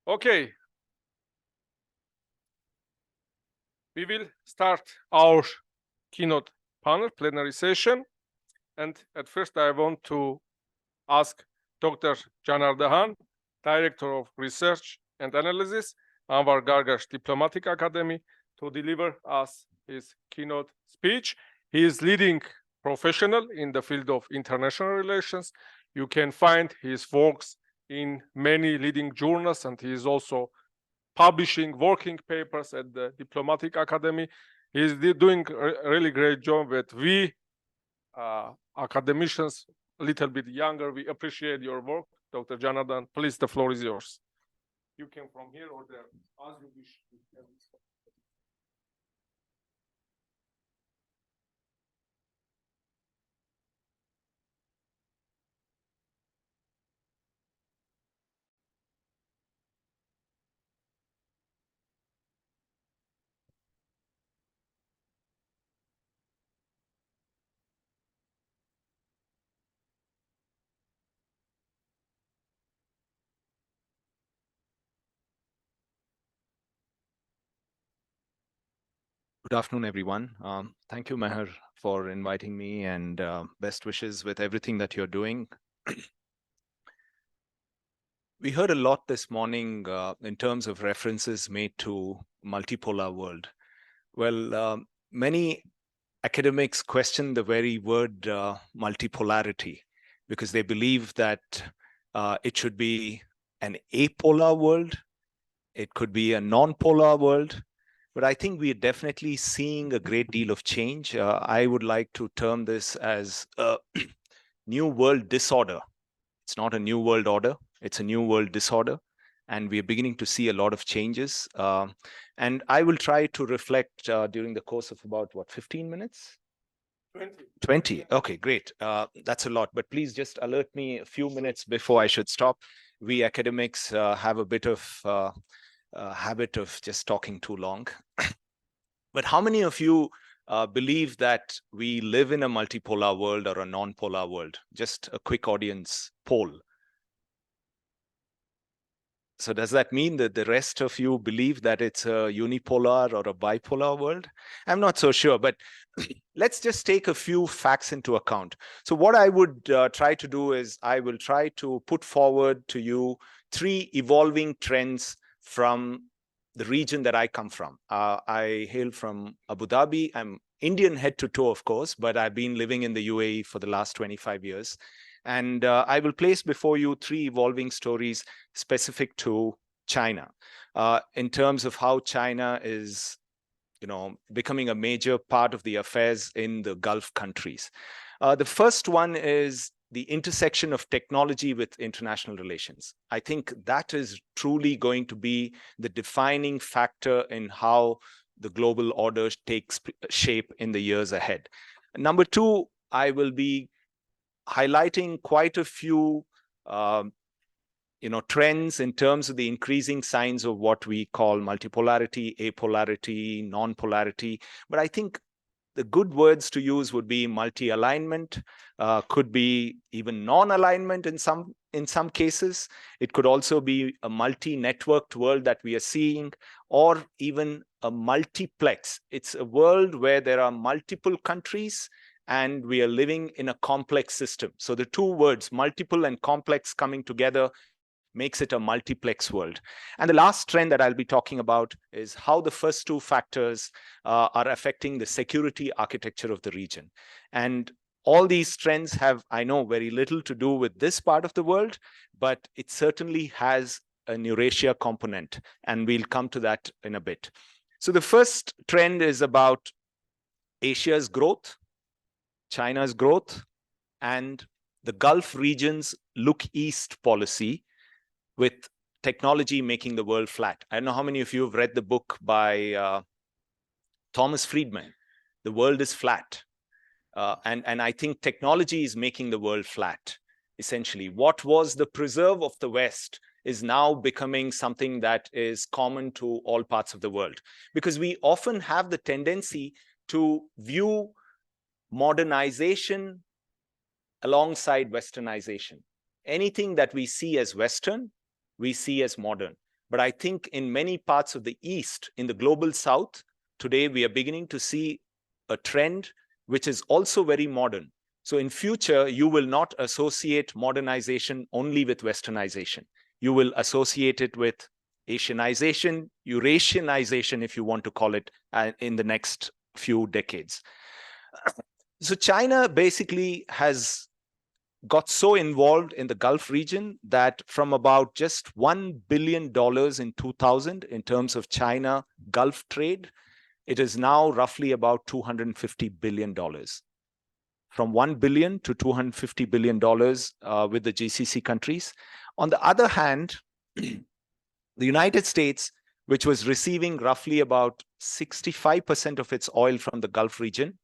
Okay. We will start our keynote panel, plenary session. And at first, I want to ask Dr. Janardhan, Director of Research and Analysis, Anwar Gargash Diplomatic Academy, to deliver us his keynote speech. He is leading professional in the field of international relations. You can find his works in many leading journals, and he is also publishing working papers at the Diplomatic Academy. He is doing a really great job with we academicians, a little bit younger. We appreciate your work, Dr. Janardhan. Please, the floor is yours. You can from here or there, as you wish. Good afternoon, everyone. Thank you, Meher, for inviting me, and best wishes with everything that you're doing. We heard a lot this morning in terms of references made to multipolar world. Well, many academics question the very word multipolarity because they believe that it should be an apolar world. It could be a non-polar world. But I think we're definitely seeing a great deal of change. I would like to term this as a new world disorder. It's not a new world order. It's a new world disorder. And we're beginning to see a lot of changes. And I will try to reflect during the course of about, 15 minutes? 20. Okay, great. That's a lot. But please just alert me a few minutes before I should stop. We academics have a bit of habit of just talking too long. But how many of you believe that we live in a multipolar world or a non-polar world? Just a quick audience poll. So does that mean that the rest of you believe that it's a unipolar or a bipolar world? I'm not so sure, but let's just take a few facts into account. So what I would try to do is I will try to put forward to you 3 evolving trends from the region that I come from. I hail from Abu Dhabi. I'm Indian head to toe, of course, but I've been living in the UAE for the last 25 years. And I will place before you 3 evolving stories specific to China in terms of how China is, becoming a major part of the affairs in the Gulf countries. The first one is the intersection of technology with international relations. I think that is truly going to be the defining factor in how the global order takes shape in the years ahead. Number 2, I will be highlighting quite a few trends in terms of the increasing signs of what we call multipolarity, apolarity, non-polarity. But I think the good words to use would be multi-alignment, could be even non-alignment in some cases. It could also be a multi-networked world that we are seeing, or even a multiplex. It's a world where there are multiple countries and we are living in a complex system. So the 2 words, multiple and complex, coming together makes it a multiplex world. And the last trend that I'll be talking about is how the first 2 factors are affecting the security architecture of the region. And all these trends have, I know, very little to do with this part of the world, but it certainly has an Eurasia component, and we'll come to that in a bit. So the first trend is about Asia's growth, China's growth, and the Gulf region's look east policy, with technology making the world flat. I don't know how many of you have read the book by Thomas Friedman, The World is Flat. And I think technology is making the world flat, essentially. What was the preserve of the West is now becoming something that is common to all parts of the world. Because we often have the tendency to view modernization alongside Westernization. Anything that we see as Western, we see as modern. But I think in many parts of the East, in the global South, today we are beginning to see a trend which is also very modern. So in future, you will not associate modernization only with Westernization. You will associate it with Asianization, Eurasianization, if you want to call it, in the next few decades. So China basically has got so involved in the Gulf region that from about just $1 billion in 2000 in terms of China Gulf trade, it is now roughly about $250 billion. From $1 billion to $250 billion with the GCC countries. On the other hand, the United States, which was receiving roughly about 65% of its oil from the Gulf region,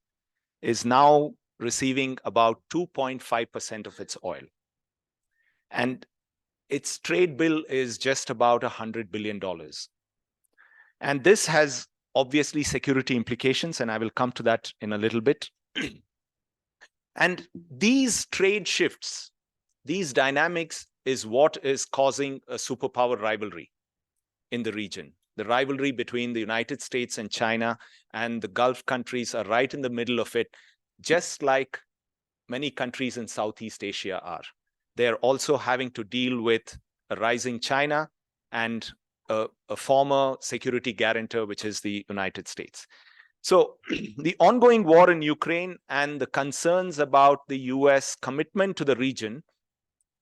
is now receiving about 2.5% of its oil. And its trade bill is just about $100 billion. And this has obviously security implications, and I will come to that in a little bit. And these trade shifts, these dynamics is what is causing a superpower rivalry in the region. The rivalry between the United States and China, and the Gulf countries are right in the middle of it, just like many countries in Southeast Asia are. They're also having to deal with a rising China and a former security guarantor, which is the United States. So the ongoing war in Ukraine and the concerns about the US commitment to the region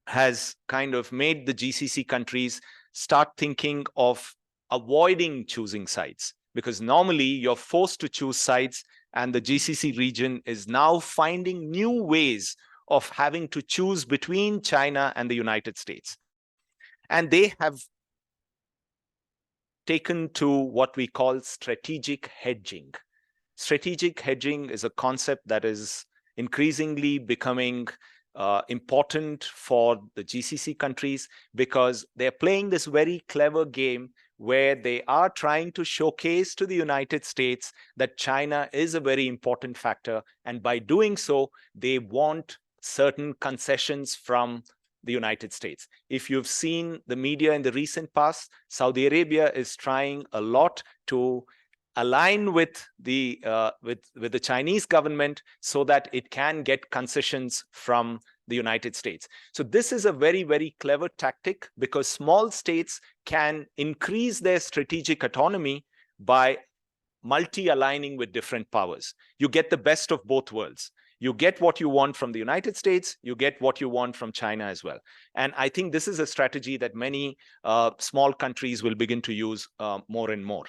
has kind of made the GCC countries start thinking of avoiding choosing sides, because normally you're forced to choose sides, and the GCC region is now finding new ways of having to choose between China and the United States. And they have taken to what we call strategic hedging. Strategic hedging is a concept that is increasingly becoming important for the GCC countries, because they're playing this very clever game where they are trying to showcase to the United States that China is a very important factor. And by doing so, they want certain concessions from the United States. If you've seen the media in the recent past, Saudi Arabia is trying a lot to align with the Chinese government so that it can get concessions from the United States. So this is a very, very clever tactic, because small states can increase their strategic autonomy by multi-aligning with different powers. You get the best of both worlds. You get what you want from the United States, you get what you want from China as well. And I think this is a strategy that many small countries will begin to use more and more.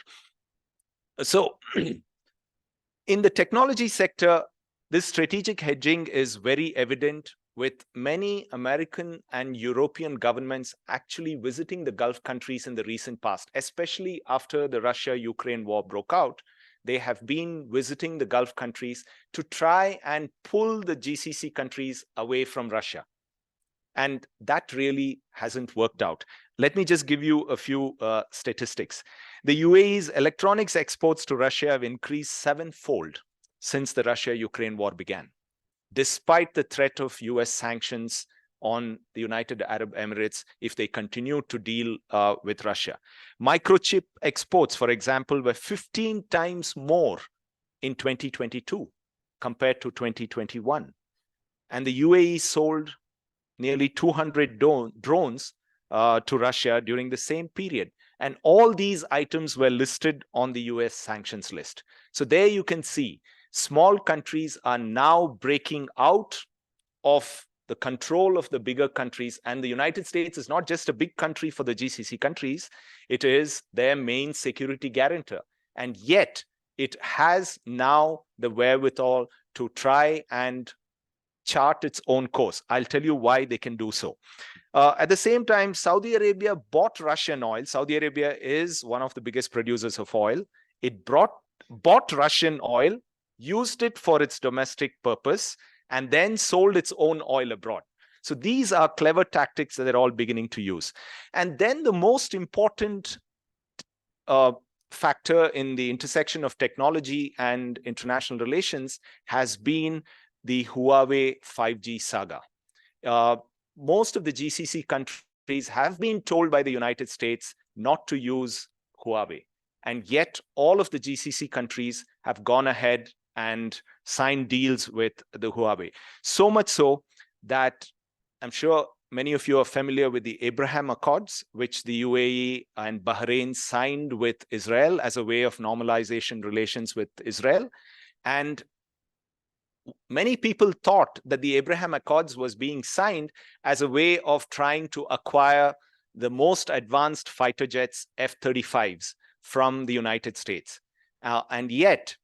So in the technology sector, this strategic hedging is very evident, with many American and European governments actually visiting the Gulf countries in the recent past, especially after the Russia-Ukraine war broke out. They have been visiting the Gulf countries to try and pull the GCC countries away from Russia. And that really hasn't worked out. Let me just give you a few statistics. The UAE's electronics exports to Russia have increased 7-fold since the Russia-Ukraine war began, despite the threat of US sanctions on the United Arab Emirates if they continue to deal with Russia. Microchip exports, for example, were 15 times more in 2022 compared to 2021. And the UAE sold nearly 200 drones to Russia during the same period. And all these items were listed on the US sanctions list. So there you can see small countries are now breaking out of the control of the bigger countries. And the United States is not just a big country for the GCC countries, it is their main security guarantor. And yet it has now the wherewithal to try and chart its own course. I'll tell you why they can do so. At the same time, Saudi Arabia bought Russian oil. Saudi Arabia is one of the biggest producers of oil. It bought Russian oil, used it for its domestic purpose, and then sold its own oil abroad. So these are clever tactics that they're all beginning to use. And then the most important factor in the intersection of technology and international relations has been the Huawei 5G saga. Most of the GCC countries have been told by the United States not to use Huawei. And yet all of the GCC countries have gone ahead and signed deals with the Huawei. So much so that I'm sure many of you are familiar with the Abraham Accords, which the UAE and Bahrain signed with Israel as a way of normalization relations with Israel. And many people thought that the Abraham Accords was being signed as a way of trying to acquire the most advanced fighter jets, F-35s, from the United States. And yet,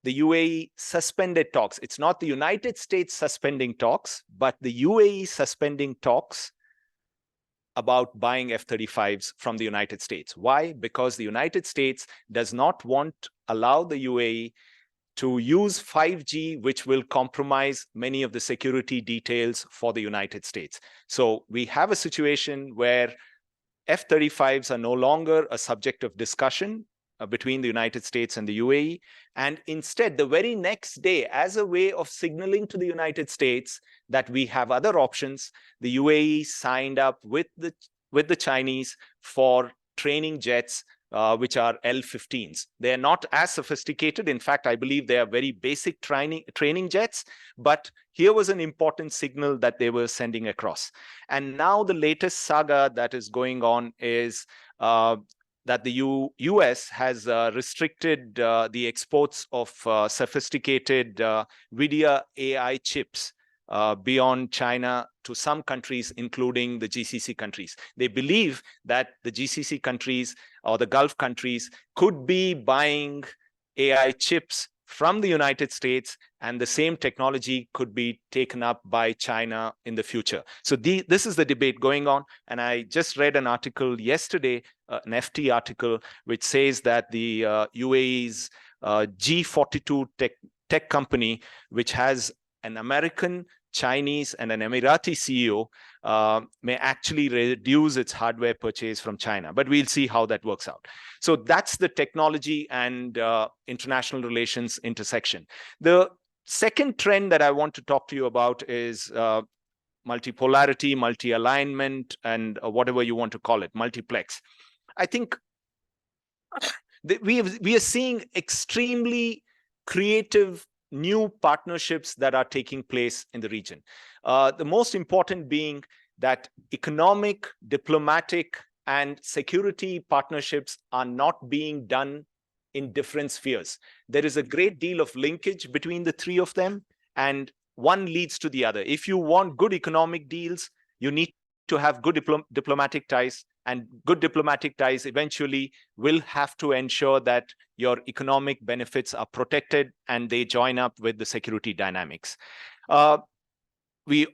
the UAE suspended talks. It's not the United States suspending talks, but the UAE suspending talks about buying F-35s from the United States. Why? Because the United States does not allow the UAE to use 5G, which will compromise many of the security details for the United States. So we have a situation where F-35s are no longer a subject of discussion between the United States and the UAE. And instead, the very next day, as a way of signaling to the United States that we have other options, the UAE signed up with the Chinese for training jets, which are L-15s. They are not as sophisticated. In fact, I believe they are very basic training jets. But here was an important signal that they were sending across. And now the latest saga that is going on is that the US has restricted the exports of sophisticated video AI chips beyond China to some countries, including the GCC countries. They believe that the GCC countries or the Gulf countries could be buying AI chips from the United States, and the same technology could be taken up by China in the future. So this is the debate going on. And I just read an article yesterday, an FT article, which says that the UAE's G42 tech company, which has an American, Chinese, and an Emirati CEO, may actually reduce its hardware purchase from China. But we'll see how that works out. So that's the technology and international relations intersection. The second trend that I want to talk to you about is multipolarity, multi-alignment, and whatever you want to call it, multiplex. I think we are seeing extremely creative new partnerships that are taking place in the region. The most important being that economic, diplomatic, and security partnerships are not being done in different spheres. There is a great deal of linkage between the three of them, and one leads to the other. If you want good economic deals, you need to have good diplomatic ties, and good diplomatic ties eventually will have to ensure that your economic benefits are protected and they join up with the security dynamics. We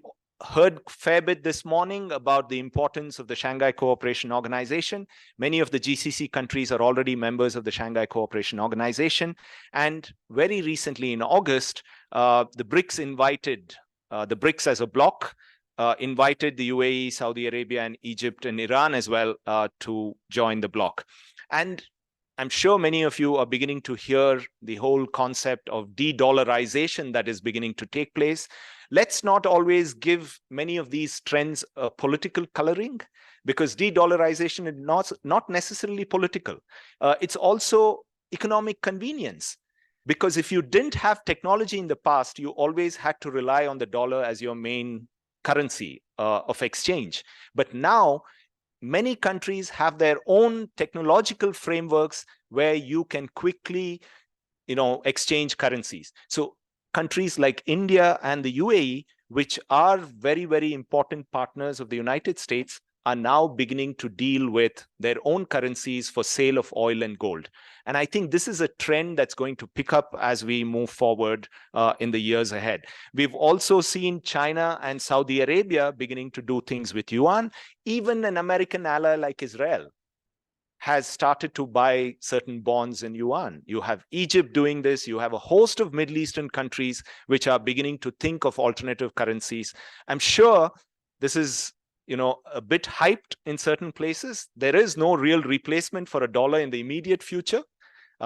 heard a fair bit this morning about the importance of the Shanghai Cooperation Organization. Many of the GCC countries are already members of the Shanghai Cooperation Organization. And very recently in August, the BRICS invited, the BRICS as a bloc, invited the UAE, Saudi Arabia, and Egypt and Iran as well to join the bloc. And I'm sure many of you are beginning to hear the whole concept of de-dollarization that is beginning to take place. Let's not always give many of these trends a political coloring, because de-dollarization is not necessarily political. It's also economic convenience. Because if you didn't have technology in the past, you always had to rely on the dollar as your main currency of exchange. But now, many countries have their own technological frameworks where you can quickly, exchange currencies. So countries like India and the UAE, which are very, very important partners of the United States, are now beginning to deal with their own currencies for sale of oil and gold. And I think this is a trend that's going to pick up as we move forward in the years ahead. We've also seen China and Saudi Arabia beginning to do things with yuan. Even an American ally like Israel has started to buy certain bonds in yuan. You have Egypt doing this. You have a host of Middle Eastern countries which are beginning to think of alternative currencies. I'm sure this is a bit hyped in certain places. There is no real replacement for a dollar in the immediate future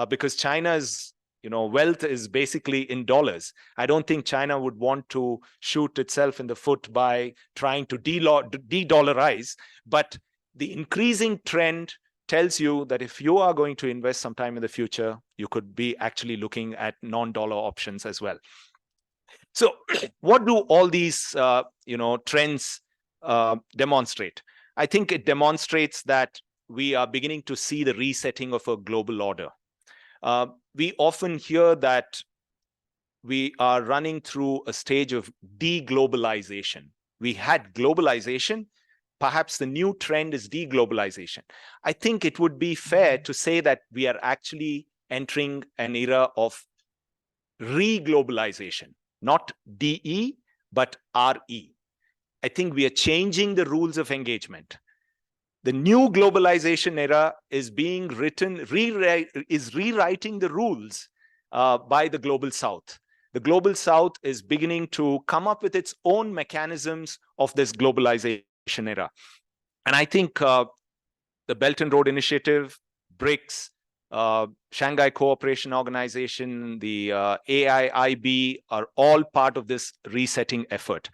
because China's wealth is basically in dollars. I don't think China would want to shoot itself in the foot by trying to de-dollarize, but the increasing trend tells you that if you are going to invest sometime in the future, you could be actually looking at non-dollar options as well. So what do all these trends demonstrate? I think it demonstrates that we are beginning to see the resetting of a global order. We often hear that we are running through a stage of deglobalization. We had globalization. Perhaps the new trend is deglobalization. I think it would be fair to say that we are actually entering an era of re-globalization, not DE, but RE. I think we are changing the rules of engagement. The new globalization era is being written, is rewriting the rules by the Global South. The Global South is beginning to come up with its own mechanisms of this globalization era. And I think the Belt and Road Initiative, BRICS, Shanghai Cooperation Organization, the AIIB are all part of this resetting effort.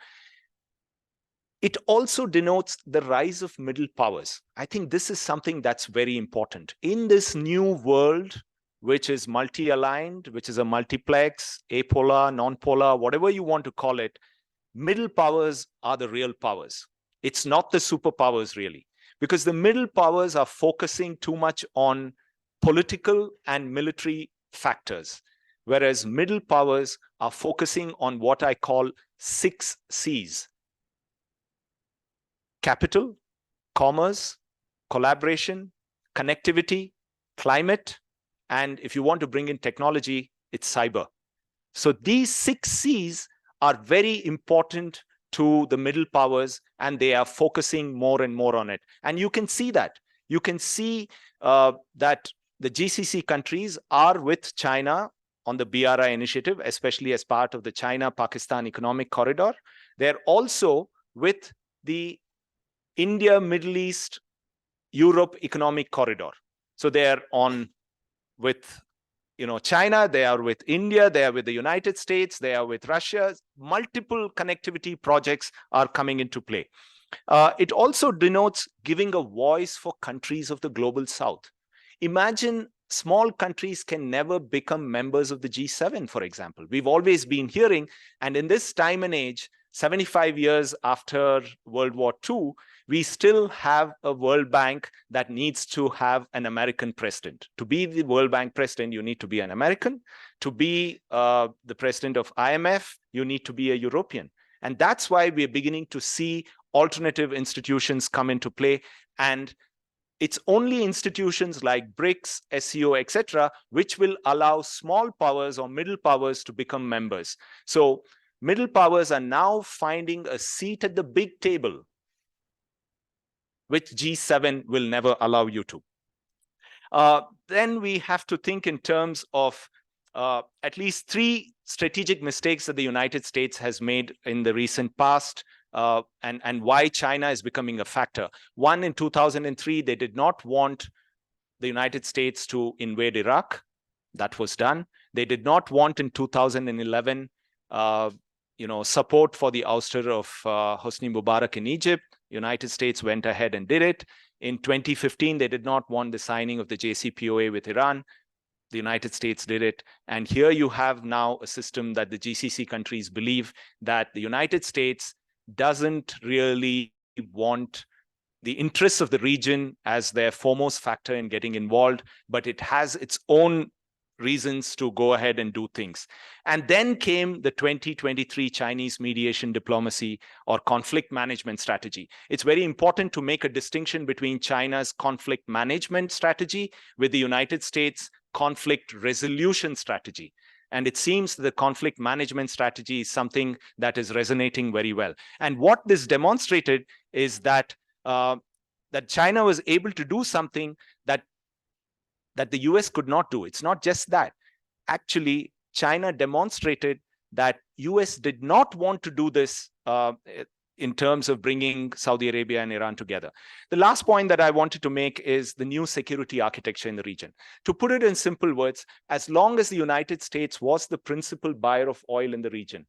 It also denotes the rise of middle powers. I think this is something that's very important. In this new world, which is multi-aligned, which is a multiplex, apolar, non-polar, whatever you want to call it, middle powers are the real powers. It's not the superpowers really, because the middle powers are focusing too much on political and military factors, whereas middle powers are focusing on what I call 6 C's. Capital, commerce, collaboration, connectivity, climate, and if you want to bring in technology, it's cyber. So these 6 C's are very important to the middle powers, and they are focusing more and more on it. And you can see that. You can see that the GCC countries are with China on the BRI initiative, especially as part of the China-Pakistan Economic Corridor. They're also with the India, Middle East, Europe Economic Corridor. So they're on with China, they are with India, they are with the United States, they are with Russia. Multiple connectivity projects are coming into play. It also denotes giving a voice for countries of the Global South. Imagine small countries can never become members of the G7, for example. We've always been hearing, and in this time and age, 75 years after World War II, we still have a World Bank that needs to have an American president. To be the World Bank president, you need to be an American. To be the president of IMF, you need to be a European. And that's why we're beginning to see alternative institutions come into play. And it's only institutions like BRICS, SCO, etc., which will allow small powers or middle powers to become members. So middle powers are now finding a seat at the big table, which G7 will never allow you to. Then we have to think in terms of at least 3 strategic mistakes that the United States has made in the recent past, and why China is becoming a factor. One, in 2003, they did not want the United States to invade Iraq. That was done. They did not want in 2011 support for the ouster of Hosni Mubarak in Egypt. United States went ahead and did it. In 2015, they did not want the signing of the JCPOA with Iran. The United States did it. And here you have now a system that the GCC countries believe that the United States doesn't really want the interests of the region as their foremost factor in getting involved, but it has its own reasons to go ahead and do things. And then came the 2023 Chinese mediation diplomacy or conflict management strategy. It's very important to make a distinction between China's conflict management strategy with the United States conflict resolution strategy. And it seems the conflict management strategy is something that is resonating very well. And what this demonstrated is that that China was able to do something that the US could not do. It's not just that. Actually, China demonstrated that US did not want to do this in terms of bringing Saudi Arabia and Iran together. The last point that I wanted to make is the new security architecture in the region. To put it in simple words, as long as the United States was the principal buyer of oil in the region,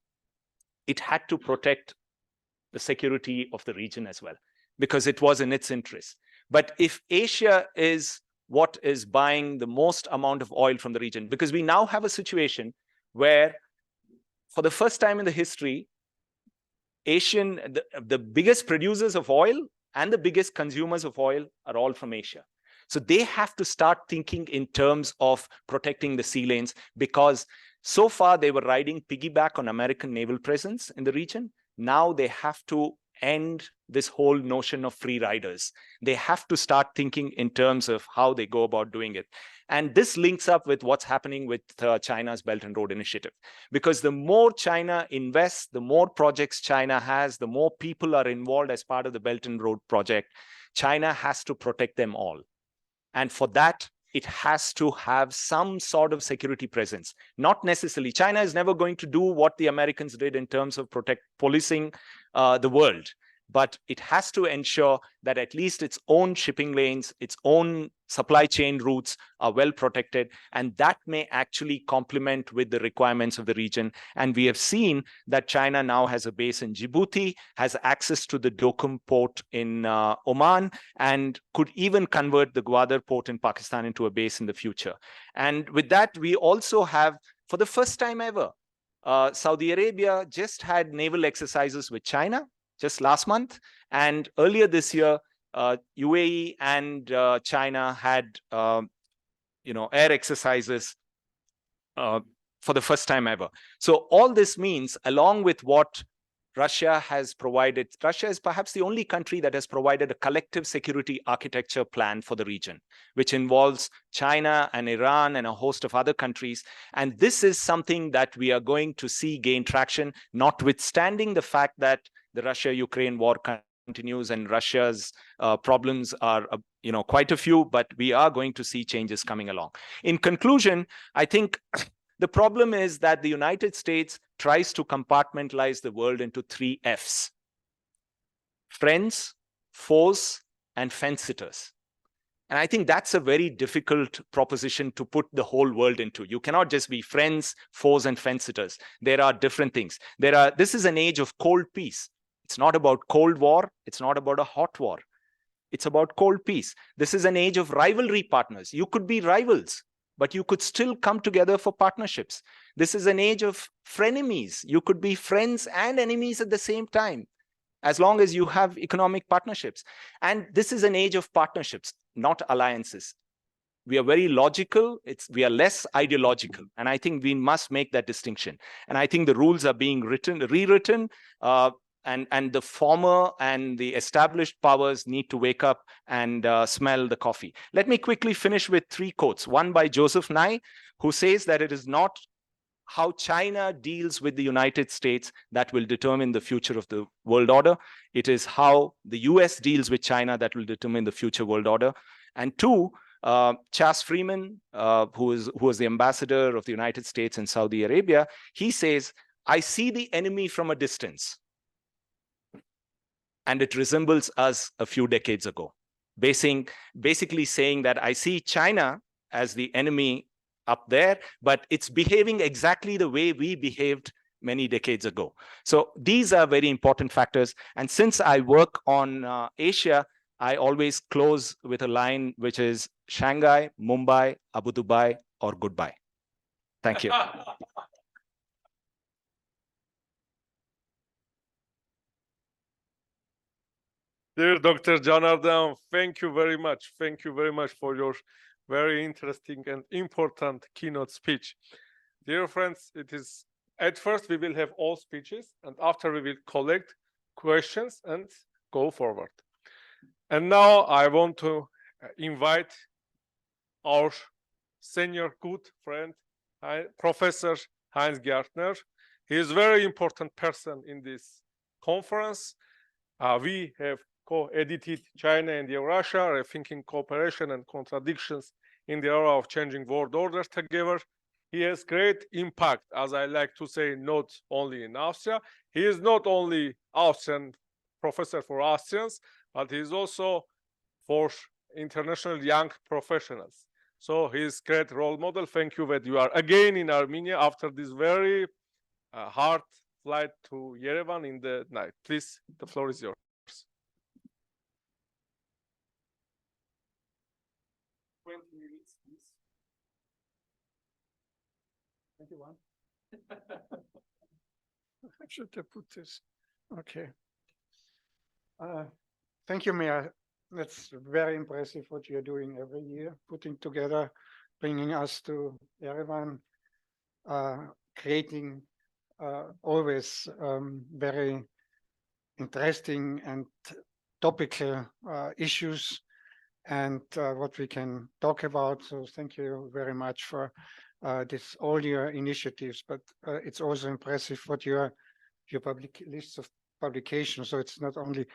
it had to protect the security of the region as well, because it was in its interest. But if Asia is what is buying the most amount of oil from the region, because we now have a situation where for the first time in the history, the biggest producers of oil and the biggest consumers of oil are all from Asia. So they have to start thinking in terms of protecting the sea lanes, because so far they were riding piggyback on American naval presence in the region. Now they have to end this whole notion of free riders. They have to start thinking in terms of how they go about doing it. And this links up with what's happening with China's Belt and Road Initiative. Because the more China invests, the more projects China has, the more people are involved as part of the Belt and Road project, China has to protect them all. And for that, it has to have some sort of security presence. Not necessarily. China is never going to do what the Americans did in terms of policing the world. But it has to ensure that at least its own shipping lanes, its own supply chain routes are well protected. And that may actually complement with the requirements of the region. And we have seen that China now has a base in Djibouti, has access to the Dokum port in Oman, and could even convert the Gwadar port in Pakistan into a base in the future. And with that, we also have, for the first time ever, Saudi Arabia just had naval exercises with China just last month. And earlier this year, UAE and China had air exercises for the first time ever. So all this means, along with what Russia has provided, Russia is perhaps the only country that has provided a collective security architecture plan for the region, which involves China and Iran and a host of other countries. And this is something that we are going to see gain traction, notwithstanding the fact that the Russia-Ukraine war continues and Russia's problems are quite a few, but we are going to see changes coming along. In conclusion, I think the problem is that the United States tries to compartmentalize the world into 3 Fs: friends, foes, and fence-sitters. And I think that's a very difficult proposition to put the whole world into. You cannot just be friends, foes, and fence-sitters. There are different things. This is an age of cold peace. It's not about Cold War. It's not about a hot war. It's about cold peace. This is an age of rivalry partners. You could be rivals, but you could still come together for partnerships. This is an age of frenemies. You could be friends and enemies at the same time, as long as you have economic partnerships. And this is an age of partnerships, not alliances. We are very logical. We are less ideological. And I think we must make that distinction. And I think the rules are being rewritten. And the former and the established powers need to wake up and smell the coffee. Let me quickly finish with 3 quotes. One by Joseph Nye, who says that it is not how China deals with the United States that will determine the future of the world order. It is how the US deals with China that will determine the future world order. And 2, Chas Freeman, who was the ambassador of the United States in Saudi Arabia, he says, "I see the enemy from a distance, and it resembles us a few decades ago." Basically saying that I see China as the enemy up there, but it's behaving exactly the way we behaved many decades ago. So these are very important factors. And since I work on Asia, I always close with a line which is Shanghai, Mumbai, Abu Dhabi, or goodbye. Thank you. Dear Dr. Janardhan, thank you very much. Thank you very much for your very interesting and important keynote speech. Dear friends, at first we will have all speeches, and after we will collect questions and go forward. And now I want to invite our senior good friend, Professor Heinz Gärtner. He is a very important person in this conference. We have co-edited China and Eurasia, rethinking cooperation and contradictions in the era of changing world orders together. He has great impact, as I like to say, not only in Austria. He is not only Austrian professor for Austrians, but he is also for international young professionals. So he is a great role model. Thank you that you are again in Armenia after this very hard flight to Yerevan in the night. Please, the floor is yours. 20 minutes, please. 21. I should have put this. Okay. Thank you, Mayor. That's very impressive what you're doing every year, putting together, bringing us to Yerevan, creating always very interesting and topical issues and what we can talk about. So thank you very much for this, all your initiatives, but it's also impressive what your public lists of publications. So it's not only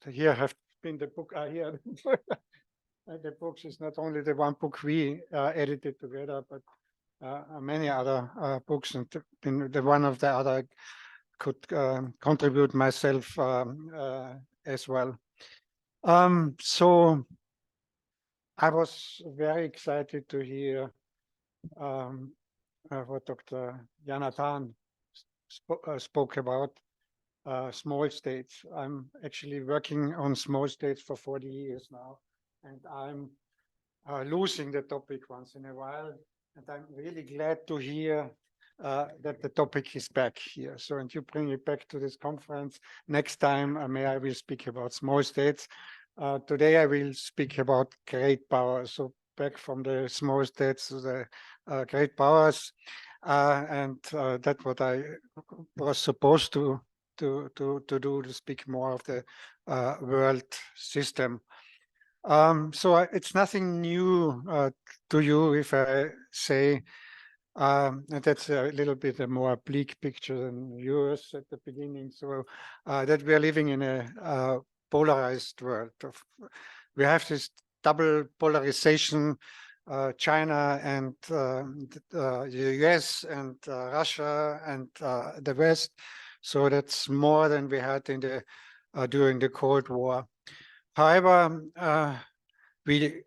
here have been the book here. The books is not only the one book we edited together, but many other books, and the one of the other could contribute myself as well. So I was very excited to hear what Dr. Janardhan spoke about small states. I'm actually working on small states for 40 years now, and I'm losing the topic once in a while. And I'm really glad to hear that the topic is back here. So, and you bring it back to this conference. Next time, I will speak about small states. Today, I will speak about great powers. So back from the small states to the great powers. And that's what I was supposed to do, to speak more of the world system. So it's nothing new to you if I say, and that's a little bit a more bleak picture than yours at the beginning. So that we are living in a polarized world. We have this double polarization, China and the US and Russia and the West. So that's more than we had in the during the Cold War. However, we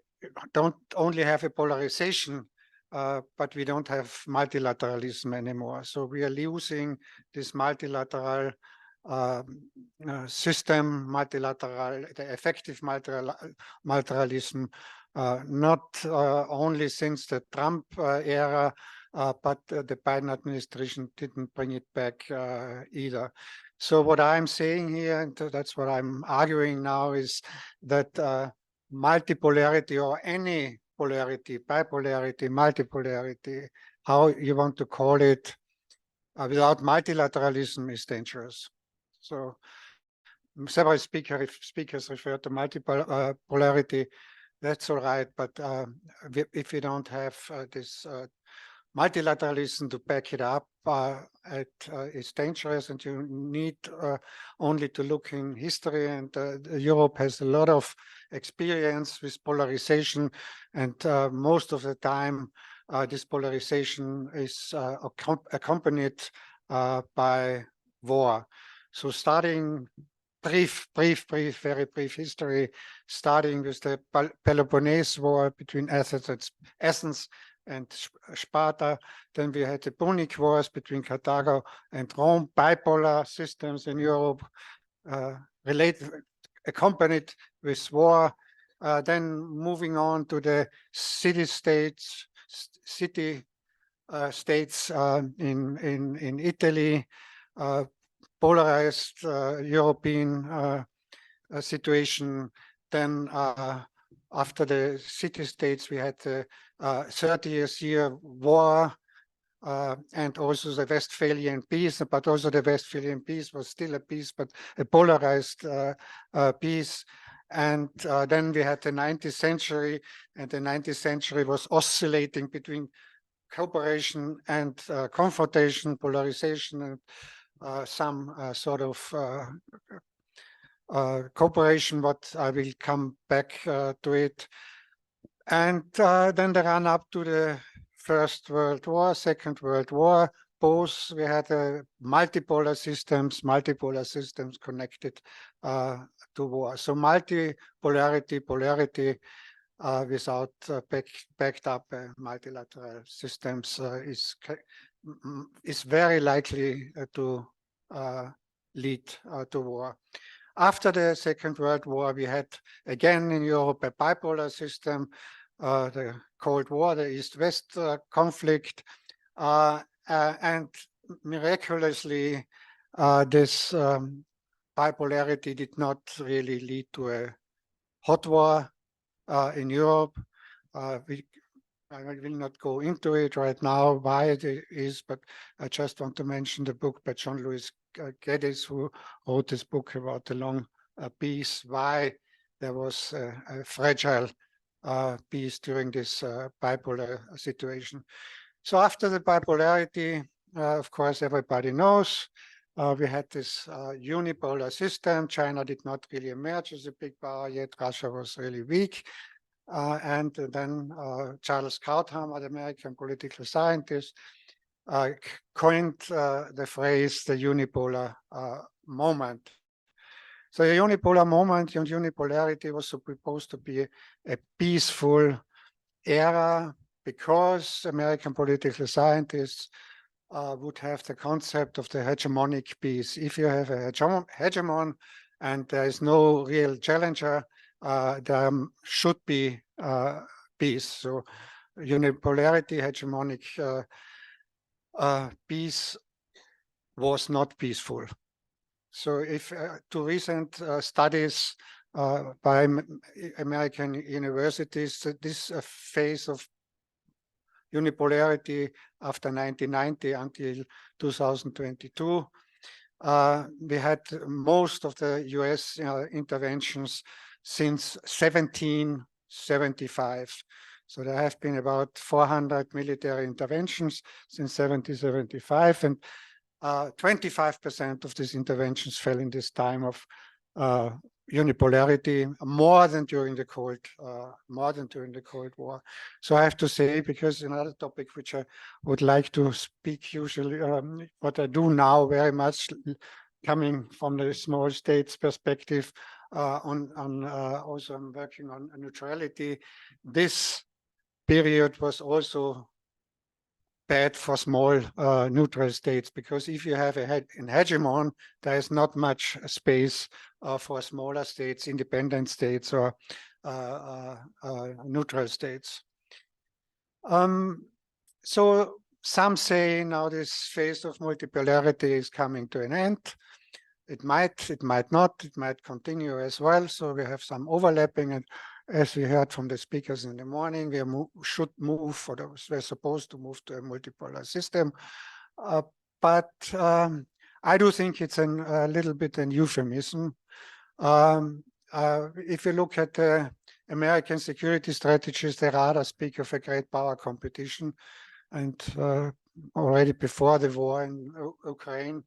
don't only have a polarization, but we don't have multilateralism anymore. So we are losing this multilateral system, the effective multilateralism, not only since the Trump era, but the Biden administration didn't bring it back either. So what I'm saying here, and that's what I'm arguing now, is that multipolarity or any polarity, bipolarity, multipolarity, how you want to call it, without multilateralism is dangerous. So several speakers refer to multipolarity. That's all right, but if you don't have this multilateralism to back it up, it's dangerous, and you need only to look in history, and Europe has a lot of experience with polarization, and most of the time this polarization is accompanied by war. So starting very brief history, starting with the Peloponnese War between Athens and Sparta. Then we had the Punic Wars between Carthago and Rome, bipolar systems in Europe, accompanied with war. Then moving on to the city-states in Italy, polarized European situation. Then after the city-states, we had the 30th-year war and also the Westphalian peace, but also the Westphalian peace was still a peace, but a polarized peace. And then we had the 19th century, and the 19th century was oscillating between cooperation and confrontation, polarization, and some sort of cooperation, but I will come back to it. And then the run up to the First World War, Second World War, both we had multipolar systems connected to war. So multipolarity, polarity without backed up multilateral systems is very likely to lead to war. After the Second World War, we had again in Europe a bipolar system the Cold War, the East-West conflict, and miraculously, this bipolarity did not really lead to a hot war in Europe. I will not go into it right now why it is, but I just want to mention the book by John-Louis Geddes, who wrote this book about the long peace, why there was a fragile peace during this bipolar situation. So after the bipolarity, of course, everybody knows, we had this unipolar system. China did not really emerge as a big power yet. Russia was really weak. And then Charles Krauthammer, the American political scientist, coined the phrase the unipolar moment. So the unipolar moment and unipolarity was supposed to be a peaceful era because American political scientists would have the concept of the hegemonic peace. If you have a hegemon and there is no real challenger, there should be peace. So unipolarity, hegemonic peace was not peaceful. So if to recent studies by American universities, this phase of unipolarity after 1990 until 2022, we had most of the US interventions since 1775. So there have been about 400 military interventions since 1775, and 25% of these interventions fell in this time of unipolarity, more than during the Cold War. So I have to say, because another topic which I would like to speak usually, what I do now very much coming from the small states perspective, also I'm working on neutrality. This period was also bad for small neutral states, because if you have an hegemon, there is not much space for smaller states, independent states, or neutral states. So some say now this phase of multipolarity is coming to an end. It might not, it might continue as well. So we have some overlapping, and as we heard from the speakers in the morning, we should move, or we're supposed to move to a multipolar system. But I do think it's a little bit an euphemism. If you look at the American security strategies, they rather speak of a great power competition. And already before the war in Ukraine,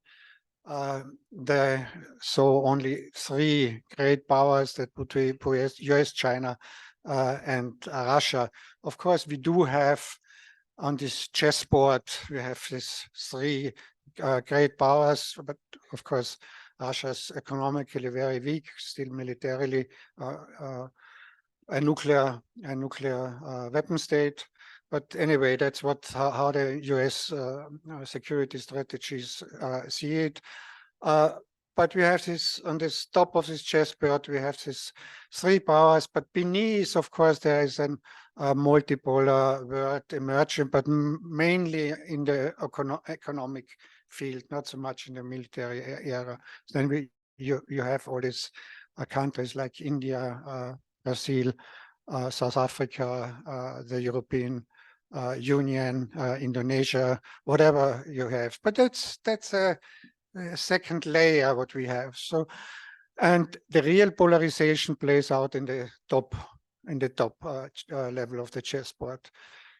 they saw only three great powers, that would be US, China, and Russia. Of course, we do have on this chessboard, we have these three great powers, but of course, Russia is economically very weak, still militarily a nuclear weapon state. But anyway, that's how the US security strategies see it. But we have this, on this top of this chessboard, we have these three powers, but beneath, of course, there is a multipolar world emerging, but mainly in the economic field, not so much in the military era. Then you have all these countries like India, Brazil, South Africa, the European Union, Indonesia, whatever you have. But that's a second layer what we have. So, and the real polarization plays out in the top level of the chessboard.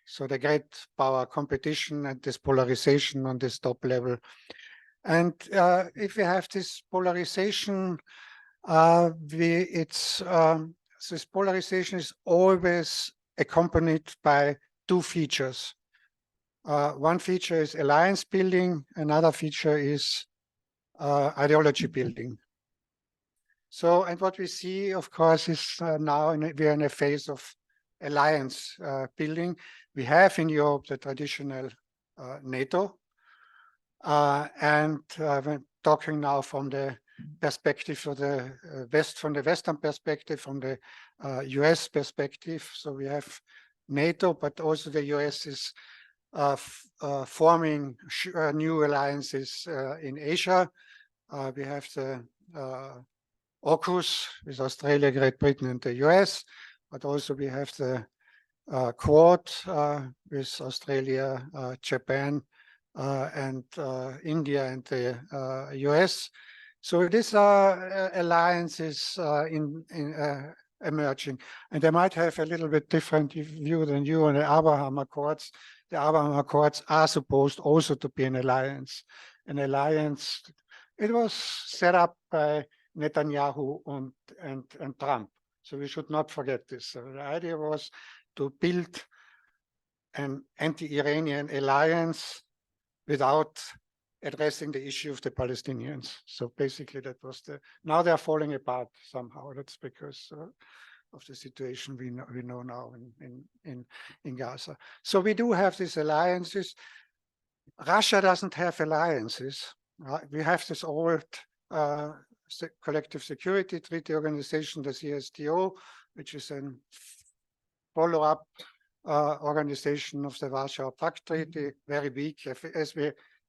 So the great power competition and this polarization on this top level. And if we have this polarization, this polarization is always accompanied by two features. One feature is alliance building, another feature is ideology building. So, and what we see, of course, is now we are in a phase of alliance building. We have in Europe the traditional NATO, and when talking now from the perspective of the Western perspective, from the US perspective. So we have NATO, but also the US is forming new alliances in Asia. We have the AUKUS with Australia, Great Britain, and the US, but also we have the Quad with Australia, Japan, and India and the US. So these are alliances emerging, and they might have a little bit different view than you on the Abraham Accords. The Abraham Accords are supposed also to be an alliance. An alliance, it was set up by Netanyahu and Trump. So we should not forget this. So the idea was to build an anti-Iranian alliance without addressing the issue of the Palestinians. So basically that was now they're falling apart somehow. That's because of the situation we know now in Gaza. So we do have these alliances. Russia doesn't have alliances. We have this old collective security treaty organization, the CSTO, which is a follow-up organization of the Warsaw Pact Treaty, very weak,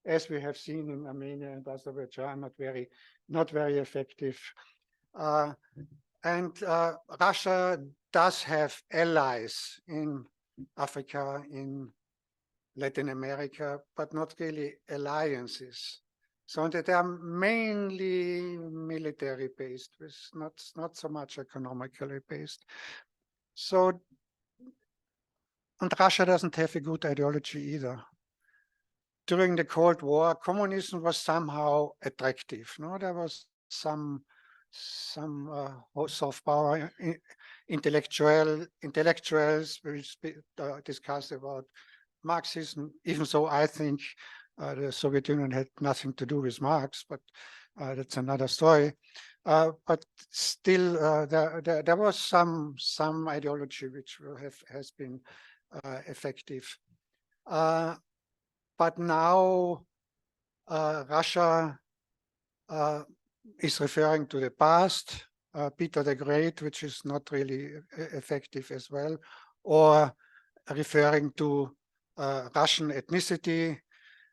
as we have seen in Armenia and Azerbaijan, not very effective. And Russia does have allies in Africa, in Latin America, but not really alliances. So they are mainly military based, with not so much economically based. So, and Russia doesn't have a good ideology either. During the Cold War, communism was somehow attractive. No, there was some soft power. Intellectuals which discuss about Marxism. Even so, I think the Soviet Union had nothing to do with Marx, but that's another story. But still, there was some ideology which has been effective. But now Russia is referring to the past, Peter the Great, which is not really effective as well, or referring to Russian ethnicity.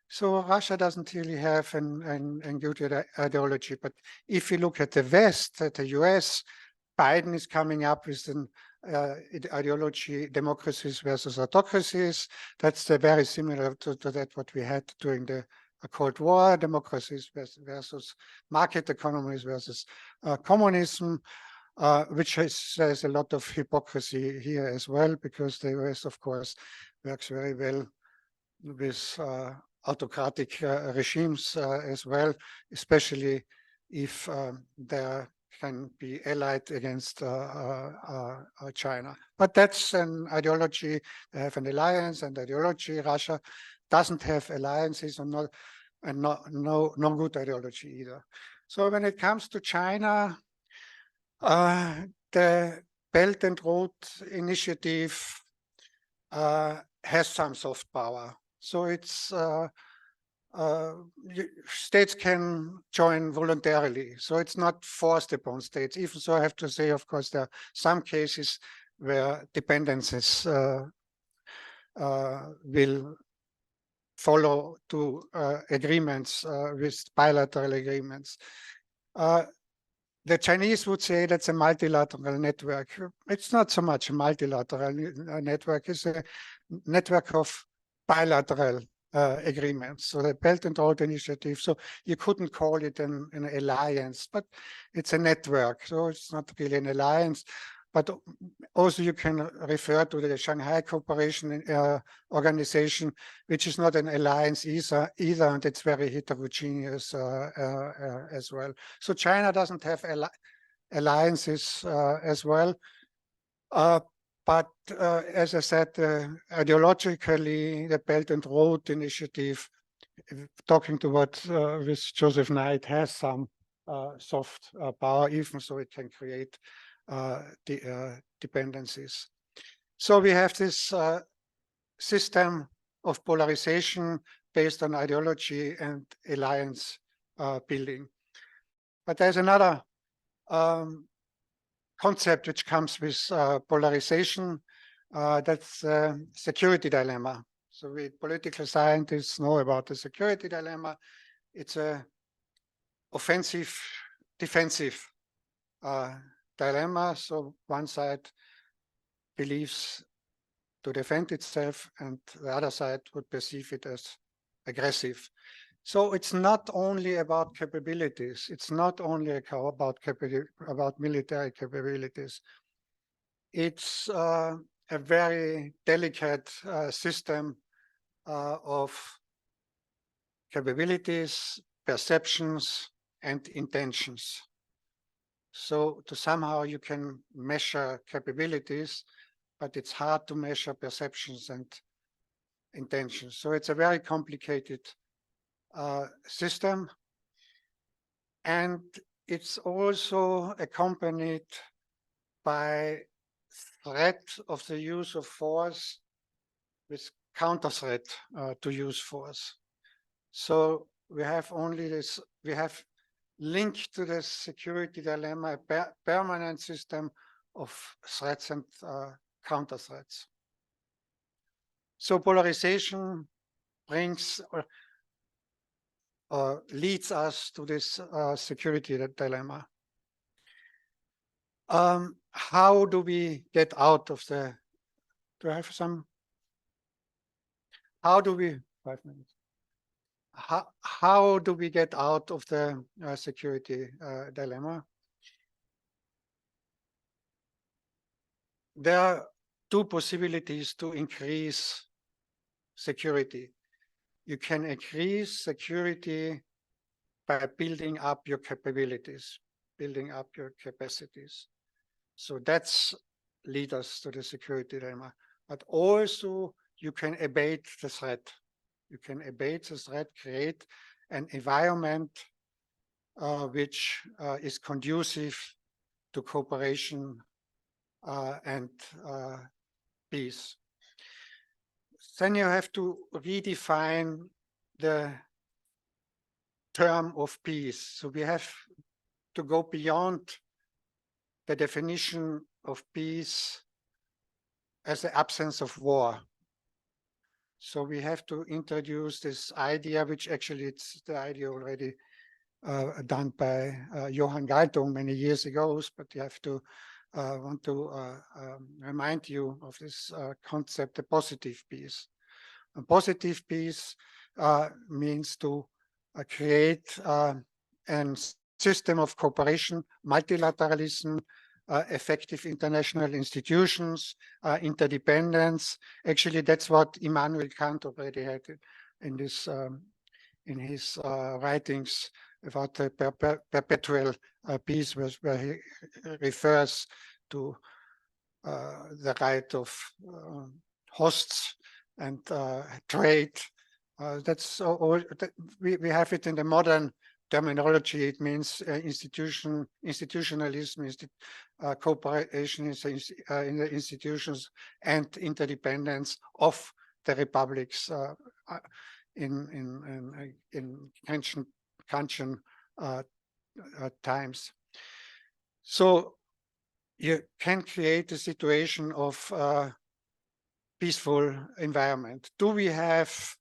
So Russia doesn't really have an good ideology. But if you look at the West, at the US, Biden is coming up with an ideology, democracies versus autocracies. That's very similar to that what we had during the Cold War, democracies versus market economies versus communism, which there's a lot of hypocrisy here as well, because the US, of course, works very well with autocratic regimes as well, especially if they can be allied against China. But that's an ideology. They have an alliance and ideology. Russia doesn't have alliances and no good ideology either. So when it comes to China, the Belt and Road Initiative has some soft power. So it's states can join voluntarily. So it's not forced upon states. Even so, I have to say, of course, there are some cases where dependencies will follow to agreements with bilateral agreements. The Chinese would say that's a multilateral network. It's not so much a multilateral network. It's a network of bilateral agreements. So the Belt and Road Initiative. So you couldn't call it an alliance, but it's a network. So it's not really an alliance. But also you can refer to the Shanghai Cooperation Organization, which is not an alliance either, and it's very heterogeneous as well. So China doesn't have alliances as well. But as I said, ideologically, the Belt and Road Initiative, talking to what with Joseph Knight, has some soft power, even so it can create dependencies. So we have this system of polarization based on ideology and alliance building. But there's another concept which comes with polarization, That's a security dilemma. So we political scientists know about the security dilemma. It's a offensive, defensive dilemma. So one side believes to defend itself and the other side would perceive it as aggressive. So it's not only about capabilities. It's not only about military capabilities. It's a very delicate system of capabilities, perceptions, and intentions. So to somehow you can measure capabilities, but it's hard to measure perceptions and intentions. So it's a very complicated system. And it's also accompanied by threat of the use of force with counter threat to use force. So we have only this, we have linked to the security dilemma a permanent system of threats and counter threats. So polarization brings or leads us to this security dilemma. How do we get out of the, do I have some? How do we, 5 minutes. How do we get out of the security dilemma? There are two possibilities to increase security. You can increase security by building up your capabilities, building up your capacities. So that's lead us to the security dilemma. But also you can abate the threat. You can abate the threat, create an environment which is conducive to cooperation and peace. Then you have to redefine the term of peace. So we have to go beyond the definition of peace as the absence of war. So we have to introduce this idea, which actually it's the idea already done by Johann Galtung many years ago, but you have to want to remind you of this concept, the positive peace. A positive peace means to create a system of cooperation, multilateralism, effective international institutions, interdependence. Actually, that's what Immanuel Kant already had in this in his writings about the perpetual peace, where he refers to the right of hosts and trade. That's all. We have it in the modern terminology. It means institutionalism, cooperation in the institutions, and interdependence of the republics in ancient Kantian times. So you can create a situation of peaceful environment. Do we have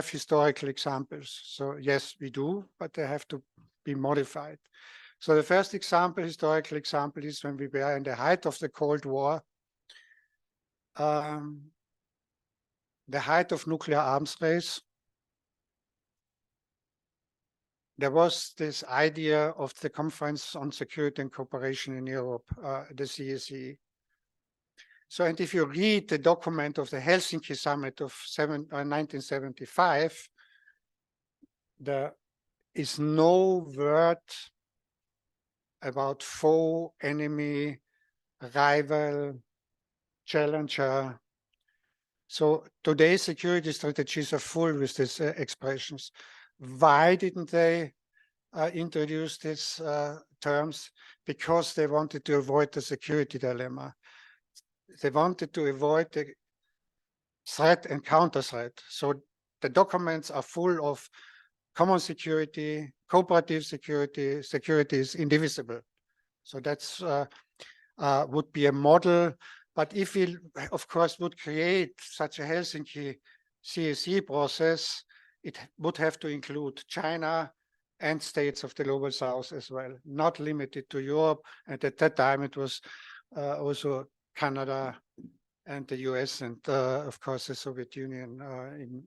historical examples? So yes, we do, but they have to be modified. So the first example, historical example, is when we were in the height of the Cold War, the height of nuclear arms race. There was this idea of the Conference on Security and Cooperation in Europe, the CSE. So, and if you read the document of the Helsinki Summit of 1975, there is no word about foe, enemy, rival, challenger. So today's security strategies are full with these expressions. Why didn't they introduce these terms? Because they wanted to avoid the security dilemma. They wanted to avoid the threat and counter threat. So the documents are full of common security, cooperative security, security is indivisible. So that's would be a model But if we, of course, would create such a Helsinki CSE process, it would have to include China and states of the Global South as well, not limited to Europe. And at that time, it was also Canada and the US and, of course, the Soviet Union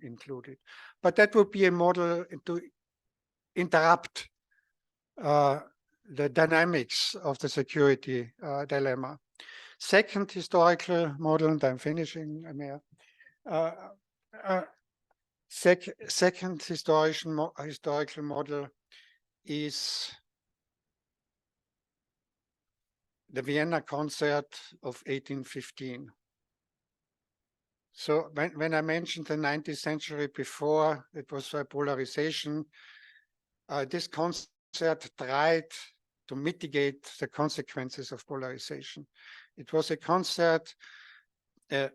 included. But that would be a model to interrupt the dynamics of the security dilemma. Second historical model, and I'm finishing, Amir. Second historical model is the Vienna Concert of 1815. So when I mentioned the 19th century before, it was polarization. This concert tried to mitigate the consequences of polarization. It was a concert, the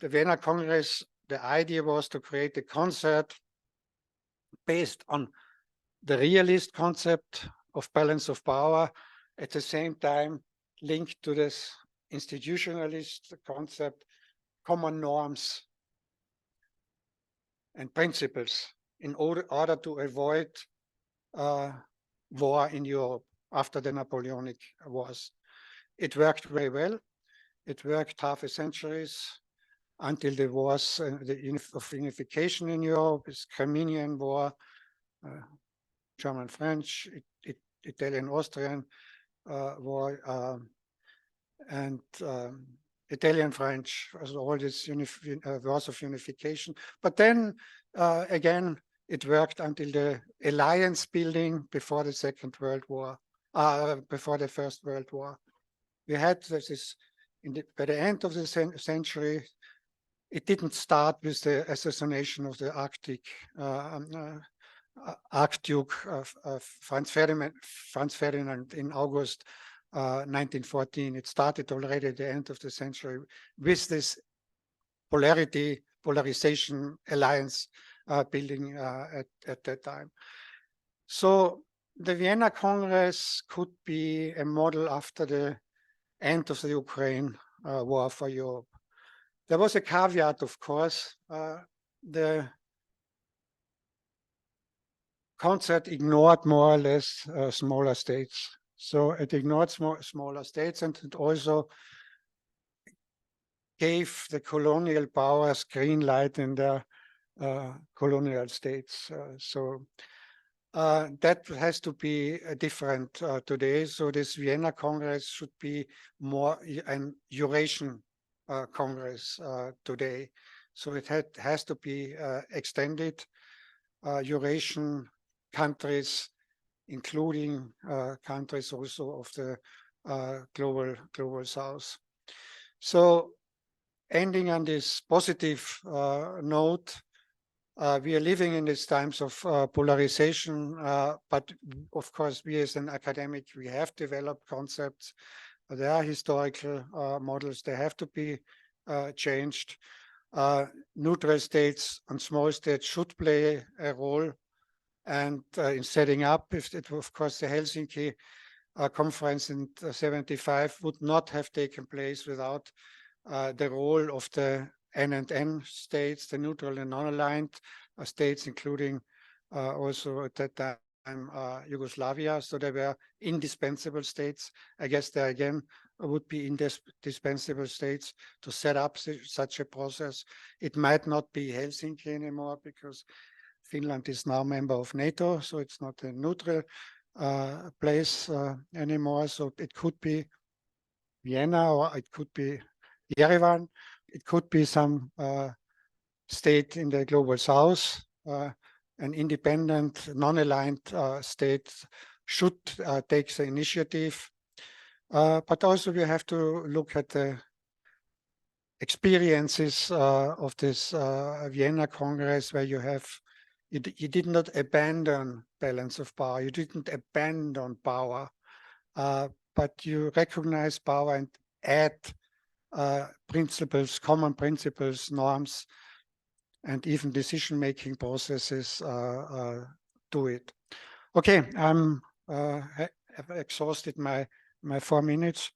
Vienna Congress, the idea was to create a concert based on the realist concept of balance of power, at the same time linked to this institutionalist concept, common norms and principles in order to avoid war in Europe after the Napoleonic Wars. It worked very well. It worked half a century until the wars of unification in Europe, this Crimean War, German-French, Italian-Austrian war, and Italian-French, all these wars of unification. But then again, it worked until the alliance building before the Second World War, before the First World War. We had this by the end of the century. It didn't start with the assassination of the Archduke Franz Ferdinand in August 1914. It started already at the end of the century with this polarization alliance building at that time. So the Vienna Congress could be a model after the end of the Ukraine war for Europe. There was a caveat, of course. The concert ignored more or less smaller states. So it ignored smaller states, and it also gave the colonial powers green light in their colonial states. That has to be different today. So this Vienna Congress should be more an Eurasian Congress today. So it has to be extended. Eurasian countries, including countries also of the global South. So ending on this positive note, we are living in these times of polarization, but of course we as an academic, we have developed concepts. There are historical models, they have to be changed. Neutral states and small states should play a role, and in setting up, of course, the Helsinki conference in '75 would not have taken place without the role of the N states, the neutral and non-aligned states, including also at that time Yugoslavia. So they were indispensable states. I guess there again would be indispensable states to set up such a process. It might not be Helsinki anymore because Finland is now a member of NATO, so it's not a neutral place anymore. So it could be Vienna, or it could be Yerevan. It could be some state in the global South. An independent, non-aligned state should take the initiative. But also we have to look at the experiences of this Vienna Congress, where you did not abandon balance of power. You didn't abandon power, but you recognize power and add principles, common principles, norms, and even decision-making processes to it. Okay, I've exhausted my 4 minutes.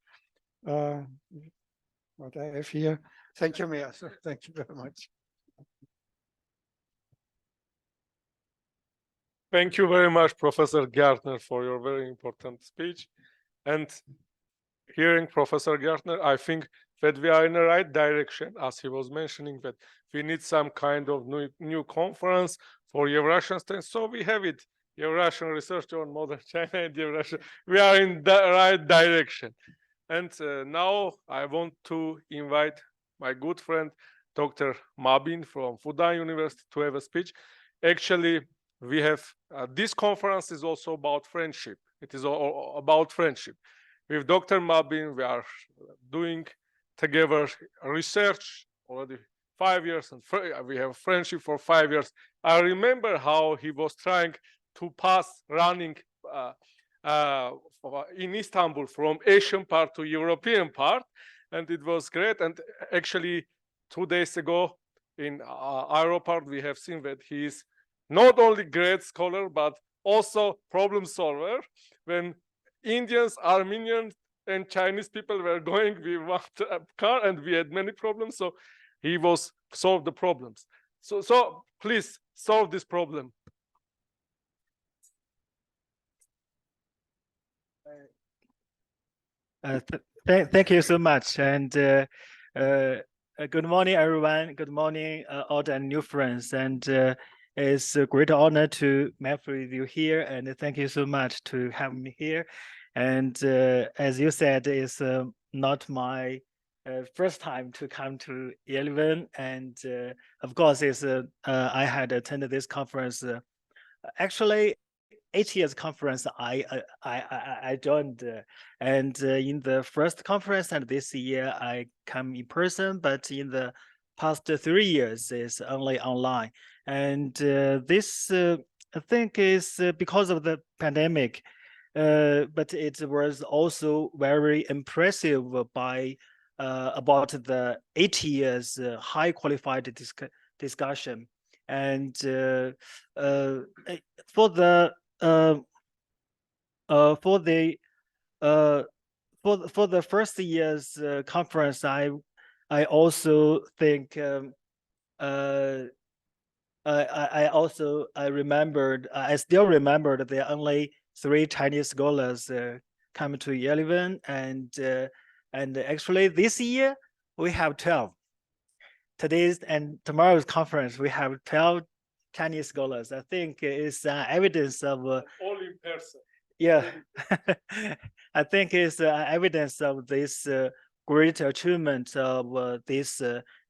what I have here. Thank you, Mayor. Thank you very much. Thank you very much, Professor Gärtner, for your very important speech. And hearing Professor Gärtner, I think that we are in the right direction, as he was mentioning that we need some kind of new conference for Eurasian states. So we have it, Eurasian research on modern China and Eurasia. We are in the right direction. And now I want to invite my good friend, Dr. Mabin from Fudan University to have a speech. Actually, we have, this conference is also about friendship. It is all about friendship. With Dr. Mabin, we are doing together research already 5 years, and we have friendship for 5 years. I remember how he was trying to pass running in Istanbul from Asian part to European part, and it was great. And actually, 2 days ago in airport, we have seen that he is not only great scholar, but also problem solver. When Indians, Armenians, and Chinese people were going, we want a car, and we had many problems. So he was solve the problems. So please solve this problem. Thank you so much, and good morning, everyone. Good morning, all the new friends, and it's a great honor to meet with you here, and thank you so much to have me here. And as you said, it's not my first time to come to Yerevan, and of course, it's I had attended this conference. Actually, 8 years conference I joined, and in the first conference and this year I come in person, but in the past 3 years it's only online. And this I think is because of the pandemic, but it was also very impressive by about the 8 years high qualified discussion. And for the first year's conference, I also think I still remembered there are only 3 Chinese scholars come to Yerevan, and actually this year we have 12. Today's and tomorrow's conference we have 12 Chinese scholars. I think it's evidence of all in person. Yeah, I think it's evidence of this great achievement of this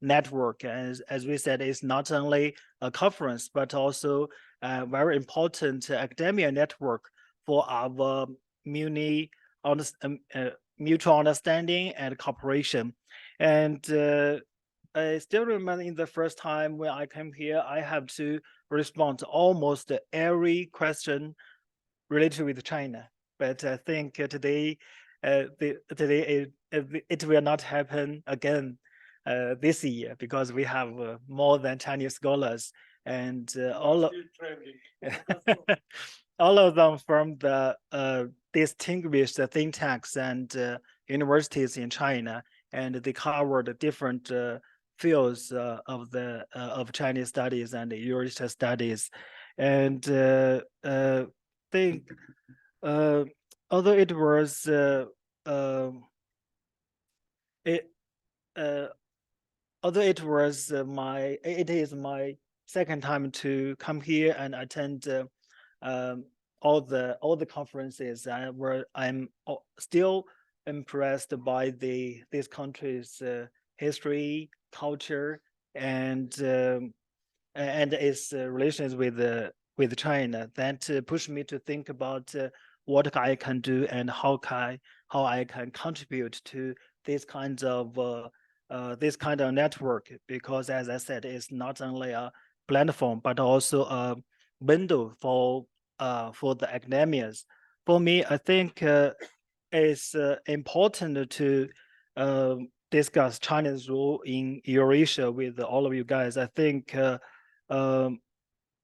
network. As we said, it's not only a conference, but also a very important academia network for our mutual understanding and cooperation. And I still remember in the first time when I came here, I have to respond to almost every question related with China. But I think today, it will not happen again this year, because we have more than Chinese scholars, and all of them from the distinguished think tanks and universities in China, and they covered different fields of Chinese studies and Eurasian studies. And think although it was it is my second time to come here and attend all the conferences, I'm still impressed by this country's history, culture, and its relations with China. That pushed me to think about what I can do and how I can contribute to this kind of network. Because, as I said, it's not only a platform but also a window for the academias. For me, I think it's important to discuss China's role in Eurasia with all of you guys. I think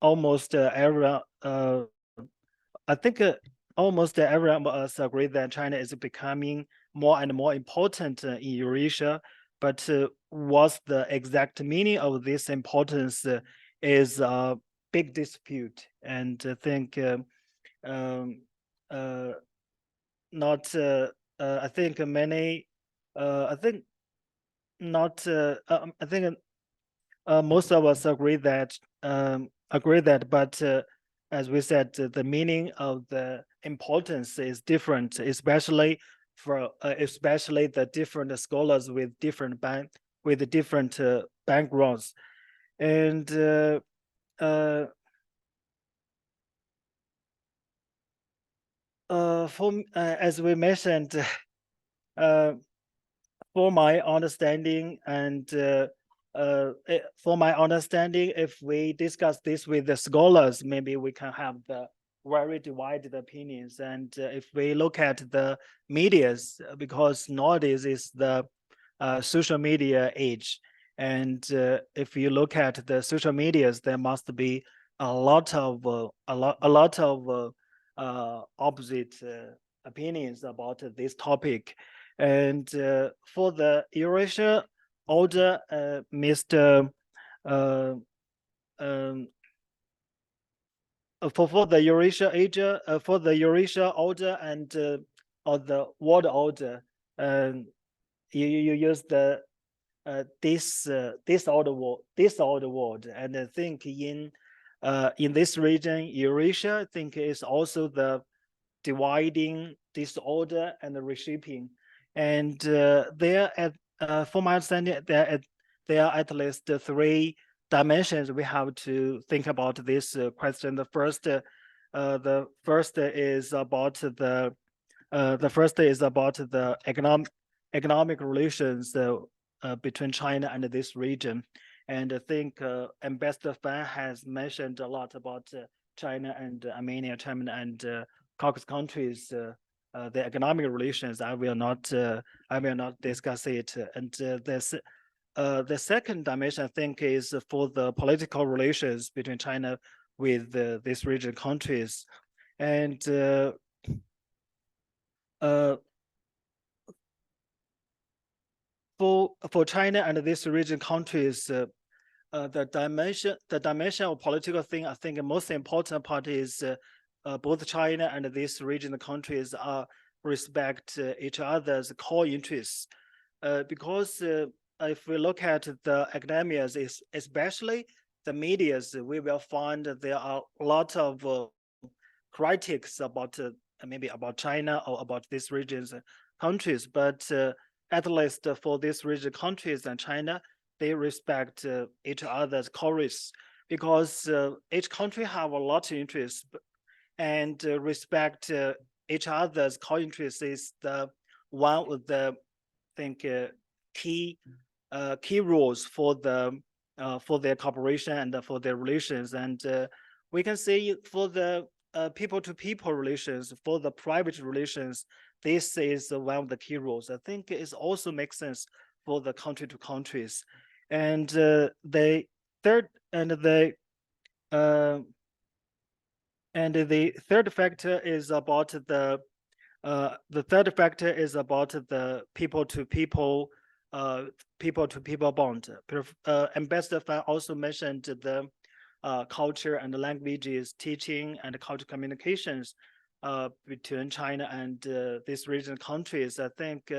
almost everyone of us agree that China is becoming more and more important in Eurasia, but what's the exact meaning of this importance is a big dispute, and I think not I think many I think not I think most of us agree that but as we said, the meaning of the importance is different, especially for especially the different scholars with different backgrounds. And as we mentioned, for my understanding, if we discuss this with the scholars, maybe we can have the very divided opinions. And if we look at the medias, because nowadays is the social media age, and if you look at the social medias, there must be a lot of opposite opinions about this topic. And for the Eurasia order, Mr. For the Eurasia order and or the world order, you use the this order word, and I think in this region, Eurasia, I think is also the dividing disorder and the reshaping. And for my understanding, there are at least 3 dimensions we have to think about this question. The first is about the economic relations between China and this region. And I think Ambassador Fan has mentioned a lot about China and Armenia, China and Caucasus countries, the economic relations. I will not discuss it. And the second dimension, I think, is for the political relations between China with these region countries. And for China and these region countries, the dimension of political thing, I think the most important part is both China and these regional countries respect each other's core interests. Because if we look at the academia, especially the media, we will find that there are a lot of critics about maybe about China or about these regions countries, but at least for these region countries and China, they respect each other's core interests, because each country have a lot of interests, and respect each other's core interests is the one of the key rules for their cooperation and for their relations. And we can see for the people-to-people relations, for the private relations, this is one of the key rules. I think it also makes sense for the country-to-countries. And the third factor is about the people-to-people bond. Ambassador Fan also mentioned the culture and languages teaching and cultural communications between China and these regional countries. I think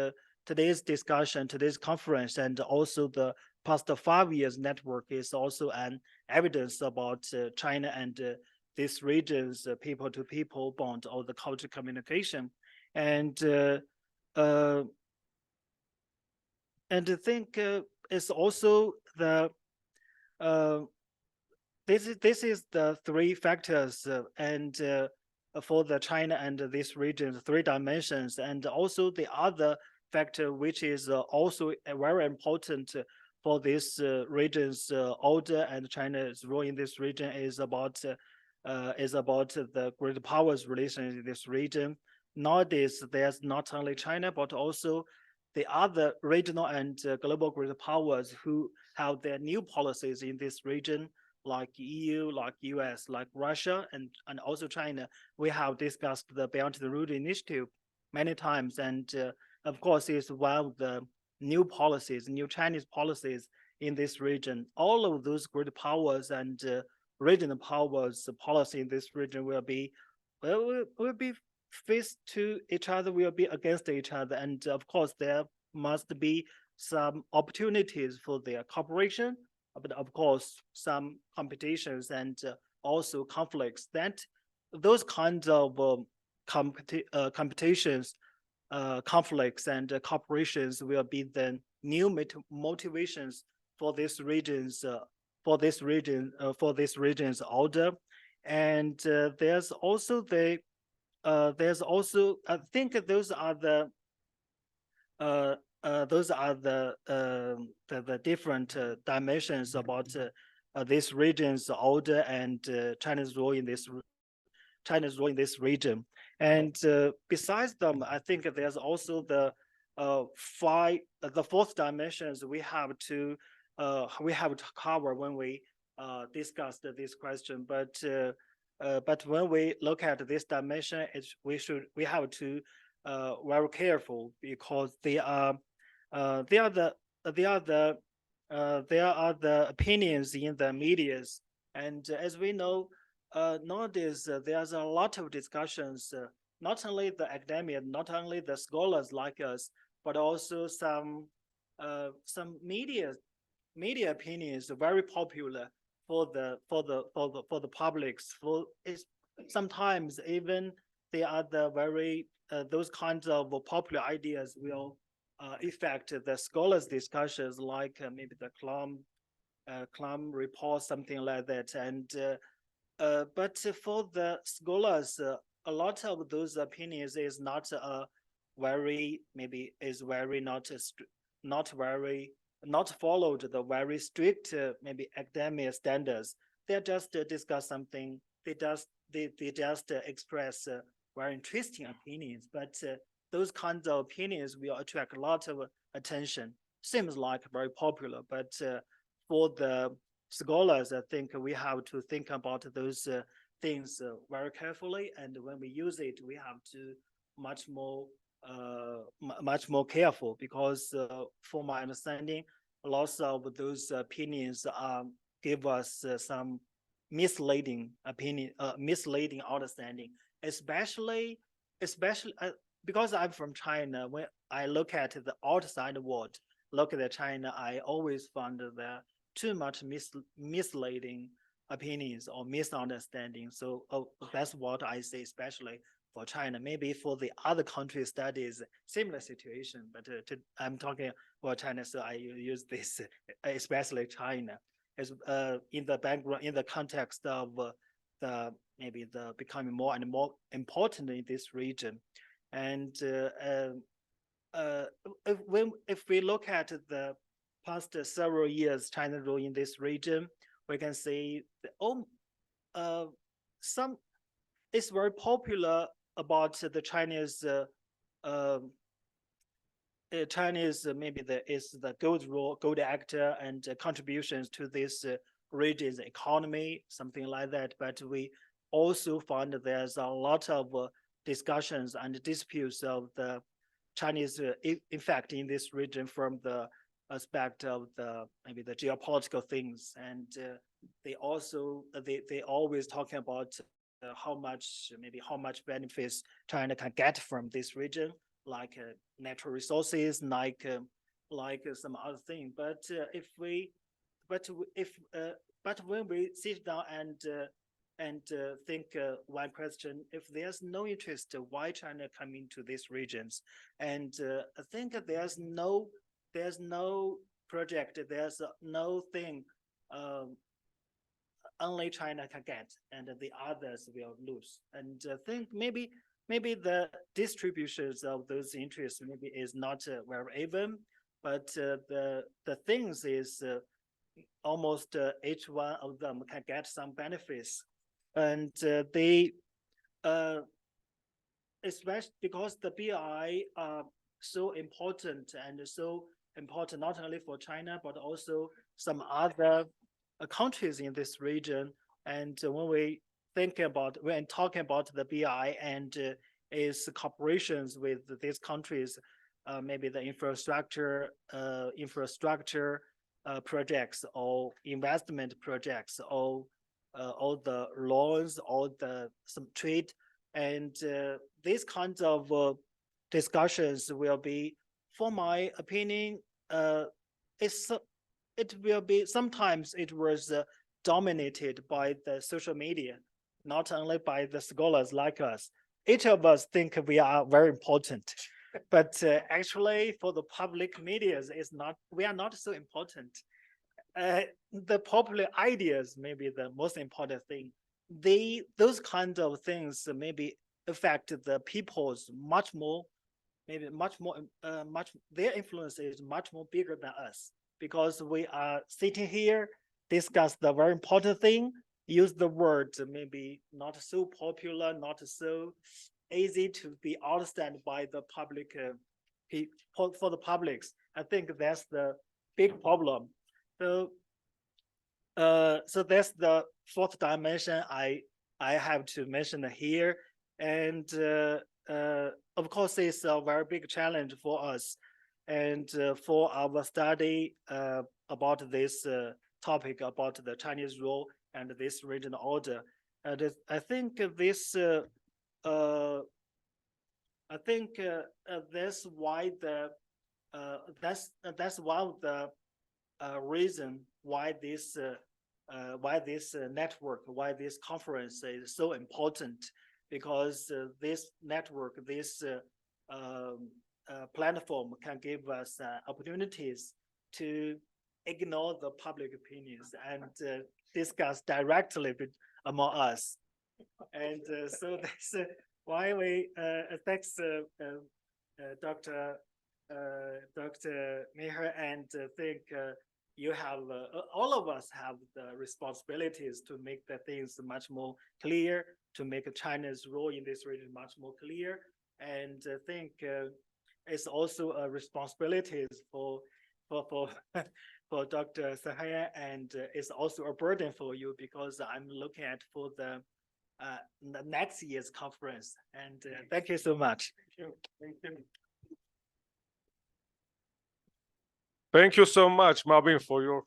today's discussion, today's conference, and also the past 5 years network is also an evidence about China and this region's people-to-people bond, or the cultural communication. And I think it's also the this is the 3 factors and for the China and this region, 3 dimensions. And also the other factor, which is also very important for this region's order and China's role in this region, is about the great powers relations in this region. Nowadays, there's not only China, but also the other regional and global great powers who have their new policies in this region, like EU, like US, like Russia, and also China. We have discussed the Belt and Road Initiative many times, and of course, it's one of the new policies, new Chinese policies in this region. All of those great powers and regional powers policy in this region will be faced to each other, will be against each other, and of course there must be some opportunities for their cooperation, but of course some competitions and also conflicts. That those kinds of competitions, conflicts and cooperations will be the new motivations for this region's order. And there's also I think those are the different dimensions about this region's order and China's role in this region. And besides them, I think there's also the fourth dimensions we have to cover when we discussed this question. But when we look at this dimension, we have to very careful, because they are the opinions in the medias. And as we know, nowadays there's a lot of discussions, not only the academia, not only the scholars like us, but also some media opinions are very popular for the publics. Sometimes even they are the very those kinds of popular ideas will affect the scholars' discussions, like maybe the Clum report, something like that. And but for the scholars, a lot of those opinions is not not followed the very strict maybe academic standards. They just discuss something. They just express very interesting opinions. But those kinds of opinions will attract a lot of attention. Seems like very popular, but for the scholars, I think we have to think about those things very carefully. And when we use it, we have to much more careful, because for my understanding, lots of those opinions give us some misleading understanding, especially because I'm from China. When I look at the outside world, look at China, I always found there too much misleading opinions or misunderstanding. So that's what I say, especially for China. Maybe for the other country studies, similar situation, but I'm talking about China, so I use this, especially China, as in the background, in the context of maybe the becoming more and more important in this region. And if we look at the past several years, China's role in this region, we can see it's very popular about the Chinese maybe the gold actor and contributions to this region's economy, something like that. But we also find there's a lot of discussions and disputes of the Chinese effect in this region from the aspect of maybe the geopolitical things. And they always talking about how much benefits China can get from this region, like natural resources, like some other thing. But when we sit down and think one question, if there's no interest, why China come into these regions? And I think there's no project, there's no thing only China can get, and the others will lose. And I think maybe the distributions of those interests maybe is not very even, but the things is almost each one of them can get some benefits. And they, especially because the BRI are so important, and so important not only for China, but also some other countries in this region. And when we talking about the BRI and its cooperations with these countries, maybe the infrastructure projects or investment projects or all the laws, all the some trade, and these kinds of discussions will be, for my opinion, it will be, sometimes it was dominated by the social media, not only by the scholars like us. Each of us think we are very important, but actually for the public media, we are not so important. The popular ideas may be the most important thing. Those kind of things maybe affect the people's much more, their influence is much more bigger than us, because we are sitting here, discuss the very important thing, use the words maybe not so popular, not so easy to be understood by the public, for the publics. I think that's the big problem. So that's the fourth dimension I have to mention here. And of course, it's a very big challenge for us and for our study about this topic, about the Chinese role and this regional order. And I think this, that's why that's one of the reason why this network, why this conference is so important, because this network, this platform can give us opportunities to ignore the public opinions and discuss directly among us. And so that's why we thanks Dr. Meher, and think you have, all of us have the responsibilities to make the things much more clear, to make China's role in this region much more clear. And I think it's also a responsibility for Dr. Sahaya, and it's also a burden for you, because I'm looking at for the next year's conference. And thank you so much. Thank you. Thank you so much, Mabin, for your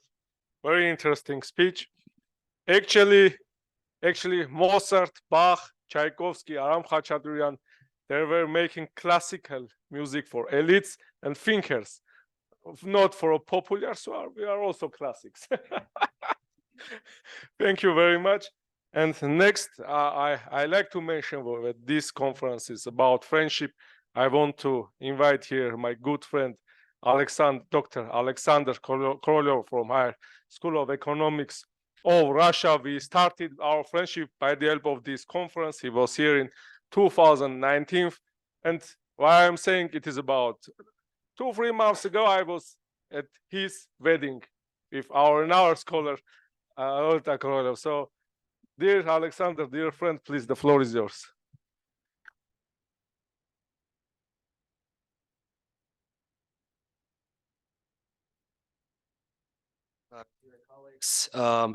very interesting speech. Actually, Mozart, Bach, Tchaikovsky, Aram Khachaturian, they were making classical music for elites and thinkers, not for a popular, so we are also classics. Thank you very much. And next, I like to mention that this conference is about friendship. I want to invite here my good friend, Dr. Alexander Korolev from Higher School of Economics of Russia. We started our friendship by the help of this conference. He was here in 2019. And why I'm saying it is about 2-3 months ago, I was at his wedding with our scholar, Olta Korolev. So, dear Alexander, dear friend, please, the floor is yours.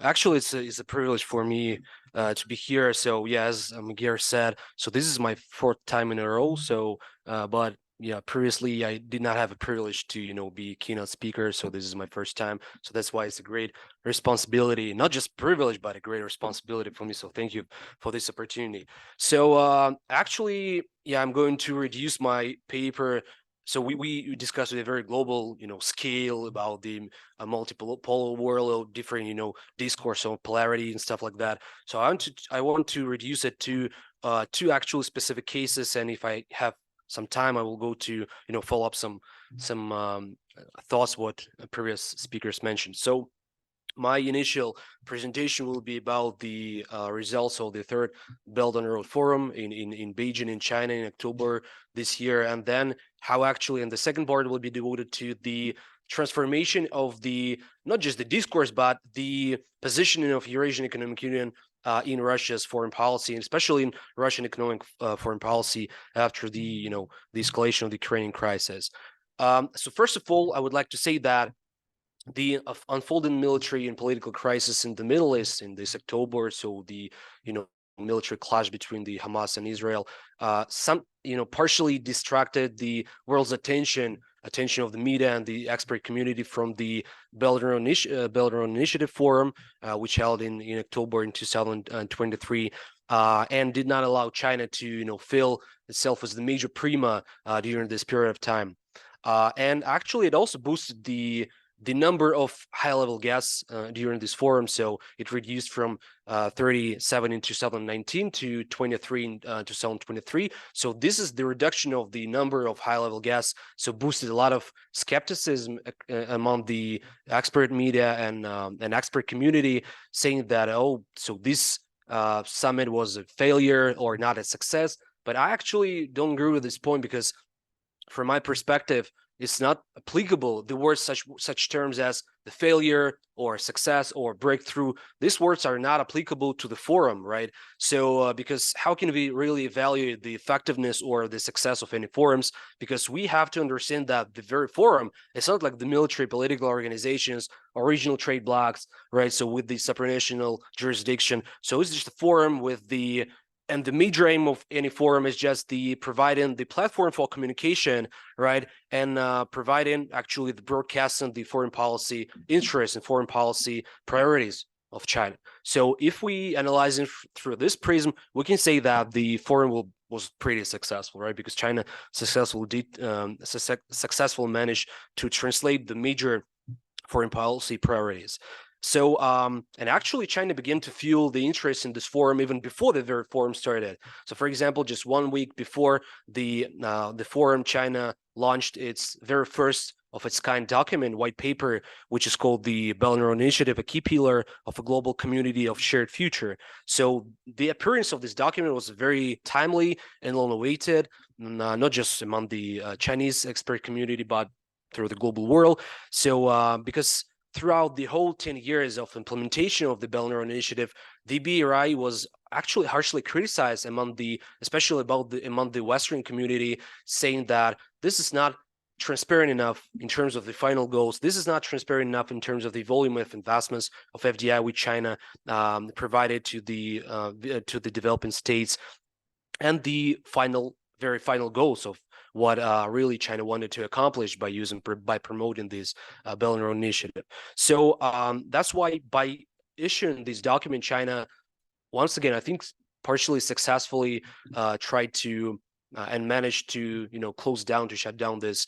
Actually, it's a privilege for me to be here. So yeah, as Gär said, so this is my 4th time in a row. So, but yeah, previously I did not have a privilege to be keynote speaker. So this is my first time. So that's why it's a great responsibility, not just privilege, but a great responsibility for me. So thank you for this opportunity. So actually, yeah, I'm going to reduce my paper. So we discussed a very global, scale about the multiple polar world, different, discourse on polarity and stuff like that. So I want to reduce it to 2 actual specific cases, and if I have some time, I will go to follow up some thoughts what previous speakers mentioned. So my initial presentation will be about the results of the 3rd Belt and Road Forum in Beijing in China in October this year, and then how actually, and the second part will be devoted to the transformation of the, not just the discourse, but the positioning of Eurasian Economic Union in Russia's foreign policy, and especially in Russian economic foreign policy after the the escalation of the Ukrainian crisis. So first of all, I would like to say that the unfolding military and political crisis in the Middle East in this October, so the military clash between the Hamas and Israel, partially distracted the world's attention of the media and the expert community from the Belt and Road Initiative Forum, which held in October in 2023, and did not allow China to feel itself as the major prima during this period of time. And actually, it also boosted the number of high-level guests during this forum. So it reduced from 37 in 2019 to 23 in 2023. So this is the reduction of the number of high-level guests. So boosted a lot of skepticism among the expert media and expert community, saying that, so this summit was a failure or not a success. But I actually don't agree with this point, because from my perspective, it's not applicable. The words such terms as the failure or success or breakthrough, these words are not applicable to the forum, right? So because how can we really evaluate the effectiveness or the success of any forums? Because we have to understand that the very forum, it's not like the military political organizations or regional trade blocs, right? So with the supranational jurisdiction. So it's just a forum with the major aim of any forum is just providing the platform for communication, right? And providing actually the broadcasting the foreign policy interests and foreign policy priorities of China. So if we analyze it through this prism, we can say that the forum was pretty successful, right? Because China successfully managed to translate the major foreign policy priorities. So, and actually China began to fuel the interest in this forum even before the very forum started. So, for example, just 1 week before the forum, China launched its very first of its kind document, white paper, which is called the Belt and Road Initiative, a key pillar of a global community of shared future. So the appearance of this document was very timely and long-awaited, not just among the Chinese expert community, but through the global world. So, because throughout the whole 10 years of implementation of the Belt and Road Initiative, the BRI was actually harshly criticized among the Western community, saying that this is not transparent enough in terms of the final goals. This is not transparent enough in terms of the volume of investments of FDI which China provided to the developing states, and the very final goals of what really China wanted to accomplish by promoting this Belt and Road Initiative. So that's why by issuing this document, China, once again, I think partially successfully tried to and managed to shut down this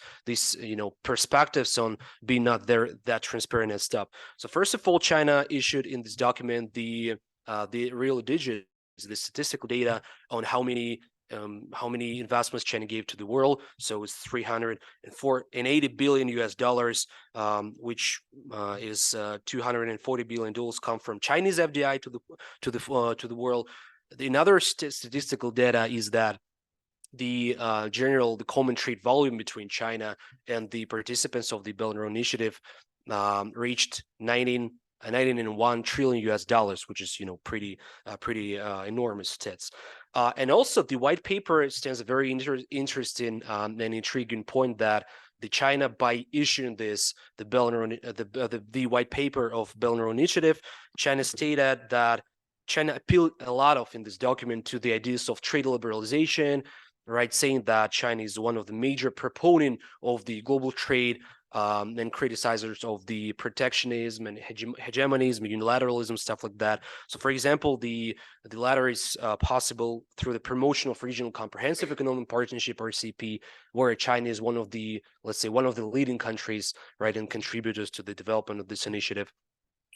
perspectives on being not that transparent and stuff. So first of all, China issued in this document the real digits, the statistical data on how many investments China gave to the world. So it's $380 billion US, which is $240 billion come from Chinese FDI to the world. Another statistical data is that the common trade volume between China and the participants of the Belt and Road Initiative reached $19.1 trillion US, which is pretty enormous stats. And also the white paper stands a very interesting and intriguing point that the China, by issuing the Belt and Road, the white paper of Belt and Road Initiative, China stated that China appealed a lot in this document to the ideas of trade liberalization, right? Saying that China is one of the major proponents of the global trade, and criticizers of the protectionism and hegemonism, unilateralism, stuff like that. So, for example, the latter is possible through the promotion of regional comprehensive economic partnership, RCEP, where China is one of the leading countries, right, and contributors to the development of this initiative,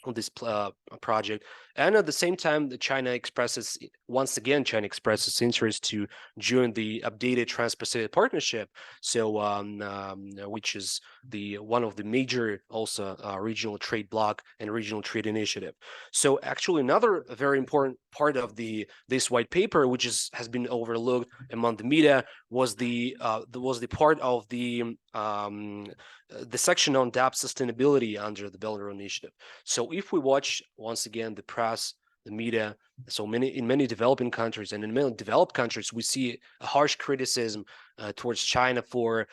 on this project. And at the same time, China expresses interest to join the updated Trans-Pacific Partnership, so which is one of the major also regional trade bloc and regional trade initiative. So actually, another very important part of this white paper, which has been overlooked among the media, was the part of the section on DAP sustainability under the Belt and Road Initiative. So if we watch once again the press the media. So in many developing countries and in many developed countries, we see a harsh criticism towards China for,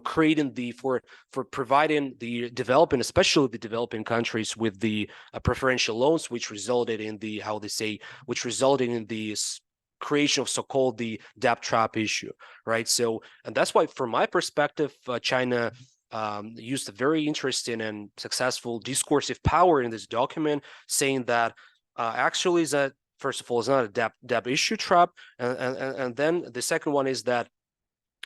creating for providing the developing, especially the developing countries, with the preferential loans, which resulted in the creation of so-called the debt trap issue, right? So, and that's why, from my perspective, China used a very interesting and successful discursive power in this document, saying that actually is that, first of all, it's not a debt issue trap, and then the second one is that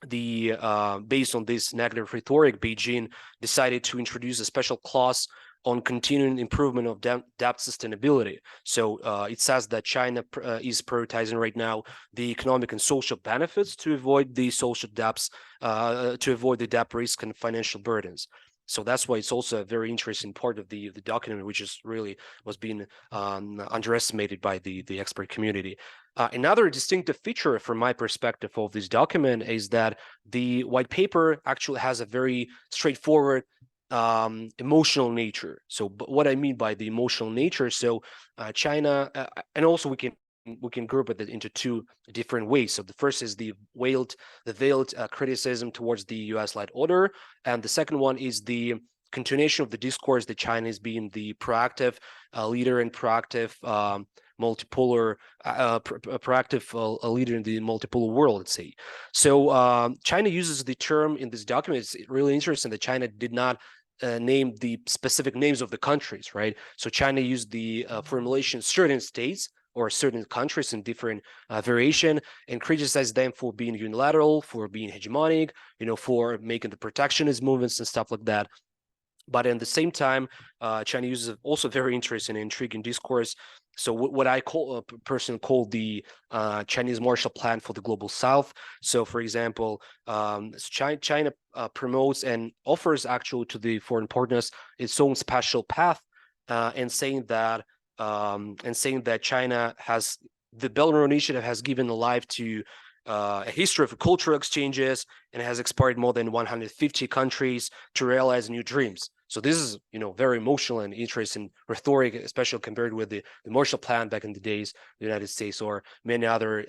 based on this negative rhetoric, Beijing decided to introduce a special clause on continuing improvement of debt sustainability. So it says that China is prioritizing right now the economic and social benefits to avoid the social debts, to avoid the debt risk and financial burdens. So that's why it's also a very interesting part of the document, which is really was being underestimated by the expert community. Another distinctive feature from my perspective of this document is that the white paper actually has a very straightforward emotional nature. So what I mean by the emotional nature, so China, and also we can group it into two different ways. So the first is the veiled criticism towards the US-led order, and the second one is the continuation of the discourse that China is being the proactive leader and proactive multipolar leader in the multipolar world, let's say. So China uses the term in this document. It's really interesting that China did not name the specific names of the countries, right? So China used the formulation certain states or certain countries in different variation, and criticized them for being unilateral, for being hegemonic, for making the protectionist movements and stuff like that. But at the same time, China uses also very interesting and intriguing discourse. So what I personally call the Chinese Marshall Plan for the Global South. So, for example, China promotes and offers actually to the foreign partners its own special path, and saying that China has, the Belt and Road Initiative has given life to a history of cultural exchanges, and has inspired more than 150 countries to realize new dreams. So this is, very emotional and interesting rhetoric, especially compared with the Marshall Plan back in the days, the United States, or many other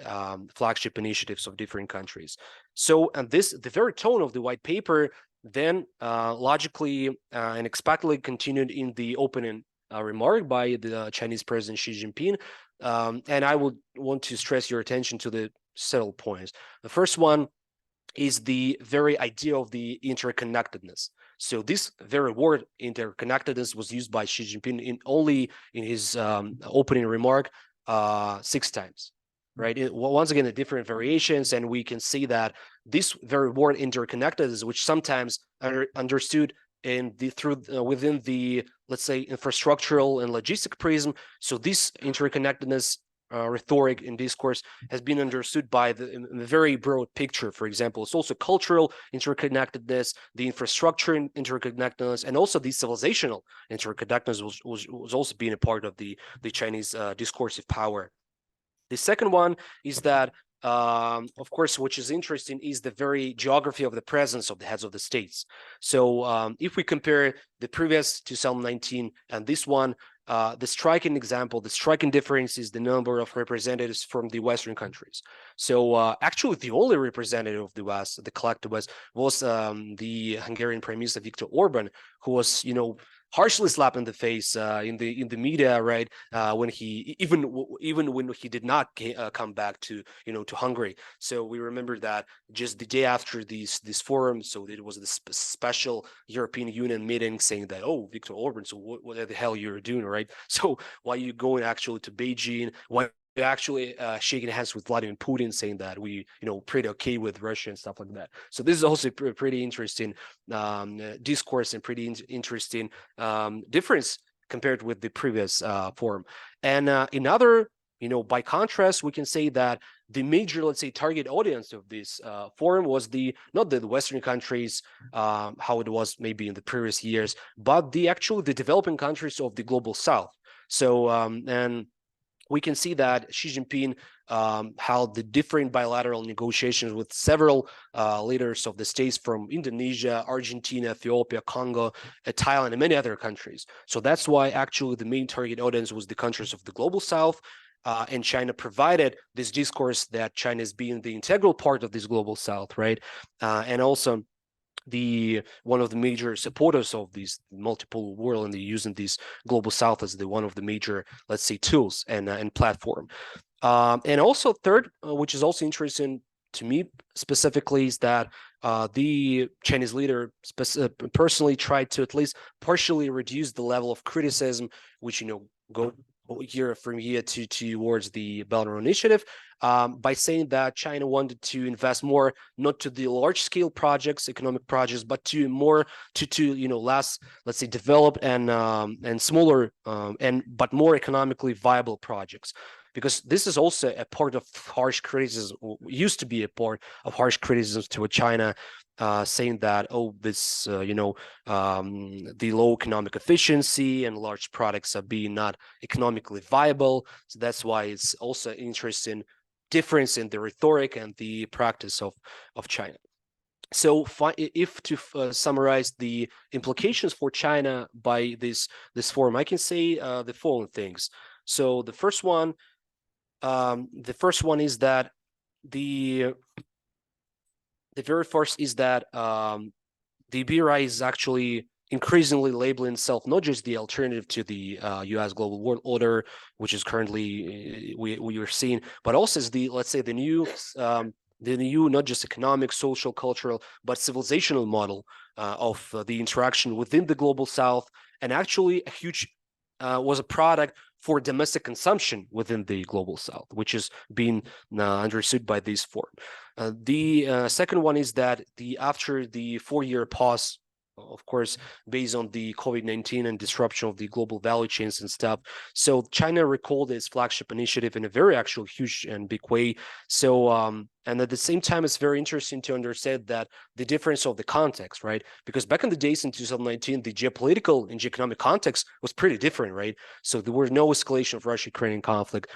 flagship initiatives of different countries. So, and the very tone of the white paper then logically and expectedly continued in the opening remark by the Chinese President Xi Jinping. And I would want to stress your attention to the several points. The first one is the very idea of the interconnectedness. So this very word interconnectedness was used by Xi Jinping only in his opening remark 6 times, right? Once again, the different variations, and we can see that this very word interconnectedness, which sometimes understood within the, let's say, infrastructural and logistic prism. So this interconnectedness rhetoric and discourse has been understood by the very broad picture. For example, it's also cultural interconnectedness, the infrastructure interconnectedness, and also the civilizational interconnectedness was also being a part of the Chinese discursive power. The second one is that, of course, which is interesting, is the very geography of the presence of the heads of the states. So if we compare the previous 2019 and this one, the striking example, the striking difference is the number of representatives from the Western countries. So actually, the only representative of the West, the collective West, was the Hungarian Prime Minister Viktor Orban, who was, harshly slapped in the face in the media, right? When he even when he did not come back to to Hungary. So we remember that just the day after this forum, so it was this special European Union meeting saying that, oh, Viktor Orban, so what the hell you're doing, right? So why are you going actually to Beijing? Why actually shaking hands with Vladimir Putin, saying that we, pretty okay with Russia and stuff like that. So this is also a pretty interesting discourse and pretty interesting difference compared with the previous forum. And another, by contrast, we can say that the major, let's say, target audience of this forum was not the Western countries, how it was maybe in the previous years, but the developing countries of the global South. So and we can see that Xi Jinping held the different bilateral negotiations with several leaders of the states from Indonesia, Argentina, Ethiopia, Congo, Thailand, and many other countries. So that's why actually the main target audience was the countries of the Global South, and China provided this discourse that China is being the integral part of this Global South, right? And also one of the major supporters of this multiple world, and they're using this Global South as one of the major, let's say, tools and platform. And also third, which is also interesting to me specifically, is that the Chinese leader personally tried to at least partially reduce the level of criticism, which go here from here towards the Belt and Road Initiative, by saying that China wanted to invest more, not to the large-scale projects, economic projects, but to more less, let's say, developed and smaller but more economically viable projects. Because this is also a part of harsh criticism, used to be a part of harsh criticisms to China, saying that, the low economic efficiency and large products are being not economically viable. So that's why it's also an interesting difference in the rhetoric and the practice of China. So if to summarize the implications for China by this forum, I can say the following things. So the first one is that the very first is that the BRI is actually increasingly labeling itself not just the alternative to the U.S. global world order, which is currently we are seeing, but also as the new not just economic, social, cultural, but civilizational model of the interaction within the Global South, and actually a huge was a product for domestic consumption within the Global South, which is being understood by this forum. The second one is that after the 4-year pause, of course, based on the COVID-19 and disruption of the global value chains and stuff. So China recalled its flagship initiative in a very actual huge and big way. So, and at the same time, it's very interesting to understand that the difference of the context, right? Because back in the days in 2019, the geopolitical and geoeconomic context was pretty different, right? So there was no escalation of Russia-Ukrainian conflict.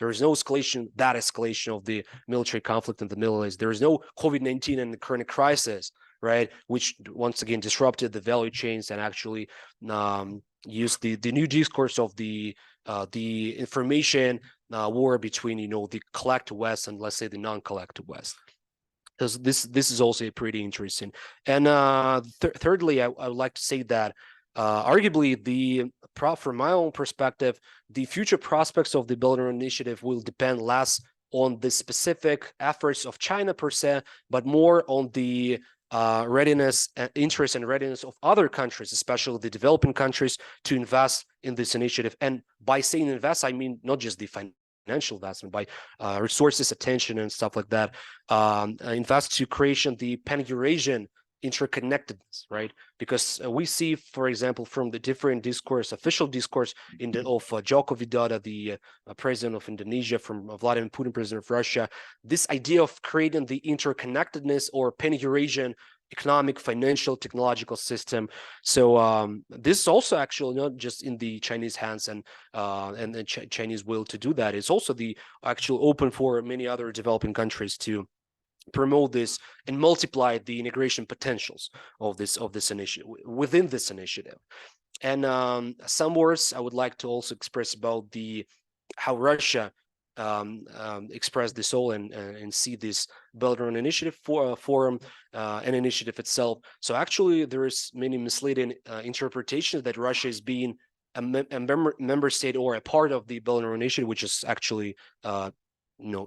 There is no escalation of the military conflict in the Middle East. There is no COVID-19 and the current crisis, right, which once again disrupted the value chains and actually used the new discourse of the information war between the collective West and, let's say, the non-collective West. Because this is also pretty interesting. And thirdly, I would like to say that arguably from my own perspective, the future prospects of the Belt and Road Initiative will depend less on the specific efforts of China per se, but more on the readiness, interest and readiness of other countries, especially the developing countries, to invest in this initiative. And by saying invest, I mean not just the financial investment, by resources, attention, and stuff like that. Invest to creation the Pan-Eurasian interconnectedness, right? Because we see, for example, from the different discourse, official discourse of Joko Widodo, the president of Indonesia, from Vladimir Putin, president of Russia, this idea of creating the interconnectedness or Pan-Eurasian economic, financial, technological system. So this is also actually not just in the Chinese hands and the Chinese will to do that. It's also the actual open for many other developing countries to promote this and multiply the integration potentials of this initiative within this initiative. And some words I would like to also express about how Russia express this all and see this Belt and Road Initiative forum and initiative itself. So actually there is many misleading interpretations that Russia is being a member state or a part of the Belt and Road Initiative, which is actually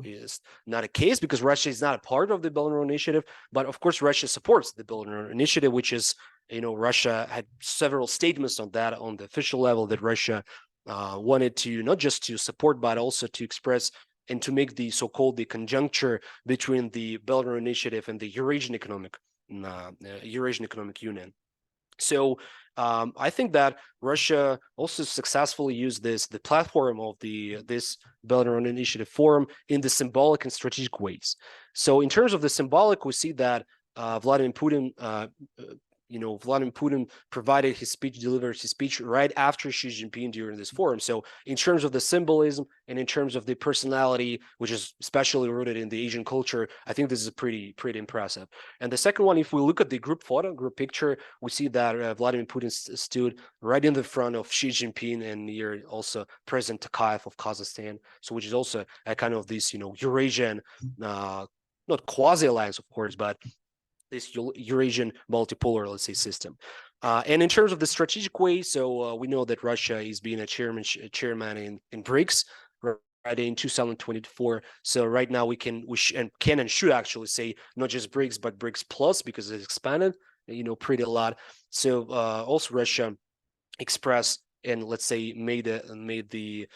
is not a case, because Russia is not a part of the Belt and Road Initiative. But of course, Russia supports the Belt and Road Initiative, which is, Russia had several statements on that on the official level that Russia wanted to not just to support, but also to express and to make the so-called the conjuncture between the Belt and Road Initiative and the Eurasian Economic Union. So I think that Russia also successfully used the platform of this Belt and Road Initiative forum in the symbolic and strategic ways. So in terms of the symbolic, we see that Vladimir Putin Vladimir Putin provided his speech, delivered his speech right after Xi Jinping during this forum. So in terms of the symbolism and in terms of the personality, which is especially rooted in the Asian culture, I think this is pretty impressive. And the second one, if we look at the group picture, we see that Vladimir Putin stood right in the front of Xi Jinping and near also President Tokayev of Kazakhstan. So which is also a kind of this, Eurasian, not quasi-alliance, of course, but this Eurasian multipolar, let's say, system. And in terms of the strategic way, so we know that Russia is being a chairman in BRICS, right, in 2024. So right now we can and should actually say not just BRICS but BRICS Plus, because it's expanded, pretty a lot. So also Russia expressed and let's say made the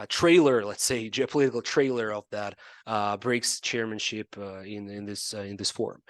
trailer, let's say geopolitical trailer of that BRICS chairmanship in this forum.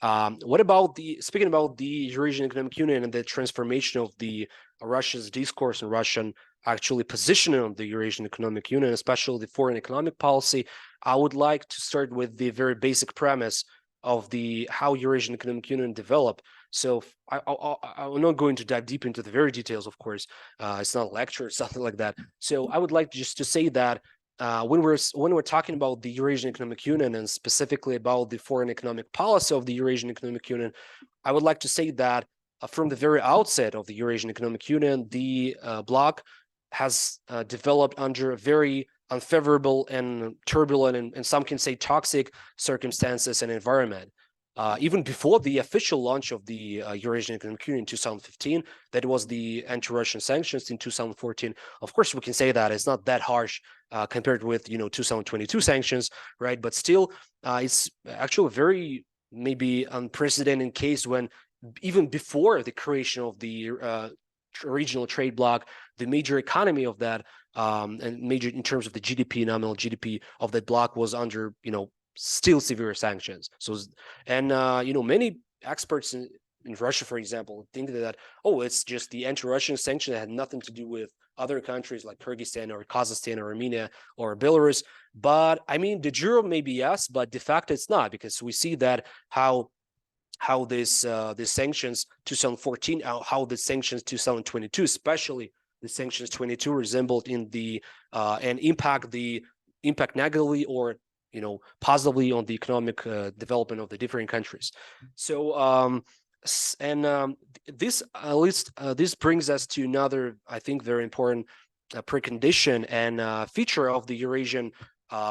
Speaking about the Eurasian Economic Union and the transformation of the Russia's discourse and Russian actually positioning of the Eurasian Economic Union, especially the foreign economic policy, I would like to start with the very basic premise of how Eurasian Economic Union developed. So I'm not going to dive deep into the very details, of course. It's not a lecture or something like that. So I would like just to say that when we're talking about the Eurasian Economic Union and specifically about the foreign economic policy of the Eurasian Economic Union, I would like to say that from the very outset of the Eurasian Economic Union, the bloc has developed under very unfavorable and turbulent and some can say toxic circumstances and environment. Even before the official launch of the Eurasian Economic Union in 2015, that was the anti-Russian sanctions in 2014. Of course, we can say that it's not that harsh compared with 2022 sanctions, right? But still, it's actually a very maybe unprecedented case when even before the creation of the regional trade bloc, the major economy of that and major in terms of the GDP, nominal GDP of that bloc was under still severe sanctions. So, and many experts in Russia, for example, think that it's just the anti-Russian sanction that had nothing to do with other countries like Kyrgyzstan or Kazakhstan or Armenia or Belarus. But I mean, de jure maybe yes, but de facto it's not, because we see that how this sanctions 2014, how the sanctions 2022, especially the sanctions 22, resembled in the and impact negatively or positively on the economic development of the different countries. So this brings us to another, I think, very important precondition and feature of the Eurasian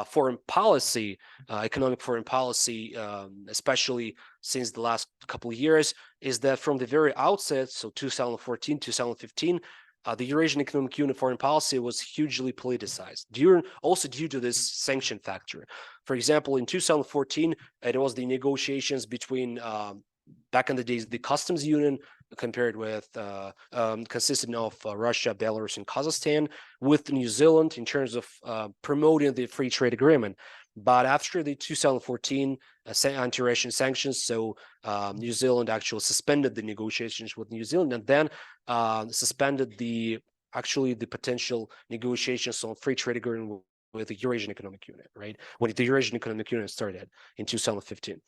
foreign policy, economic foreign policy, especially since the last couple of years, is that from the very outset, so 2014, 2015, the Eurasian Economic Union foreign policy was hugely politicized, also due to this sanction factor. For example, in 2014, it was the negotiations between, back in the days, the customs union compared with, consisting of Russia, Belarus, and Kazakhstan, with New Zealand in terms of promoting the free trade agreement. But after the 2014 anti-Russian sanctions, so New Zealand actually suspended the negotiations with New Zealand, and then suspended the potential negotiations on free trade agreement with the Eurasian Economic Union, right? When the Eurasian Economic Union started in 2015.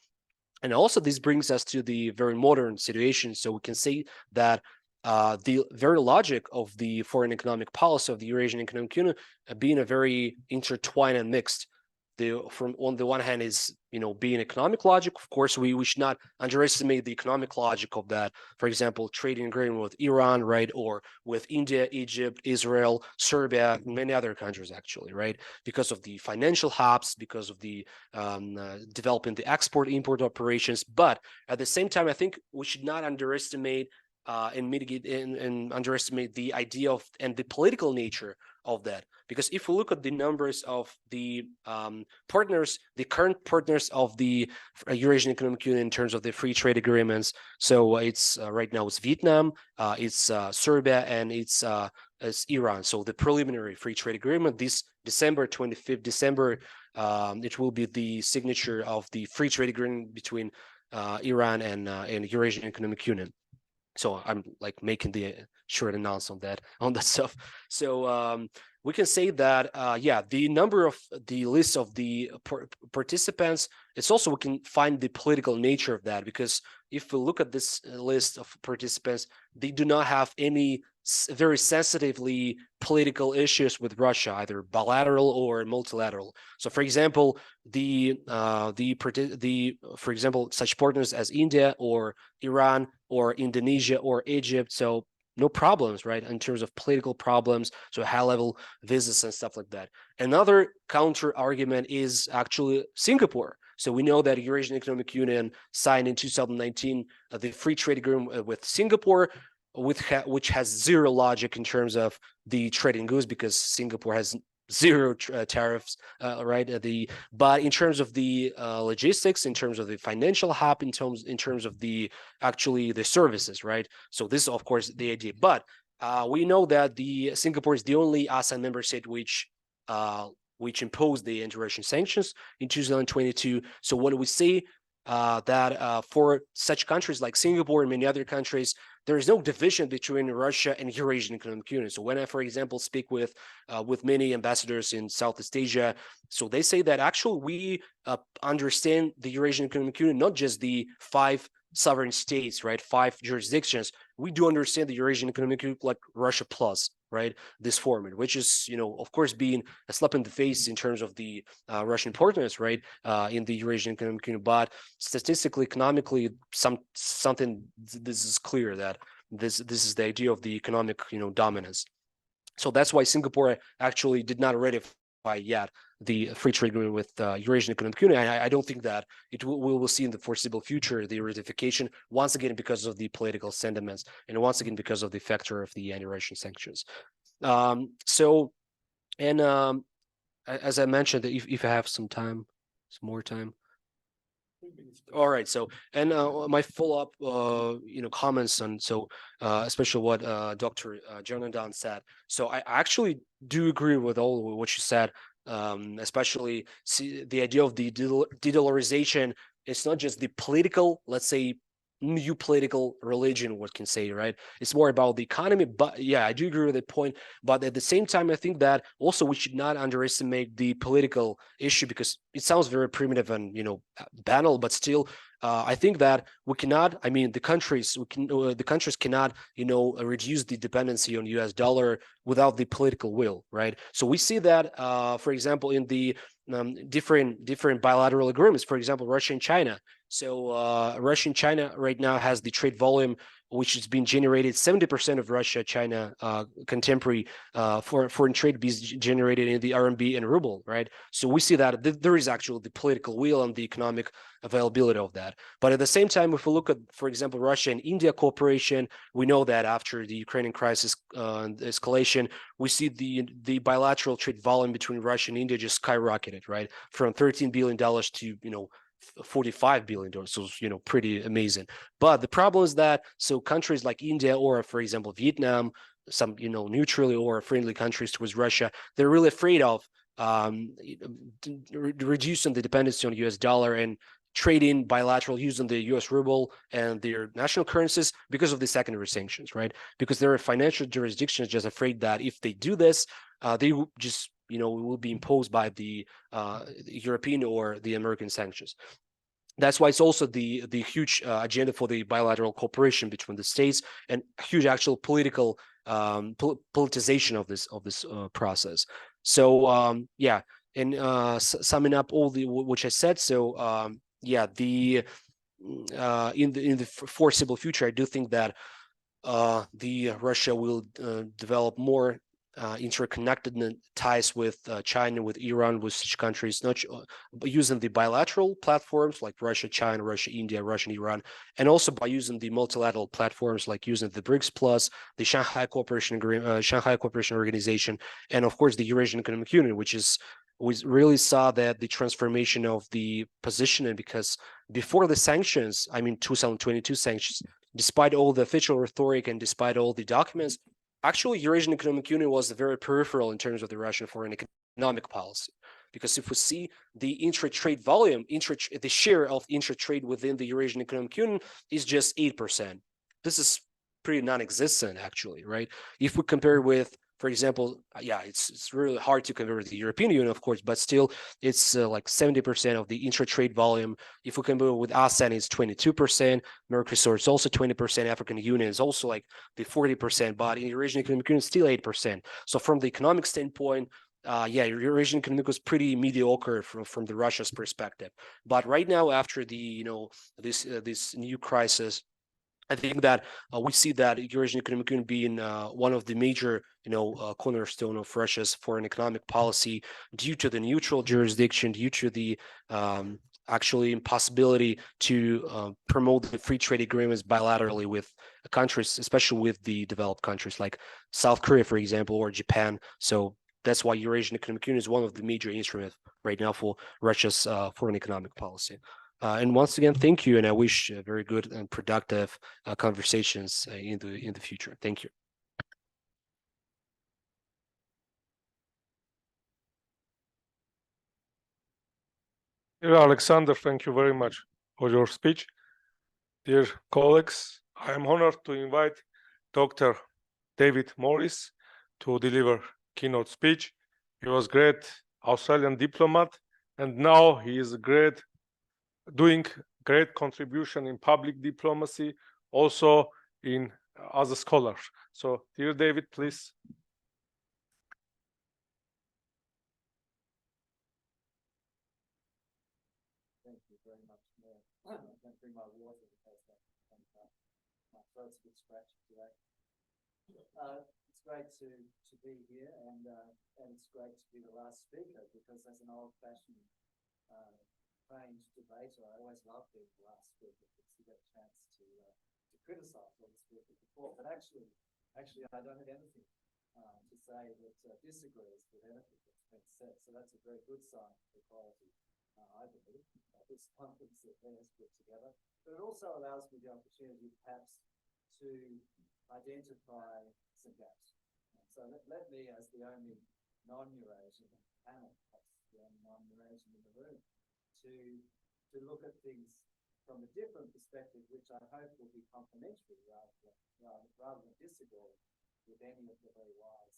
And also this brings us to the very modern situation. So we can say that the very logic of the foreign economic policy of the Eurasian Economic Union being a very intertwined and mixed. On the one hand is being economic logic. Of course, we should not underestimate the economic logic of that. For example, trading agreement with Iran, right, or with India, Egypt, Israel, Serbia, and many other countries actually, right, because of the financial hubs, because of the developing the export-import operations. But at the same time, I think we should not underestimate and mitigate and underestimate the idea of and the political nature of that, because if we look at the numbers of the partners, the current partners of the Eurasian Economic Union in terms of the free trade agreements, so it's right now it's Vietnam, it's Serbia, and it's Iran. So the preliminary free trade agreement this December 25th, it will be the signature of the free trade agreement between Iran and Eurasian Economic Union. So I'm like making the short announce on that stuff. So we can say that yeah, the number of the list of the participants, it's also we can find the political nature of that, because if we look at this list of participants, they do not have any very sensitively political issues with Russia, either bilateral or multilateral. So, for example, for example, such partners as India or Iran or Indonesia or Egypt. So no problems, right, in terms of political problems, so high-level visits and stuff like that. Another counter argument is actually Singapore. So we know that Eurasian Economic Union signed in 2019 the free trade agreement with Singapore, which has zero logic in terms of the trade in goods, because Singapore has zero tariffs, right? But in terms of the logistics, in terms of the financial hub, in terms of the services, right? So this is of course the idea. But we know that the Singapore is the only ASEAN member state which imposed the anti-Russian sanctions in 2022. So when we say that for such countries like Singapore and many other countries, there is no division between Russia and Eurasian Economic Union. So when I, for example, speak with many ambassadors in Southeast Asia, so they say that actually we understand the Eurasian Economic Union, not just the 5 sovereign states, right? 5 jurisdictions. We do understand the Eurasian Economic Union like Russia plus, right? This format, which is, of course, being a slap in the face in terms of the Russian partners, right? In the Eurasian Economic Union, but statistically, economically, something this is clear that this is the idea of the economic, dominance. So that's why Singapore actually did not ratify yet the free trade agreement with Eurasian Economic Union. I don't think that we will see in the foreseeable future the ratification, once again because of the political sentiments, and once again because of the factor of the anti-Russian sanctions. As I mentioned, if I have some more time. All right. So, and my follow-up, comments on, especially what Dr. Janardhan said. So I actually do agree with all what you said, especially the idea of the de-dollarization. It's not just the political, let's say, new political religion, what can say, right? It's more about the economy. But yeah, I do agree with that point. But at the same time, I think that also we should not underestimate the political issue, because it sounds very primitive and banal, but still I think that we cannot, the countries cannot, reduce the dependency on US dollar without the political will, right? So we see that, for example, in the different bilateral agreements, for example, Russia and China. So Russia and China right now has the trade volume which has been generated. 70% of Russia-China contemporary foreign trade be generated in the RMB and ruble, right? So we see that there is actually the political will and the economic availability of that. But at the same time, if we look at, for example, Russia and India cooperation, we know that after the Ukrainian crisis escalation, we see the bilateral trade volume between Russia and India just skyrocketed, right? From $13 billion to, $45 billion. So, pretty amazing. But the problem is that, so countries like India or, for example, Vietnam, some, neutrally or friendly countries towards Russia, they're really afraid of reducing the dependency on US dollar and trading bilateral using the US ruble and their national currencies because of the secondary sanctions, right? Because there are financial jurisdictions just afraid that if they do this, they will just will be imposed by the European or the American sanctions. That's why it's also the huge agenda for the bilateral cooperation between the states, and huge actual political politicization of this process. So yeah, and summing up all which I said. So yeah, in the foreseeable future, I do think that the Russia will develop more interconnected ties with China, with Iran, with such countries, not using the bilateral platforms like Russia, China, Russia, India, Russia, and Iran, and also by using the multilateral platforms like using the BRICS Plus, the Shanghai Cooperation Organization, and of course the Eurasian Economic Union, we really saw that the transformation of the positioning, because before the sanctions, 2022 sanctions, despite all the official rhetoric and despite all the documents, actually, Eurasian Economic Union was very peripheral in terms of the Russian foreign economic policy. Because if we see the intra-trade volume, the share of intra-trade within the Eurasian Economic Union is just 8%. This is pretty non-existent actually, right? If we compare with, for example, yeah, it's really hard to compare with the European Union, of course, but still it's like 70% of the intra-trade volume. If we compare with ASEAN, it's 22%, Mercosur is also 20%, African Union is also like the 40%, but in Eurasian Economic Union, still 8%. So from the economic standpoint, yeah, Eurasian economic was pretty mediocre from the Russia's perspective. But right now, after the this new crisis, I think that we see that Eurasian Economic Union being one of the major, cornerstone of Russia's foreign economic policy due to the neutral jurisdiction, due to the actually impossibility to promote the free trade agreements bilaterally with countries, especially with the developed countries like South Korea, for example, or Japan. So that's why Eurasian Economic Union is one of the major instruments right now for Russia's foreign economic policy. And once again, thank you, and I wish very good and productive conversations in the future. Thank you. Dear Alexander, thank you very much for your speech. Dear colleagues, I am honored to invite Dr. David Morris to deliver keynote speech. He was great Australian diplomat, and now he is doing great contribution in public diplomacy, also as a scholar. So, dear David, please. Thank you very much. I can't bring my water because my throat's a bit scratchy today. It's great to be here, and it's great to be the last speaker, because as an old-fashioned trained debater, I always love being the last speaker because you get a chance to criticize all the speakers before. But actually, I don't have anything to say that disagrees with anything that's been said. So that's a very good sign for quality, I believe. This conference that has put together, but it also allows me the opportunity, perhaps, to identify some gaps. So let me, as the only non-Eurasian panel, the only non-Eurasian in the room, to look at things from a different perspective, which I hope will be complementary rather than disagree with any of the very wise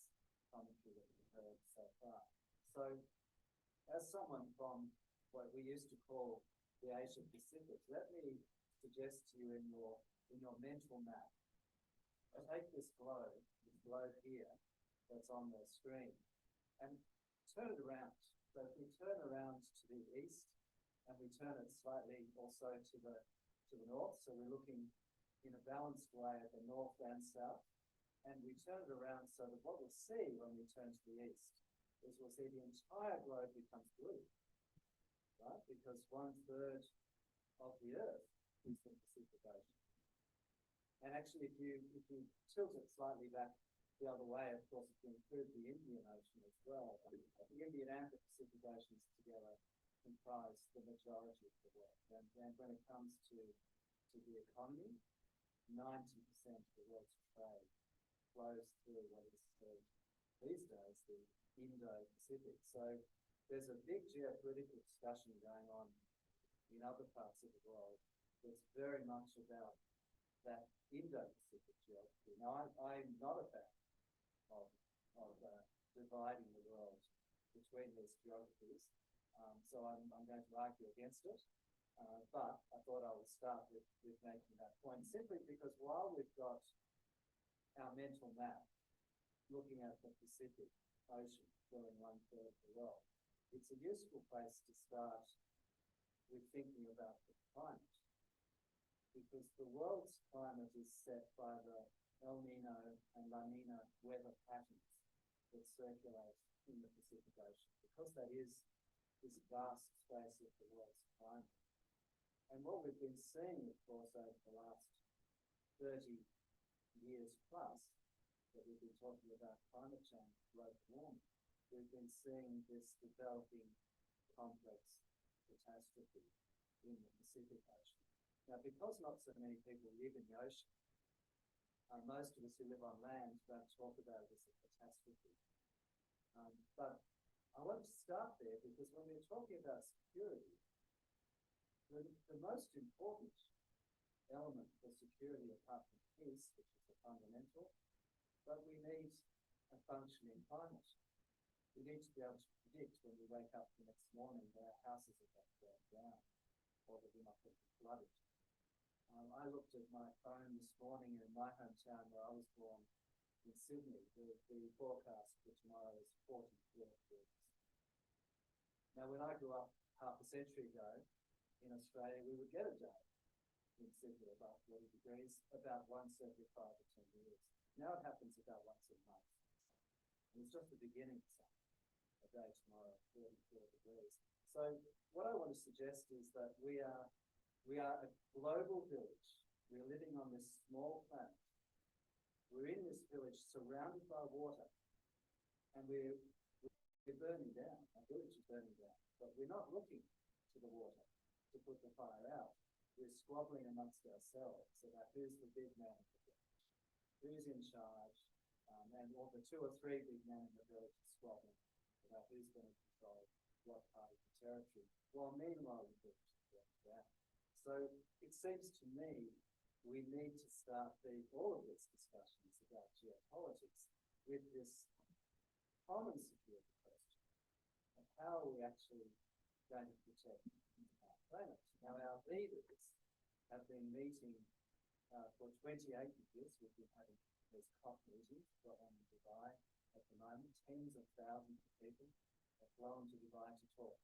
commentary that we've heard so far. So, as someone from what we used to call the Asia Pacific, let me suggest to you in your mental map, take this globe here that's on the screen, and turn it around. So if we turn around to the east, and we turn it slightly also to the north, so we're looking in a balanced way at the north and south, and we turn it around so that what we'll see when we turn to the east is we'll see the entire globe becomes blue. Right? Because 1/3 of the Earth is the Pacific Ocean. And actually, if you tilt it slightly back the other way, of course, if you include the Indian Ocean as well, the Indian and the Pacific Oceans together comprise the majority of the world. And when it comes to the economy, 90% of the world's trade flows through what is these days the Indo-Pacific. So there's a big geopolitical discussion going on in other parts of the world that's very much about that Indo-Pacific geography. Now, I'm not a fan of dividing the world between these geographies, so I'm going to argue against it. But I thought I would start with making that point, simply because while we've got our mental map looking at the Pacific Ocean filling 1/3 of the world, it's a useful place to start with thinking about the climate, because the world's climate is set by the El Nino and La Nina weather patterns that circulate in the Pacific Ocean, because that is this vast space of the world's climate. And what we've been seeing, of course, over the last 30 years plus, that we've been talking about climate change, global warming, we've been seeing this developing complex catastrophe in the Pacific Ocean. Now, because not so many people live in the ocean, most of us who live on land don't talk about it as a catastrophe. But I want to start there, because when we're talking about security, the most important element for security apart from peace, which is the fundamental, but we need a functioning climate. We need to be able to predict when we wake up the next morning that our houses are going to burn down or that we're not going to be flooded. I looked at my phone this morning in my hometown where I was born in Sydney. The forecast for tomorrow is 40 degrees. Now, when I grew up half a century ago in Australia, we would get a day in Sydney above 40 degrees about once every 5 or 10 years. Now it happens about once a month. And it's just the beginning of something. A day tomorrow, 44 degrees. So what I want to suggest is that we are a global village. We're living on this small planet. We're in this village surrounded by water, and we're burning down. Our village is burning down, but we're not looking to the water to put the fire out. We're squabbling amongst ourselves about who's the big man in the village, who's in charge, and all the 2 or 3 big men in the village are squabbling about who's going to control what part of the territory, while meanwhile the village is burning down. So it seems to me we need to start all of these discussions about geopolitics with this common security question of how are we actually going to protect our planet. Now, our leaders have been meeting for 28 years. We've been having these COP meetings on Dubai at the moment. Tens of thousands of people have flown to Dubai to talk.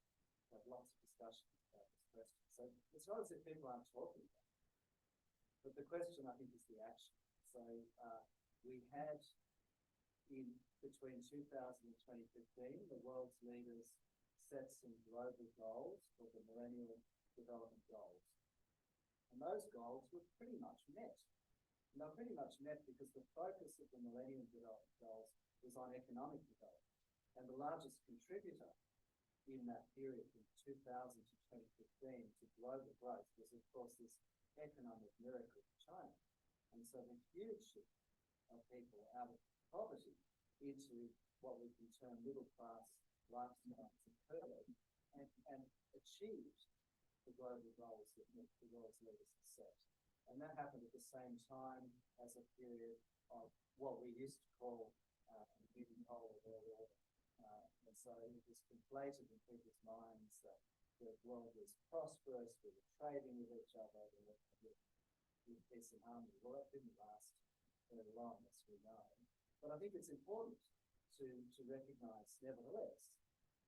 We have lots of discussions about this question. So it's not as if people aren't talking about it. But the question, I think, is the action. So we had between 2000 and 2015, the world's leaders set some global goals for the Millennium Development Goals. And those goals were pretty much met. And they were pretty much met because the focus of the Millennium Development Goals was on economic development. And the largest contributor in that period from 2000 to 2015 to global growth was, of course, this economic miracle of China. And so the huge shift of people out of poverty into what we can term middle-class lifestyles occurred and achieved the global goals that the world's leaders had set. And that happened at the same time as a period of what we used to call the Cold War. And so it was conflated in people's minds that the world was prosperous, we were trading with each other, we were in peace and harmony. Well, that didn't last very long, as we know. But I think it's important to recognise, nevertheless,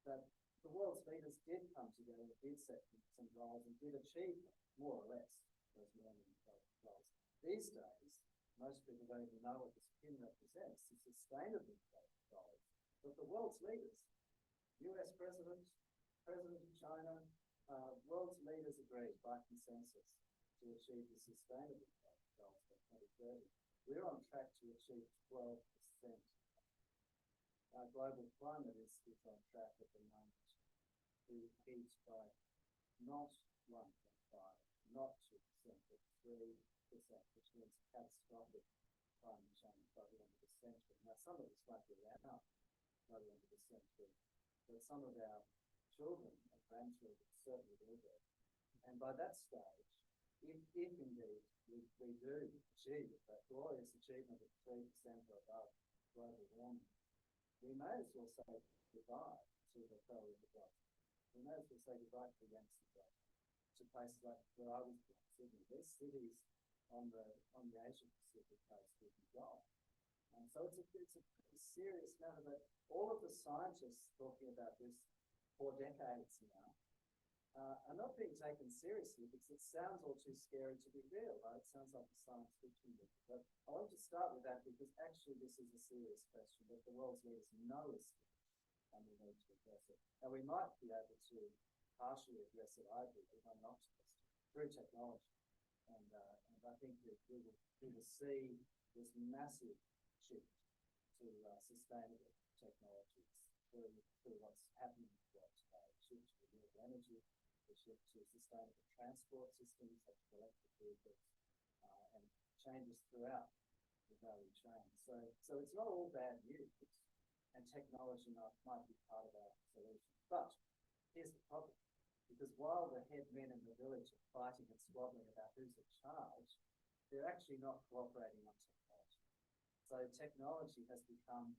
that the world's leaders did come together, did set some goals, and did achieve more or less those Millennium Development Goals. These days, most people don't even know what this pin represents, the Sustainable Development Goals. But the world's leaders, US President of China, world's leaders agreed by consensus to achieve the Sustainable Development Goals by 2030. We're on track to achieve 12%. Our global climate is on track at the moment to heat by not 1.5, not 2%, but 3%, which means catastrophic climate change by the end of the century. Now, some of this might be out by the end of the century, but some of our children and grandchildren certainly will be. And by that stage, if indeed we do achieve that glorious achievement of 3% or above global warming, we may as well say goodbye to the Korolev growth. We may as well say goodbye to the Yangtze growth, to places like where I was born, Sydney. These cities on the Asian Pacific coast will be gone. And so it's a pretty serious matter that all of the scientists talking about this for decades now are not being taken seriously because it sounds all too scary to be real, right? It sounds like a science fiction movie. But I want to start with that because actually this is a serious question that the world's leaders know is serious and we need to address it. Now we might be able to partially address it, I believe, I'm an optimist, through technology. And I think that we will see this massive shift to sustainable technologies through what's happening in the world today, shift to renewable energy, the shift to sustainable transport systems such as electric vehicles, and changes throughout the value chain. So it's not all bad news, and technology might be part of our solution. But here's the problem. Because while the head men in the village are fighting and squabbling about who's in charge, they're actually not cooperating on technology. So technology has become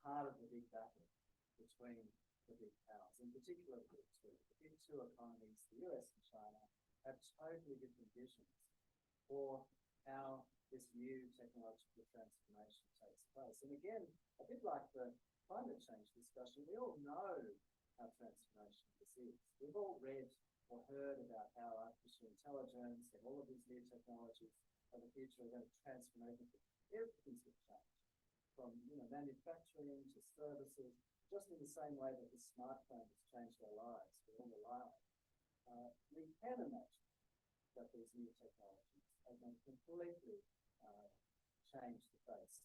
part of the big battle between the big powers, in particular the big two. The big two economies, the US and China, have totally different visions for how this new technological transformation takes place. And again, a bit like the climate change discussion, we all know how transformational this is. We've all read or heard about how artificial intelligence and all of these new technologies of the future are going to transform everything. Everything's going to change, from manufacturing to services, just in the same way that the smartphone has changed our lives. We all rely on it. We can imagine that these new technologies are going to completely change the face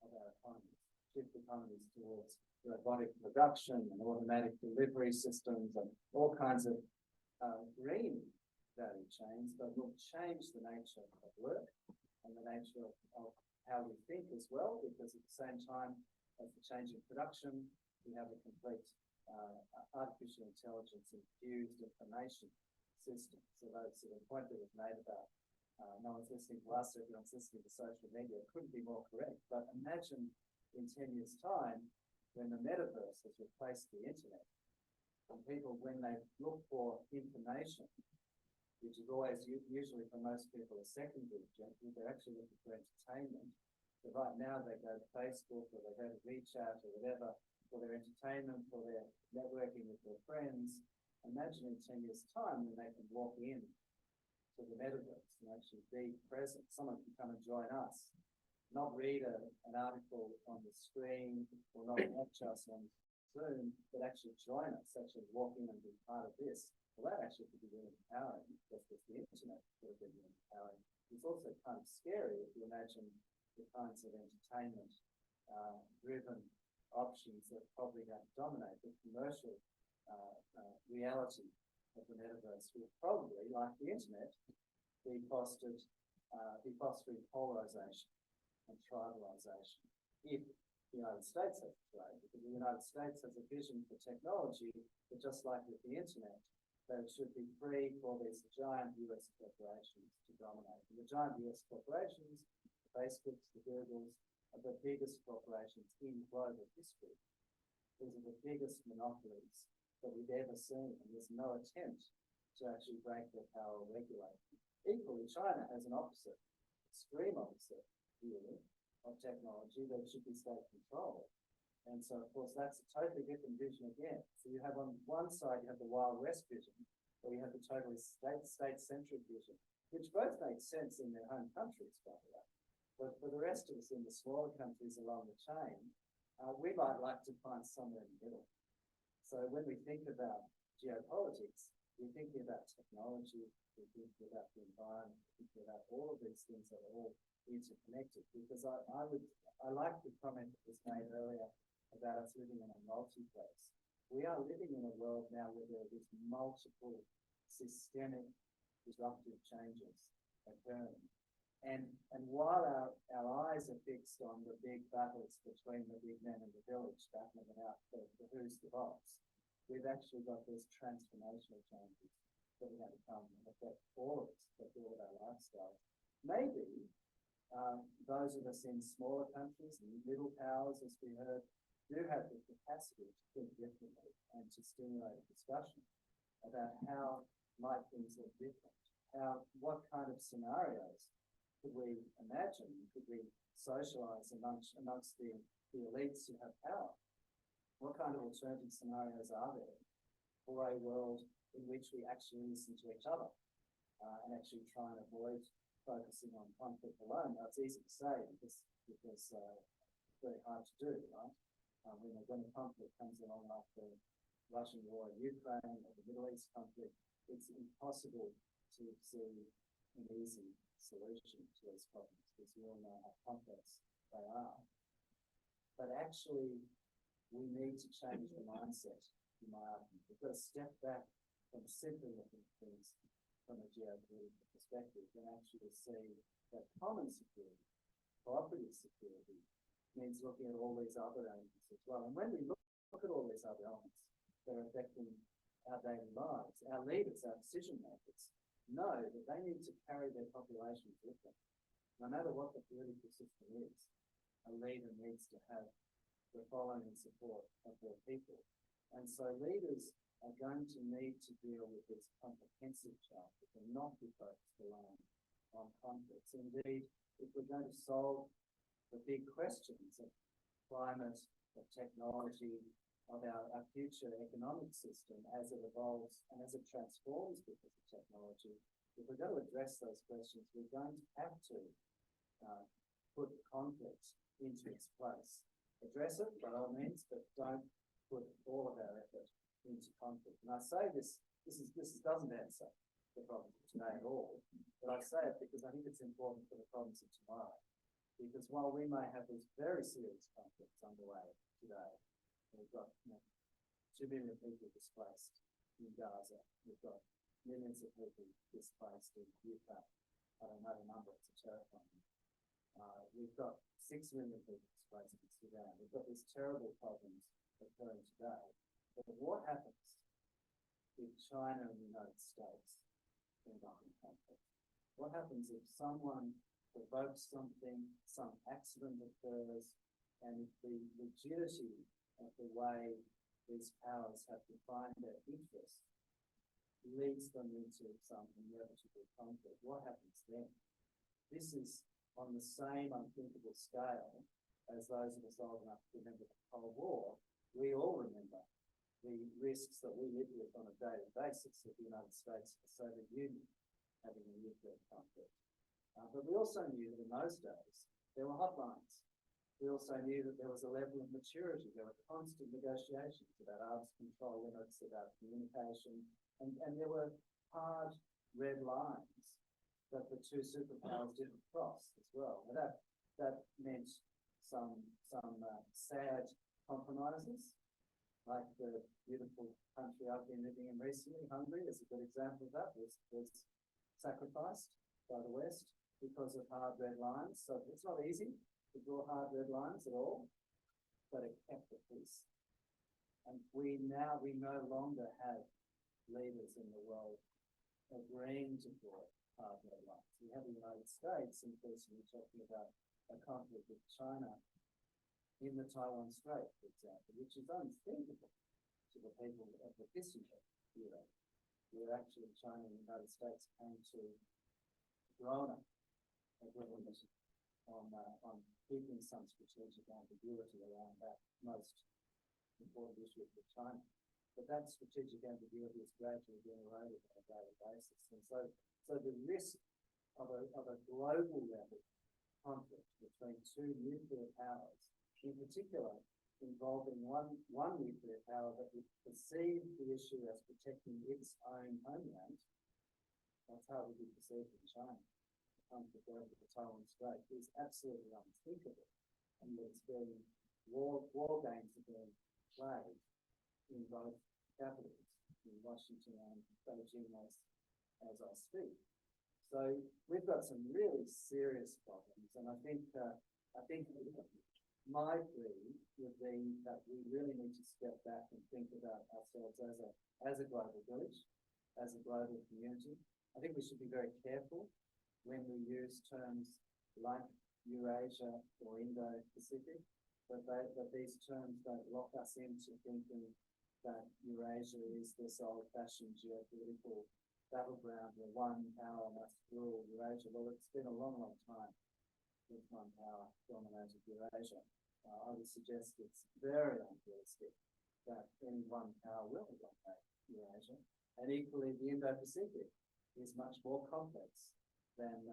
of our economies, shift economies towards robotic production and automatic delivery systems and all kinds of green value chains that will change the nature of work and the nature of how we think as well, because at the same time as the change in production, we have a complete artificial intelligence infused information system. So those sort of point that was made about no one's listening to us, everyone's listening to social media, couldn't be more correct. But imagine in 10 years' time, when the metaverse has replaced the internet, and people, when they look for information, which is always usually for most people a secondary objective, they're actually looking for entertainment. But right now they go to Facebook or they go to WeChat or whatever for their entertainment, for their networking with their friends. Imagine in 10 years' time when they can walk in to the metaverse and actually be present. Someone can come and join us, not read an article on the screen or not watch us on Zoom, but actually join us, actually walk in and be part of this. Well, that actually could be really empowering, just as the internet could have been really empowering. It's also kind of scary if you imagine the kinds of entertainment driven options that are probably going to dominate the commercial reality of the metaverse will probably, like the internet, be fostering polarization and tribalization if the United States has to play, because the United States has a vision for technology, but just like with the internet, that it should be free for these giant US corporations to dominate. And the giant US corporations, the Facebooks, the Googles, are the biggest corporations in global history. These are the biggest monopolies that we've ever seen, and there's no attempt to actually break their power or regulate. Equally, China has an opposite, extreme opposite view of technology that should be state controlled. And so, of course, that's a totally different vision again. So you have on one side, you have the Wild West vision, or you have the totally state-centric vision, which both make sense in their home countries, by the way. But for the rest of us in the smaller countries along the chain, we might like to find somewhere in the middle. So when we think about geopolitics, we're thinking about technology, we're thinking about the environment, we're thinking about all of these things that are all interconnected. Because I like the comment that was made earlier about us living in a multiplace. We are living in a world now where there are these multiple systemic disruptive changes occurring. And while our eyes are fixed on the big battles between the big men in the village battling it out for who's the boss, we've actually got these transformational changes that are going to come and affect all of us, affect all of our lifestyles. Maybe those of us in smaller countries and middle powers, as we heard, do have the capacity to think differently and to stimulate a discussion about how might things look different, what kind of scenarios could we imagine, could we socialize amongst the elites who have power? What kind of alternative scenarios are there for a world in which we actually listen to each other and actually try and avoid focusing on conflict alone? Now, it's easy to say because it's very hard to do, right? When a conflict comes along like the Russian war in Ukraine or the Middle East conflict, it's impossible to see an easy solution to these problems because we all know how complex they are. But actually, we need to change the mindset, in my argument. We've got to step back from simply looking at things from a geopolitical perspective and actually see that common security, cooperative security, means looking at all these other elements as well. And when we look at all these other elements that are affecting our daily lives. Our leaders, our decision makers, know that they need to carry their populations with them. No matter what the political system is, a leader needs to have the following and support of their people. And so leaders are going to need to deal with this comprehensive challenge and not be focused alone on conflicts. Indeed, if we're going to solve the big questions of climate, of technology, of our future economic system as it evolves and as it transforms because of technology, if we're going to address those questions, we're going to have to put conflict into its place. Address it by all means, but don't put all of our effort into conflict. And I say this doesn't answer the problems of today at all, but I say it because I think it's important for the problems of tomorrow. Because while we may have these very serious conflicts underway today, we've got 2 million people displaced in Gaza, we've got millions of people displaced in Ukraine. I don't know the number, it's terrifying. We've got 6 million people displaced in Sudan. We've got these terrible problems occurring today. But what happens if China and the United States end up in conflict? What happens if someone provokes something, some accident occurs, and if the rigidity of the way these powers have defined their interests leads them into some inevitable conflict? What happens then? This is on the same unthinkable scale as those of us old enough to remember the Cold War. We all remember the risks that we live with on a daily basis of the United States and the Soviet Union having a nuclear conflict. But we also knew that in those days there were hotlines. We also knew that there was a level of maturity. There were constant negotiations about arms control limits, about communication, and there were hard red lines that the two superpowers didn't cross as well. And that meant some sad compromises, like the beautiful country I've been living in recently, Hungary, is a good example of that, was sacrificed by the West because of hard red lines. So it's not easy to draw hard red lines at all, but it kept the peace. And we no longer have leaders in the world agreeing to draw hard red lines. We have the United States increasingly talking about a conflict with China in the Taiwan Strait, for example, which is unthinkable to the people of the Kissinger era, where actually China and the United States came to grown agreement on keeping some strategic ambiguity around that most important issue for China. But that strategic ambiguity is gradually being eroded on a daily basis. And so the risk of a global level conflict between two nuclear powers, in particular involving one nuclear power that would perceive the issue as protecting its own homeland, that's how it would be perceived in China. The conflict over the Taiwan Strait is absolutely unthinkable, and it's being war games are being played in both capitals, in Washington and Beijing as I speak. So we've got some really serious problems, and I think my plea would be that we really need to step back and think about ourselves as a global village, as a global community. I think we should be very careful when we use terms like Eurasia or Indo-Pacific, that these terms don't lock us into thinking that Eurasia is this old-fashioned geopolitical battleground where one power must rule Eurasia. Well, it's been a long, long time with one power dominated Eurasia. I would suggest it's very unrealistic that any one power will dominate Eurasia. And equally, the Indo-Pacific is much more complex than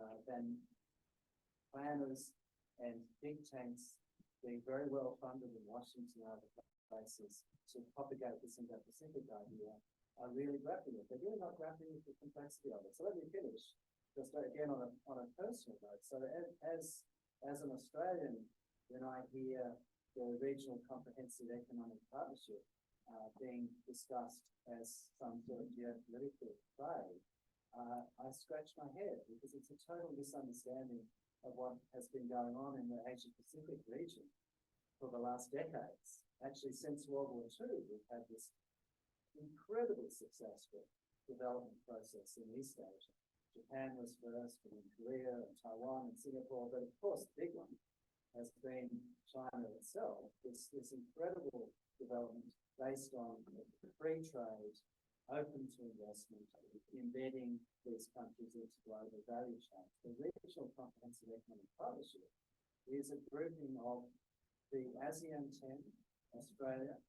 planners and think tanks being very well funded in Washington and other places to propagate this Indo-Pacific idea are really grappling with. They're really not grappling with the complexity of it. So let me finish just again on a personal note. So as an Australian, when I hear the Regional Comprehensive Economic Partnership being discussed as some sort of geopolitical play, I scratch my head because it's a total misunderstanding of what has been going on in the Asia-Pacific region for the last decades. Actually, since World War II, we've had this incredibly successful development process in East Asia. Japan was first, and then Korea and Taiwan and Singapore, but of course the big one has been China itself. This incredible development based on free trade, open to investment, embedding these countries into global value chains. The Regional Comprehensive Economic Partnership is a grouping of the ASEAN 10, Australia,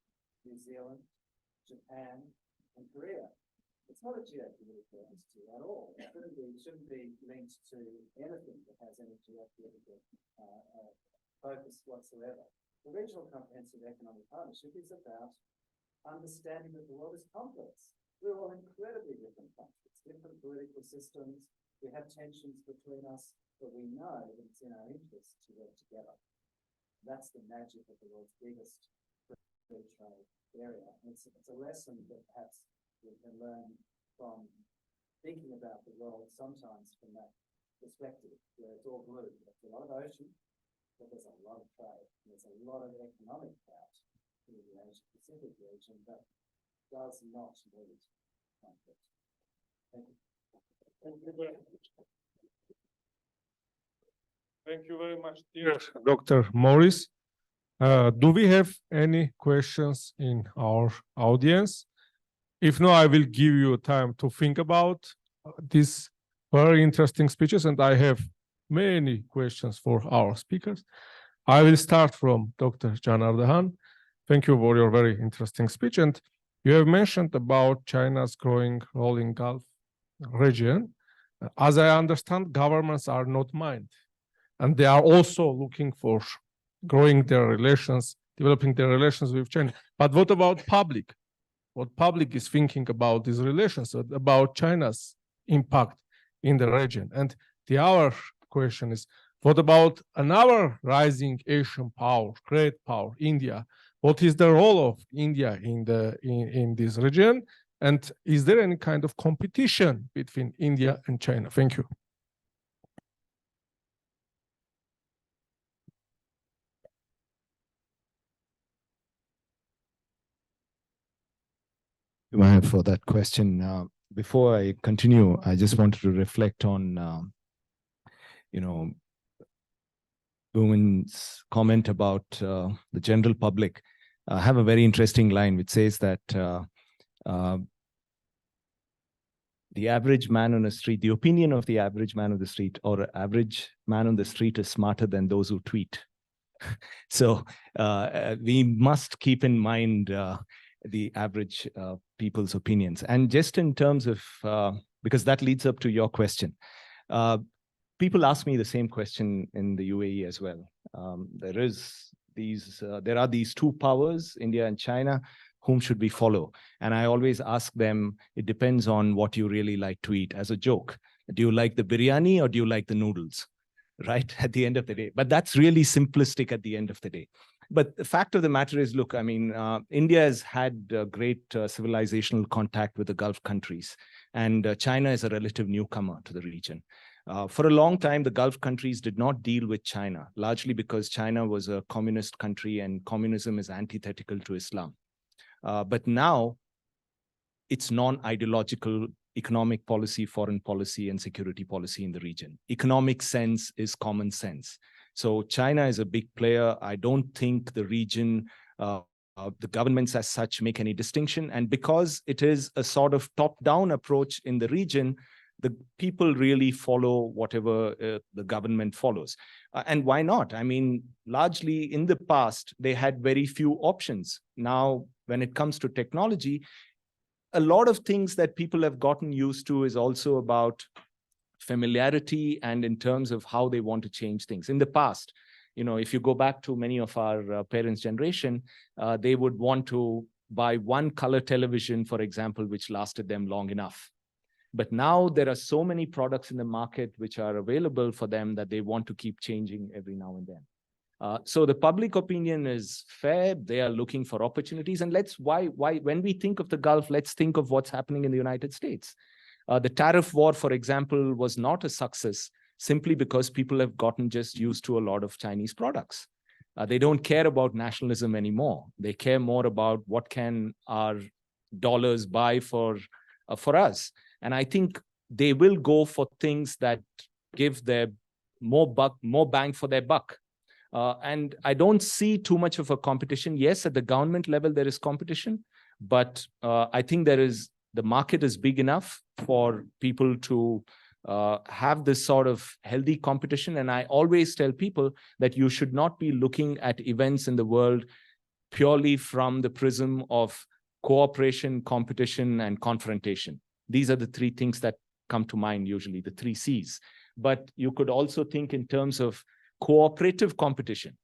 New Zealand, Japan, and Korea. It's not a geopolitical entity at all. It shouldn't be linked to anything that has any geopolitical focus whatsoever. The Regional Comprehensive Economic Partnership is about understanding that the world is complex. We're all incredibly different countries, different political systems. We have tensions between us, but we know that it's in our interest to work together. That's the magic of the world's biggest free trade area. And it's a lesson that perhaps we can learn from thinking about the world sometimes from that perspective, where it's all blue. There's a lot of ocean, but there's a lot of trade. There's a lot of economic power in the Asia-Pacific region that does not need conflict. Thank you. Thank you very much, dear Dr. Morris. Do we have any questions in our audience? If no, I will give you time to think about these very interesting speeches, and I have many questions for our speakers. I will start from Dr. Janardhan. Thank you for your very interesting speech. And you have mentioned about China's growing role in Gulf region. As I understand, governments are not mind, and they are also looking for growing their relations, developing their relations with China. But what about public? What public is thinking about these relations, about China's impact in the region? And the other question is, what about another rising Asian power, great power, India? What is the role of India in this region? And is there any kind of competition between India and China? Thank you. For that question. Before I continue, I just wanted to reflect on, Bhuvan's comment about the general public. I have a very interesting line which says that the average man on the street, the opinion of the average man on the street or average man on the street is smarter than those who tweet. So we must keep in mind the average people's opinions. And just in terms of, because that leads up to your question, people ask me the same question in the UAE as well. There are these two powers, India and China. Whom should we follow? And I always ask them, it depends on what you really like to eat, as a joke. Do you like the biryani or do you like the noodles? Right, at the end of the day. But that's really simplistic at the end of the day. But the fact of the matter is, look, I mean, India has had great civilizational contact with the Gulf countries, and China is a relative newcomer to the region. For a long time, the Gulf countries did not deal with China, largely because China was a communist country and communism is antithetical to Islam. But now it's non-ideological economic policy, foreign policy, and security policy in the region. Economic sense is common sense. So China is a big player. I don't think the region, the governments as such make any distinction. And because it is a sort of top-down approach in the region, the people really follow whatever the government follows. And why not? I mean, largely in the past, they had very few options. Now, when it comes to technology, a lot of things that people have gotten used to is also about familiarity and in terms of how they want to change things. In the past, if you go back to many of our parents' generation, they would want to buy one color television, for example, which lasted them long enough. But now there are so many products in the market which are available for them that they want to keep changing every now and then. So the public opinion is fair. They are looking for opportunities. And when we think of the Gulf, let's think of what's happening in the United States. The tariff war, for example, was not a success simply because people have gotten just used to a lot of Chinese products. They don't care about nationalism anymore. They care more about what can our dollars buy for us. And I think they will go for things that give their more bang for their buck. And I don't see too much of a competition. Yes, at the government level, there is competition, but I think the market is big enough for people to have this sort of healthy competition. And I always tell people that you should not be looking at events in the world purely from the prism of cooperation, competition, and confrontation. These are the three things that come to mind usually, the 3 C's. But you could also think in terms of cooperative competition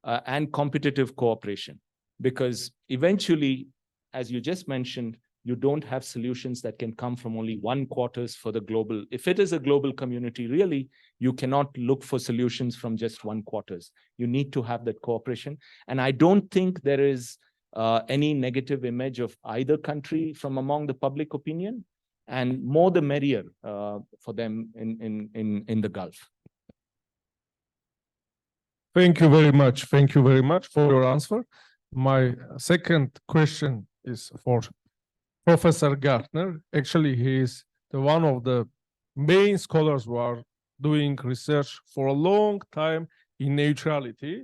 and competitive cooperation, because eventually, as you just mentioned, you don't have solutions that can come from only one quarters for the global. If it is a global community, really, you cannot look for solutions from just one quarters. You need to have that cooperation. And I don't think there is any negative image of either country from among the public opinion, and more the merrier for them in the Gulf. Thank you very much. Thank you very much for your answer. My second question is for Professor Gärtner. Actually, he is one of the main scholars who are doing research for a long time in neutrality.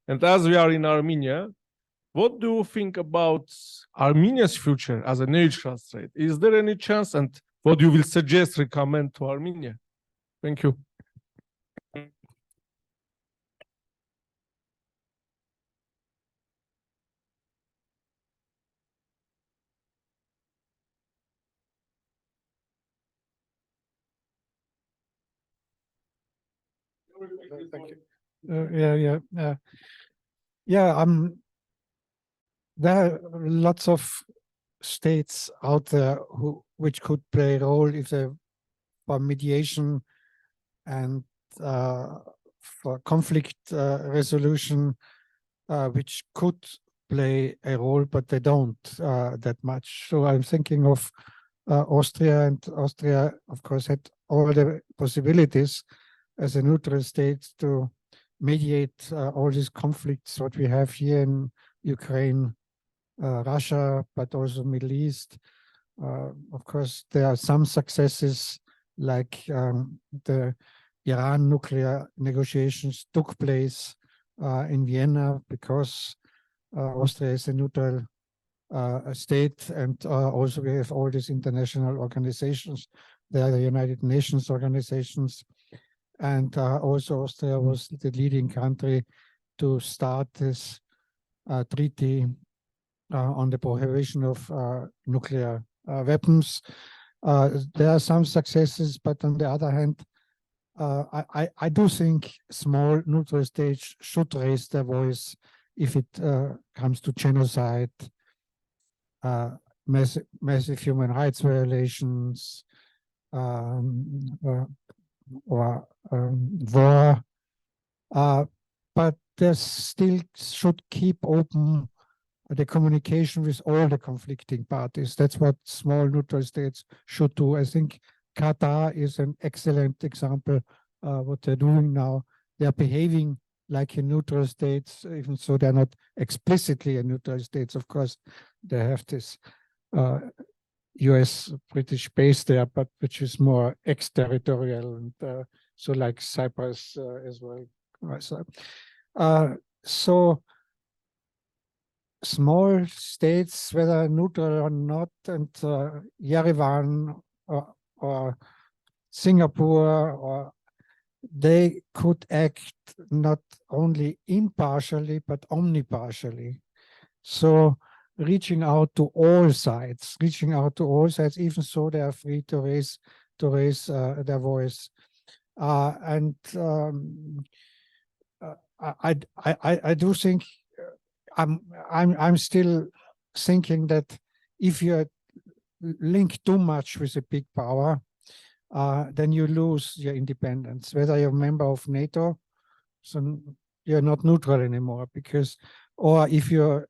And as we are in Armenia, what do you think about Armenia's future as a neutral state? Is there any chance, and what you will suggest, recommend to Armenia? Thank you. Thank you. There are lots of states out there which could play a role if they for mediation and for conflict resolution, which could play a role, but they don't that much. So I'm thinking of Austria, and Austria, of course, had all the possibilities as a neutral state to mediate all these conflicts, what we have here in Ukraine, Russia, but also Middle East. Of course, there are some successes, like the Iran nuclear negotiations took place in Vienna because Austria is a neutral state, and also we have all these international organizations. There are the United Nations organizations, and also Austria was the leading country to start this treaty on the prohibition of nuclear weapons. There are some successes, but on the other hand, I do think small neutral states should raise their voice if it comes to genocide, massive human rights violations, or war. But they still should keep open the communication with all the conflicting parties. That's what small neutral states should do. I think Qatar is an excellent example what they're doing now. They're behaving like a neutral states, even so they're not explicitly a neutral states. Of course, they have this US-British base there, but which is more exterritorial, and so like Cyprus as well. So small states, whether neutral or not, and Yerevan or Singapore, or they could act not only impartially but omnipartially. So reaching out to all sides, even so they are free to raise their voice. I do think I'm still thinking that if you link too much with a big power, then you lose your independence. Whether you're a member of NATO, so you're not neutral anymore, because, or if you're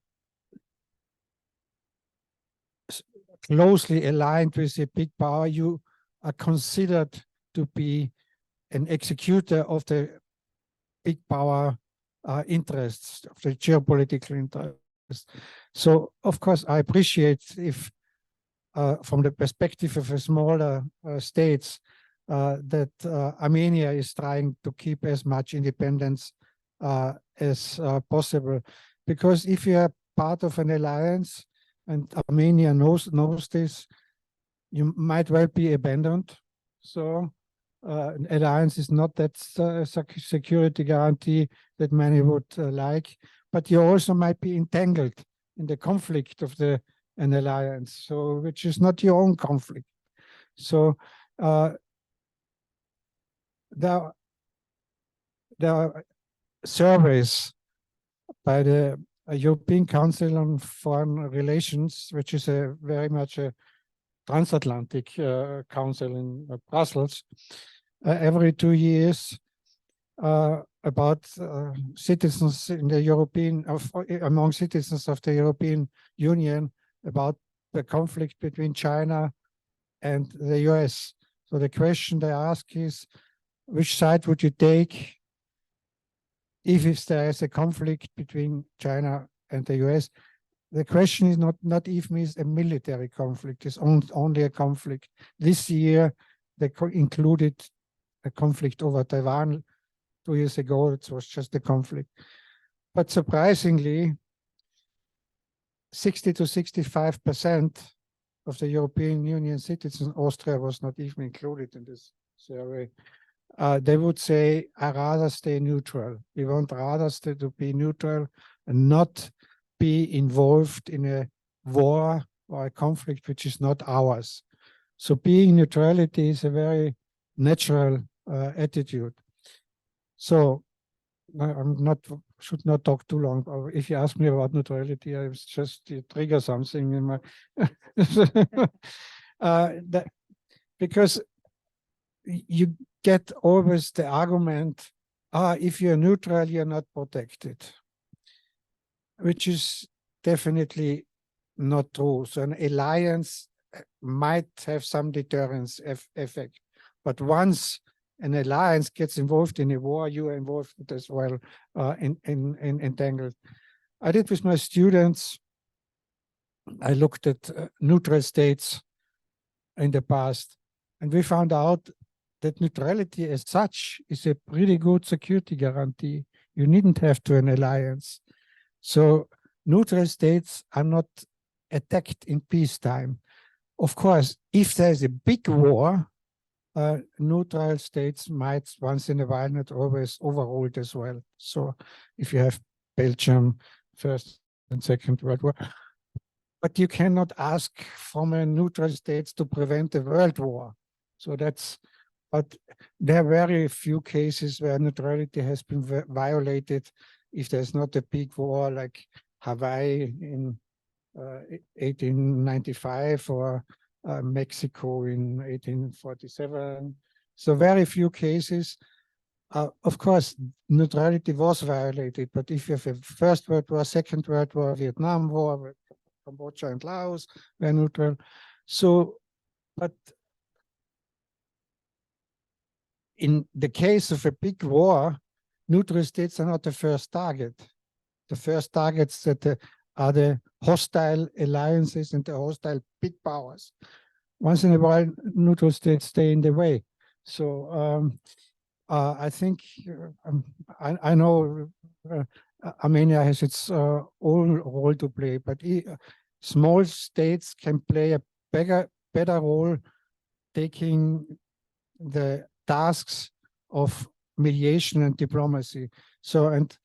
closely aligned with a big power, you are considered to be an executor of the big power interests, of the geopolitical interests. So, of course, I appreciate if from the perspective of a smaller states, that Armenia is trying to keep as much independence as possible. Because if you are part of an alliance, and Armenia knows this, you might well be abandoned. So an alliance is not that security guarantee that many would like, but you also might be entangled in the conflict of an alliance, so which is not your own conflict. So there are surveys by the European Council on Foreign Relations, which is very much a transatlantic council in Brussels, every 2 years about citizens in the among citizens of the European Union about the conflict between China and the US. So the question they ask is, which side would you take if there is a conflict between China and the US? The question is not even is a military conflict, it's only a conflict. This year, they included a conflict over Taiwan. 2 years ago, it was just a conflict. But surprisingly, 60 to 65% of the European Union citizens, Austria was not even included in this survey, they would say, I rather stay neutral. We want rather to be neutral and not be involved in a war or a conflict which is not ours. So being neutrality is a very natural attitude. So should not talk too long. If you ask me about neutrality, I was just to trigger something in my because you get always the argument, if you're neutral, you're not protected, which is definitely not true. So an alliance might have some deterrence effect, but once an alliance gets involved in a war, you are involved as well, entangled. I did with my students, I looked at neutral states in the past, and we found out that neutrality as such is a pretty good security guarantee. You needn't have to an alliance. So neutral states are not attacked in peacetime. Of course, if there's a big war, neutral states might once in a while, not always, overruled as well. So if you have Belgium, First and Second World War, but you cannot ask from a neutral states to prevent a world war. So but there are very few cases where neutrality has been violated if there's not a big war like Hawaii in 1895 or Mexico in 1847. So very few cases. Of course, neutrality was violated, but if you have a First World War, Second World War, Vietnam War, Cambodia and Laos were neutral. So, but in the case of a big war, neutral states are not the first target. The first targets that are the hostile alliances and the hostile big powers. Once in a while, neutral states stay in the way. So I think I know Armenia has its own role to play, but small states can play a better role taking the tasks of mediation and diplomacy. So, and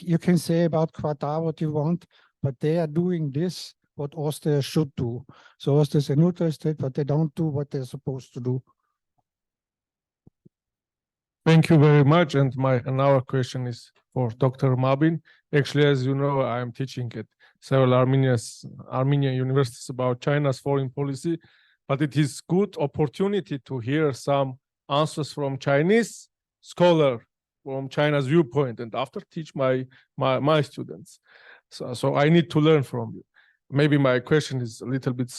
you can say about Qatar what you want, but they are doing this, what Austria should do. So Austria is a neutral state, but they don't do what they're supposed to do. Thank you very much. And our question is for Dr. Mabin. Actually, as you know, I am teaching at several Armenian universities about China's foreign policy, but it is good opportunity to hear some answers from Chinese scholar from China's viewpoint, and after teach my students. So I need to learn from you. Maybe my question is a little bit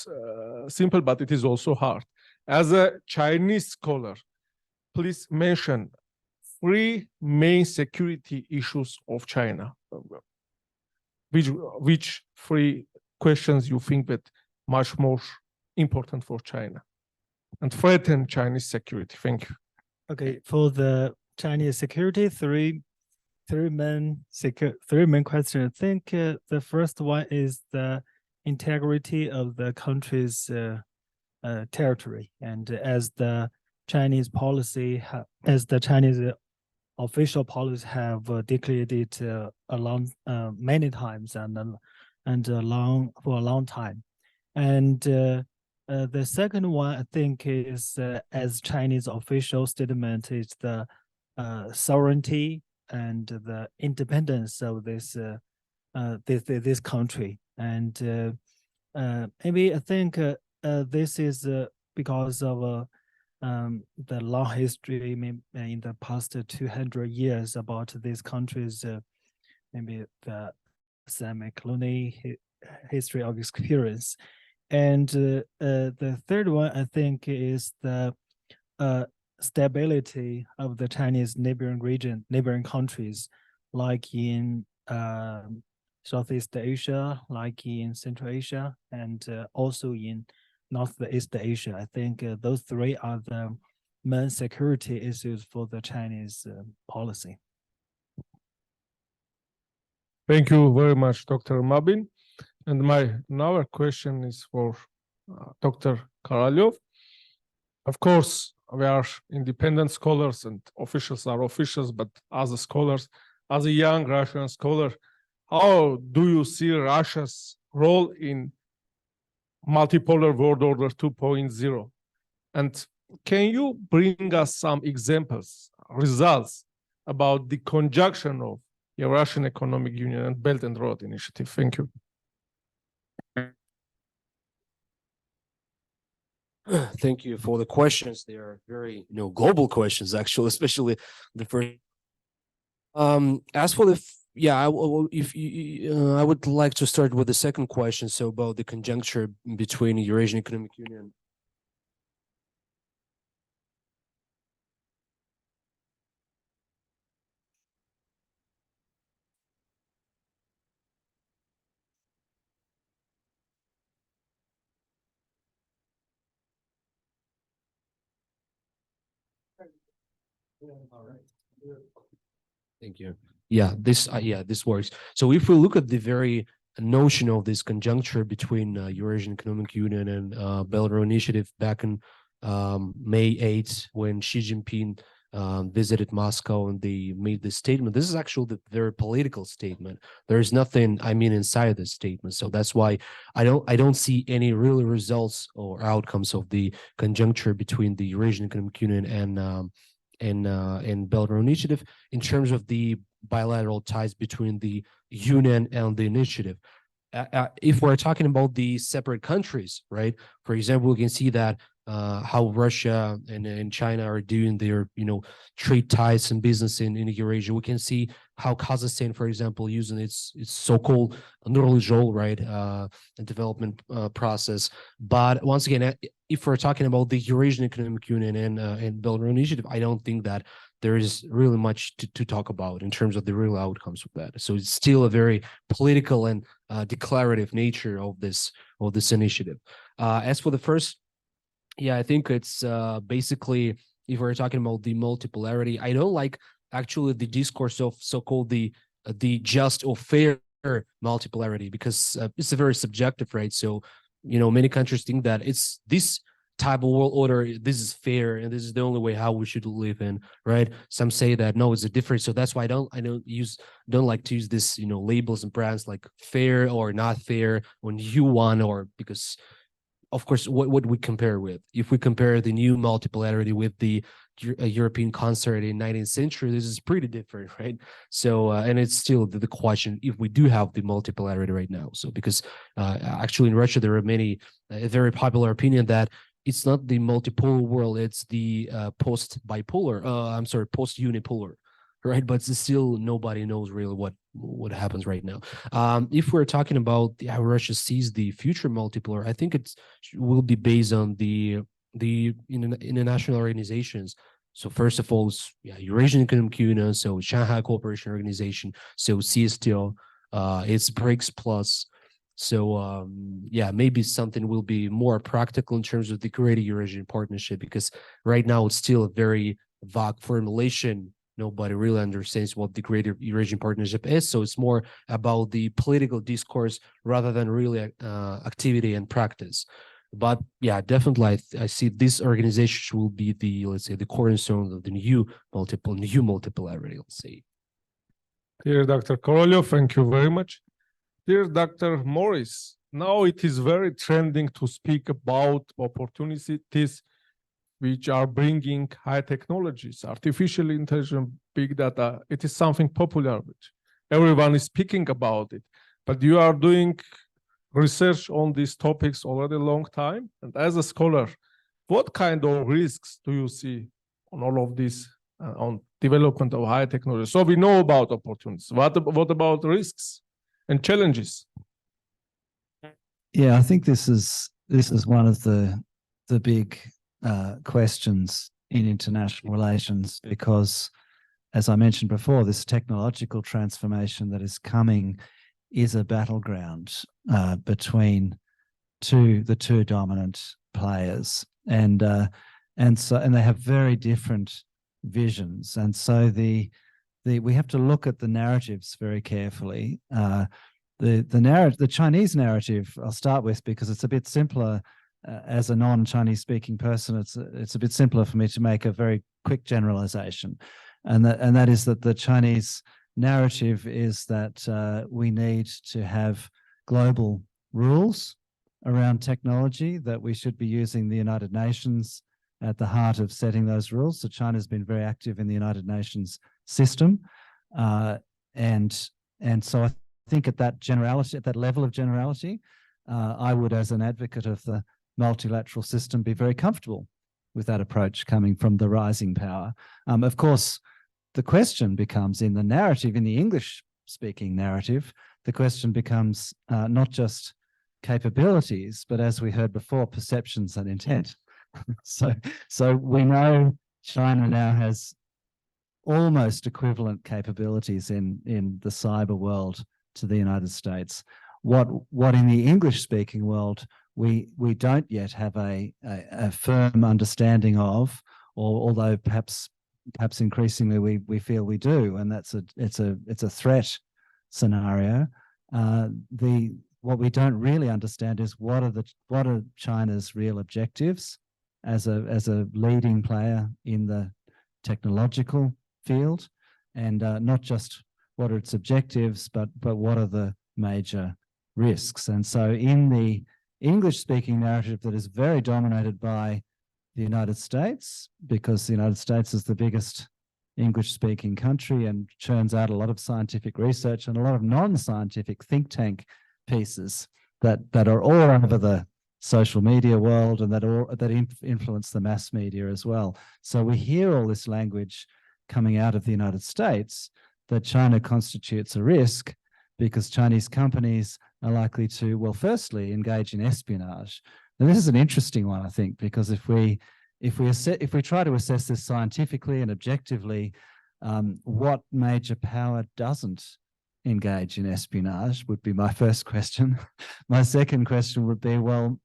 simple, but it is also hard. As a Chinese scholar, please mention 3 main security issues of China. Which 3 questions you think that much more important for China and threaten Chinese security? Thank you. Okay, for the Chinese security, three main questions. I think the first one is the integrity of the country's territory, and as the Chinese policy, as the Chinese official policy have declared it along many times and for a long time, and the second one I think is as Chinese official statement is the sovereignty and the independence of this this country, and maybe I think this is because of the long history in the past 200 years about these countries, maybe the semi-colonial history of experience. And the third one, I think, is the stability of the Chinese neighboring countries, like in Southeast Asia, like in Central Asia, and also in Northeast Asia. I think those three are the main security issues for the Chinese policy. Thank you very much, Dr. Mabin. And my another question is for Dr. Korolev. Of course, we are independent scholars and officials are officials, but as a scholars, as a young Russian scholar, how do you see Russia's role in multipolar world order 2.0? And can you bring us some examples, results about the conjunction of Eurasian Economic Union and Belt and Road Initiative? Thank you. Thank you for the questions. They are very, global questions, actually, especially the first. As for the, I would like to start with the second question. So about the conjuncture between the Eurasian Economic Union. All right. Thank you. Yeah, this works. So if we look at the very notion of this conjuncture between Eurasian Economic Union and Belt and Road Initiative back in May 8th, when Xi Jinping visited Moscow and they made this statement, this is actually the very political statement. There is nothing, inside this statement. So that's why I don't see any real results or outcomes of the conjuncture between the Eurasian Economic Union and Belt and Road Initiative in terms of the bilateral ties between the union and the initiative. If we're talking about the separate countries, right? For example, we can see that how Russia and China are doing their, trade ties and business in Eurasia. We can see how Kazakhstan, for example, using its so-called Nurly, right, development process. But once again, if we're talking about the Eurasian Economic Union and Belt and Road Initiative, I don't think that there is really much to talk about in terms of the real outcomes of that. So it's still a very political and declarative nature of this initiative. As for the first, I think it's basically, if we're talking about the multipolarity, I don't like actually the discourse of so-called the just or fair multipolarity, because it's a very subjective, right? So, many countries think that it's this type of world order, this is fair and this is the only way how we should live in, right? Some say that no, it's a different. So that's why I don't like to use this, labels and brands like fair or not fair when you want, or because of course, what would we compare with? If we compare the new multipolarity with the European concert in 19th century, this is pretty different, right? So, and it's still the question if we do have the multipolarity right now. So, because actually in Russia, there are many, a very popular opinion that it's not the multipolar world, it's the post-unipolar, right? But still nobody knows really what happens right now. If we're talking about how Russia sees the future multipolar, I think it will be based on the international organizations. So first of all, Eurasian Economic Union, so Shanghai Cooperation Organization, so CSTO, it's BRICS plus. So yeah, maybe something will be more practical in terms of the Greater Eurasian Partnership, because right now it's still a very vague formulation. Nobody really understands what the Greater Eurasian Partnership is. So it's more about the political discourse rather than really activity and practice. But yeah, definitely, I see this organization will be the, let's say, the cornerstone of the new multipolarity, let's say. Dear Dr. Korolev, thank you very much. Dear Dr. Morris, now it is very trending to speak about opportunities which are bringing high technologies, artificial intelligence, big data. It is something popular, which everyone is speaking about it. But you are doing research on these topics already a long time. And as a scholar, what kind of risks do you see on all of this, on development of high technology? So we know about opportunities. What about risks and challenges? Yeah, I think this is one of the big questions in international relations, because, as I mentioned before, this technological transformation that is coming is a battleground between the two dominant players, and they have very different visions, and so we have to look at the narratives very carefully. The Chinese narrative, I'll start with, because it's a bit simpler. As a non-Chinese speaking person, it's a bit simpler for me to make a very quick generalization, and that is that the Chinese narrative is that we need to have global rules around technology, that we should be using the United Nations at the heart of setting those rules. So China's been very active in the United Nations system, and so I think at that level of generality, I would, as an advocate of the multilateral system, be very comfortable with that approach coming from the rising power. Of course, the question becomes, in the narrative, in the English-speaking narrative, the question becomes not just capabilities, but, as we heard before, perceptions and intent. So we know China now has almost equivalent capabilities in the cyber world to the United States. What in the English-speaking world we don't yet have a firm understanding of, or although perhaps increasingly we feel we do, and it's a threat scenario. What we don't really understand is what are China's real objectives as a leading player in the technological field, and not just what are its objectives, but what are the major risks. And so in the English-speaking narrative that is very dominated by the United States, because the United States is the biggest English-speaking country and churns out a lot of scientific research and a lot of non-scientific think tank pieces that are all over the social media world, and that influence the mass media as well. So we hear all this language coming out of the United States that China constitutes a risk, because Chinese companies are likely to, well, firstly, engage in espionage. Now, this is an interesting one, I think, because if we try to assess this scientifically and objectively, what major power doesn't engage in espionage would be my first question. My second question would be, well,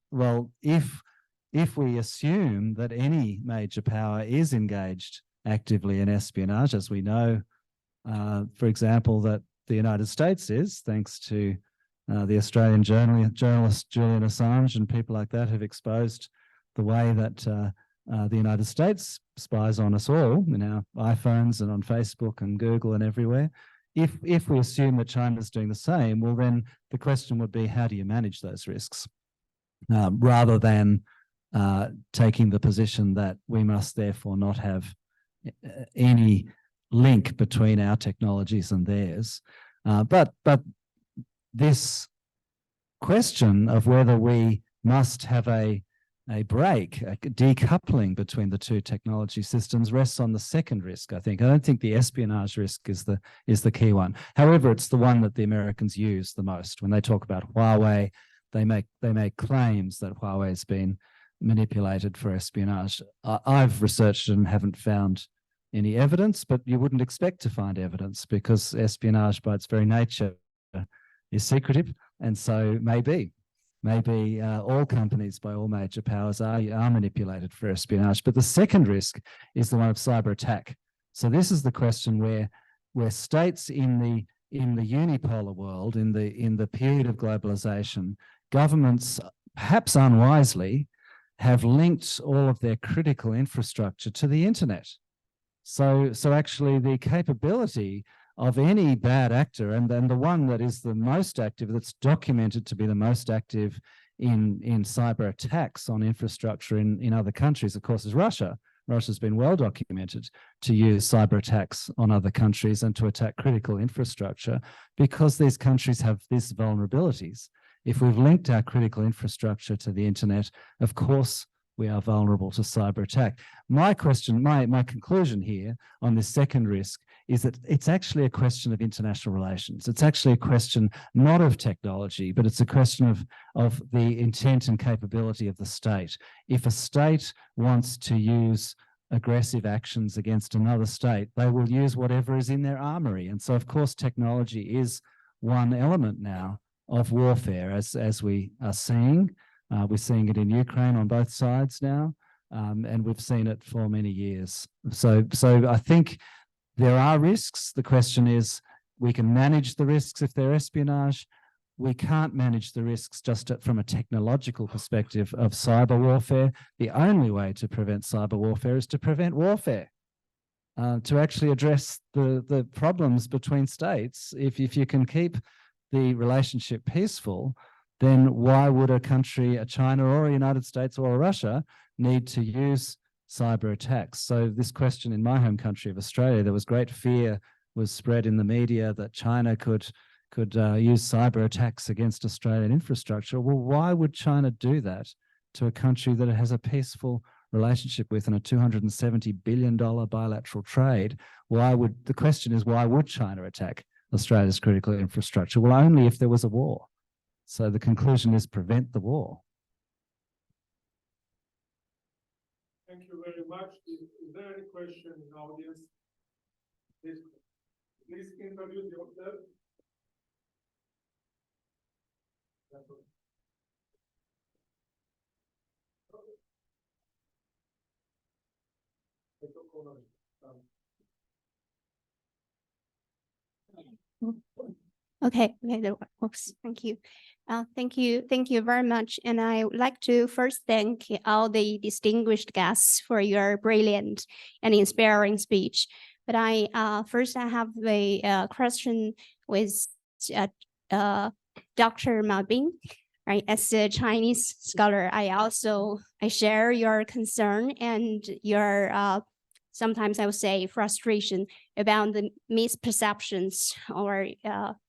if we assume that any major power is engaged actively in espionage, as we know, for example, that the United States is, thanks to the Australian journalist Julian Assange and people like that, have exposed the way that the United States spies on us all in our iPhones and on Facebook and Google and everywhere. If we assume that China's doing the same, well, then the question would be, how do you manage those risks? Rather than taking the position that we must therefore not have any link between our technologies and theirs. But this question of whether we must have a break, a decoupling between the two technology systems, rests on the second risk, I think. I don't think the espionage risk is the key one. However, it's the one that the Americans use the most. When they talk about Huawei, they make claims that Huawei has been manipulated for espionage. I've researched it and haven't found any evidence, but you wouldn't expect to find evidence, because espionage by its very nature is secretive. And so maybe all companies by all major powers are manipulated for espionage. But the second risk is the one of cyber attack. So this is the question where states in the unipolar world, in the period of globalization, governments, perhaps unwisely, have linked all of their critical infrastructure to the internet. So actually the capability of any bad actor, and the one that is the most active, that's documented to be the most active in cyber attacks on infrastructure in other countries, of course, is Russia. Russia's been well documented to use cyber attacks on other countries and to attack critical infrastructure because these countries have these vulnerabilities. If we've linked our critical infrastructure to the internet, of course, we are vulnerable to cyber attack. My conclusion here on this second risk is that it's actually a question of international relations. It's actually a question not of technology, but it's a question of the intent and capability of the state. If a state wants to use aggressive actions against another state, they will use whatever is in their armory. And so, of course, technology is one element now of warfare, as we are seeing. We're seeing it in Ukraine on both sides now, and we've seen it for many years. So I think there are risks. The question is, we can manage the risks if they're espionage. We can't manage the risks just from a technological perspective of cyber warfare. The only way to prevent cyber warfare is to prevent warfare, to actually address the problems between states. If you can keep the relationship peaceful, then why would a country, a China or a United States or a Russia, need to use cyber attacks? So this question in my home country of Australia, there was great fear was spread in the media that China could use cyber attacks against Australian infrastructure. Well, why would China do that to a country that it has a peaceful relationship with and a $270 billion bilateral trade? The question is, why would China attack Australia's critical infrastructure? Well, only if there was a war. So the conclusion is prevent the war. Thank you very much. Is there any question in the audience? Please introduce yourself. Okay, that works. Thank you. Thank you very much. And I would like to first thank all the distinguished guests for your brilliant and inspiring speech. But I have a question with Dr. Ma Bing. Right, as a Chinese scholar, I share your concern and your sometimes I would say frustration about the misperceptions or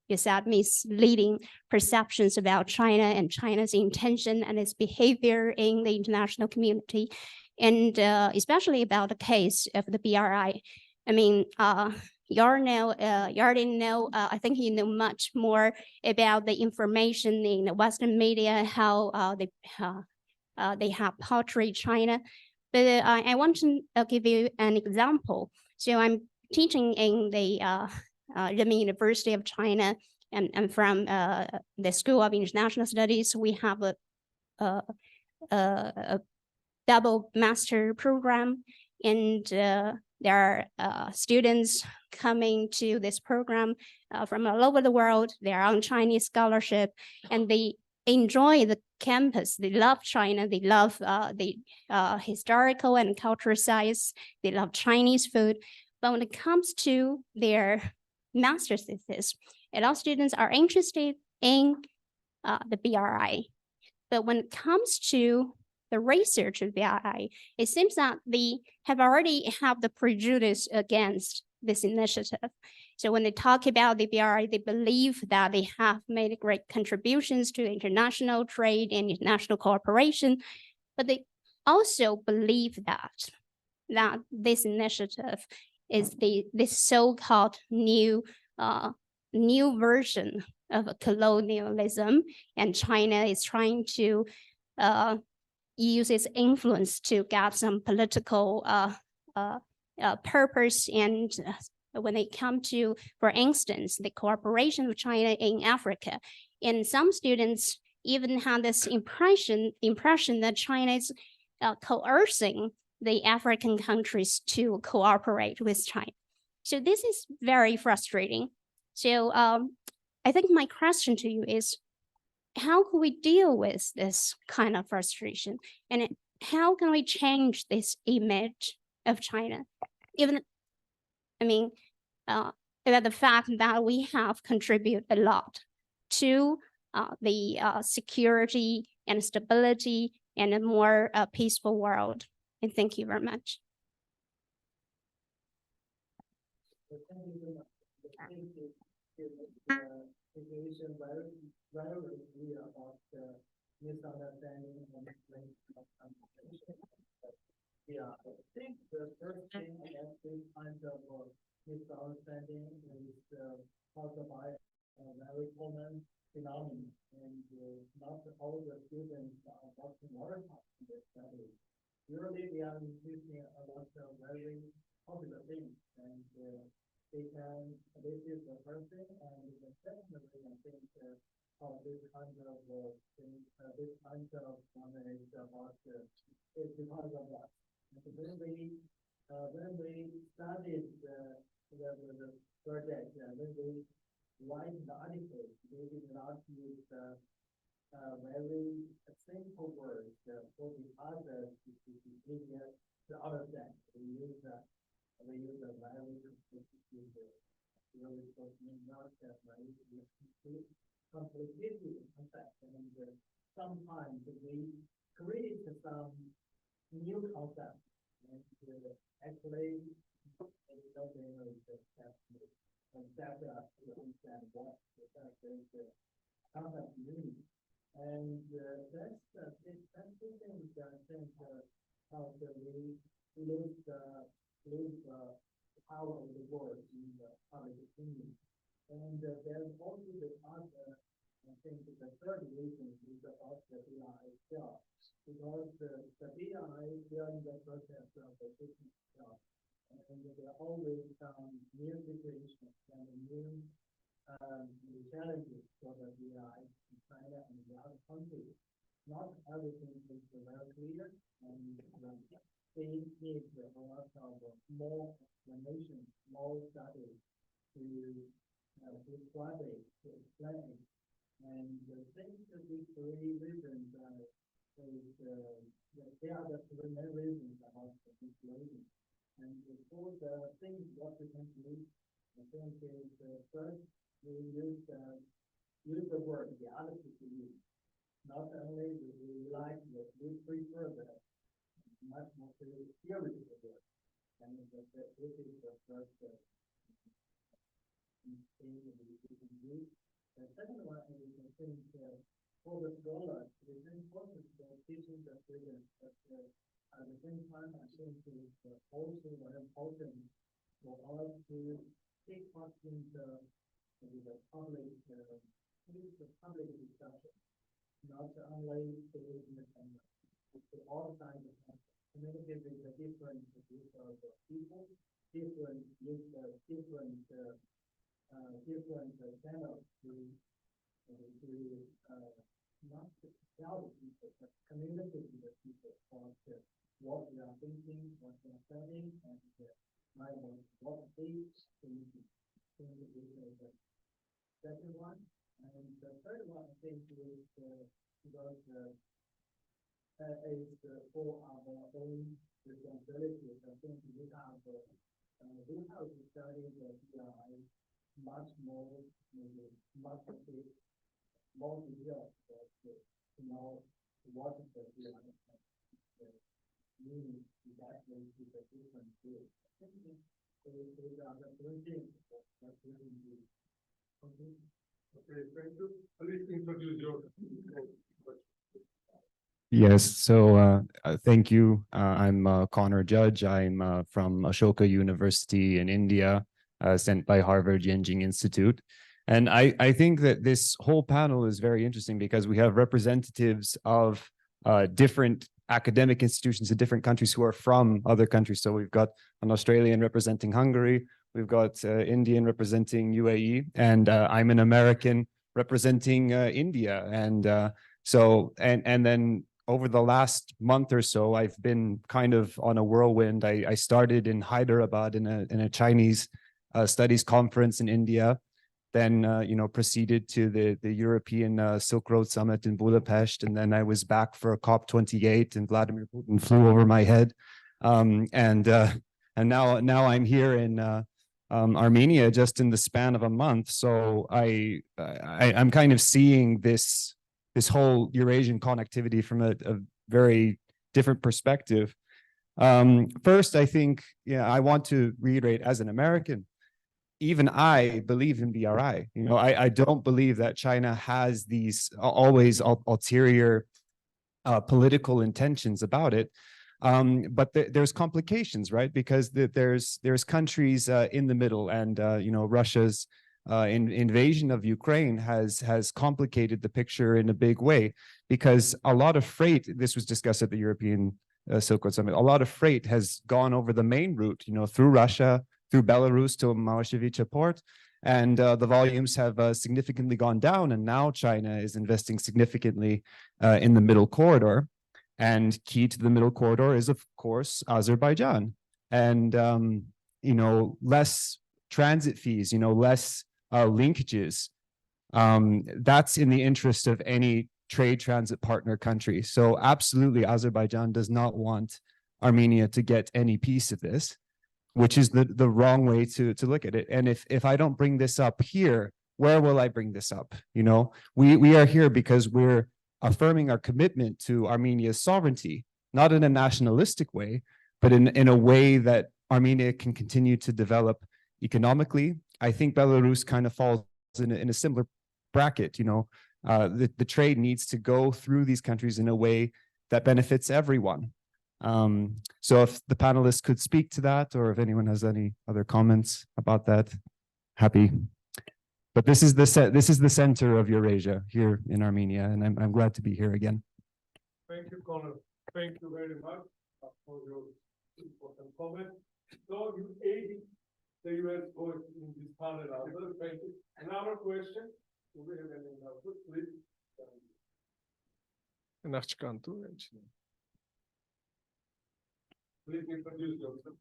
you said misleading perceptions about China and China's intention and its behavior in the international community, and especially about the case of the BRI. I mean, you already know, I think you know much more about the information in the Western media, how they have portrayed China. But I want to give you an example. So I'm teaching in the Renmin University of China, and from the School of International Studies, we have a double master program, and there are students coming to this program from all over the world. They are on Chinese scholarship, and they enjoy the campus. They love China. They love the historical and cultural sites. They love Chinese food. But when it comes to their master's thesis, a lot of students are interested in the BRI. But when it comes to the research of BRI, it seems that they have already have the prejudice against this initiative. So when they talk about the BRI, they believe that they have made great contributions to international trade and international cooperation, but they also believe that this initiative is this so-called new version of colonialism, and China is trying to use its influence to get some political purpose. And when they come to, for instance, the cooperation of China in Africa, And some students even had this impression that China is coercing the African countries to cooperate with China. So this is very frustrating. So I think my question to you is, how can we deal with this kind of frustration? And how can we change this image of China? Even, I mean, about the fact that we have contributed a lot to the security and stability and a more peaceful world. And thank you very much. Situation very clear about the misunderstanding and yeah, I think the first thing against this kind of misunderstanding is caused by a very common phenomenon, and not all the students are working very hard in their studies. Usually, we are increasing a lot of very popular things, and this is the first thing, and the second thing, I think, this kind of thing, this kind of knowledge about is because of that. When we studied the project, when we write the article, we did not use very simple words for the others to be easier to understand. We use a very really not that very complicated concept, and sometimes we create some new concept, and actually it's not really just that to understand what the concept means. And that's the thing that I think how we lose the power of the word in the public opinion. And there's also the other, I think the third reason is about the BI itself, because the BI is still in the process of the system itself, and there are always some new situations and new challenges for the BI in China and the other countries. Not everything is very clear, and they need a lot of more explanation, more studies to describe it, to explain it. And the thing that we three reasons is they are the three main reasons about this reason. And for the things what we can do, I think is first we use the word reality to use. Not only do we like that we prefer the much more theory of the word. And this is the first thing that we can do. The second one is, I think, for the scholars, it is important for teaching the students, but at the same time, I think it is also very important for us to take part in the public discussion, not only to all sides of the community with the different groups of people, different channels to not tell the people, but communicate with the people about what we are thinking, what we are studying, and what they think is the second one. And the third one, I think, is because is for our own responsibilities. I think we have to study the BI much more, more detailed to know what is the BI meaning exactly to the different fields. I think these are the three things that we can do. Okay, thank you. Please introduce your. Yes, so thank you. I'm Connor Judge. I'm from Ashoka University in India, sent by Harvard Yenjing Institute. And I think that this whole panel is very interesting because we have representatives of different academic institutions in different countries who are from other countries. So we've got an Australian representing Hungary, we've got Indian representing UAE, and I'm an American representing India. And so then over the last month or so, I've been kind of on a whirlwind. I started in Hyderabad in a Chinese studies conference in India, then proceeded to the European Silk Road Summit in Budapest, and then I was back for COP28, and Vladimir Putin flew over my head, and now I'm here in Armenia just in the span of a month. So I'm kind of seeing this whole Eurasian connectivity from a very different perspective. First, I think, I want to reiterate, as an American, even I believe in BRI. I don't believe that China has these always ulterior political intentions about it. But there's complications, right? Because there's countries in the middle, and Russia's invasion of Ukraine has complicated the picture in a big way, because a lot of freight, this was discussed at the European Silk Road Summit, a lot of freight has gone over the main route, through Russia, through Belarus to Małaszewicze port, and the volumes have significantly gone down, and now China is investing significantly in the middle corridor. And key to the middle corridor is, of course, Azerbaijan, and less transit fees, less linkages. That's in the interest of any trade transit partner country. So absolutely, Azerbaijan does not want Armenia to get any piece of this, which is the wrong way to look at it. And if I don't bring this up here, where will I bring this up? We are here because we're affirming our commitment to Armenia's sovereignty, not in a nationalistic way, but in a way that Armenia can continue to develop economically. I think Belarus kind of falls in a similar bracket. The trade needs to go through these countries in a way that benefits everyone. So if the panelists could speak to that, or if anyone has any other comments about that, happy. But this is the center of Eurasia here in Armenia, and I'm glad to be here again. Thank you, Connor. Thank you very much for your important comment. So you aided the US voice in this panel. Thank you. Another question? Do we have any other? Please. Please introduce yourself.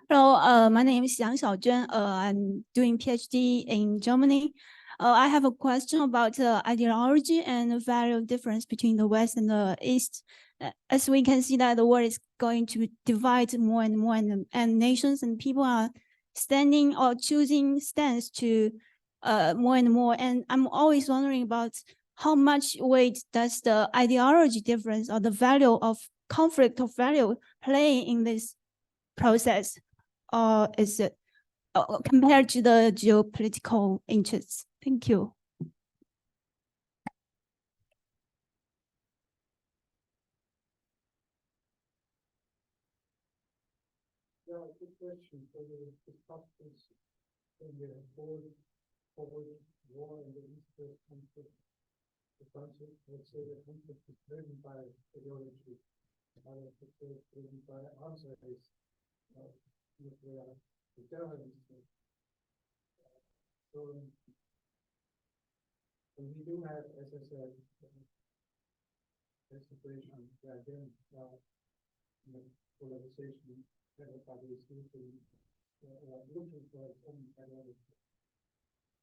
Hello, my name is Yang Xiaozhen. I'm doing PhD in Germany. I have a question about the ideology and value difference between the West and the East. As we can see that the world is going to divide more and more, and nations and people are standing or choosing stance to more and more. And I'm always wondering about how much weight does the ideology difference or the value of conflict of value play in this process, or is it compared to the geopolitical interests? Thank you. Yeah, good question. So the substance in the forward war in the East-West conflict, let's say the conflict is driven by ideology. It's driven by answer is nuclear terrorism. So we do have, as I said, a situation where again, polarization, everybody is looking for its own ideology.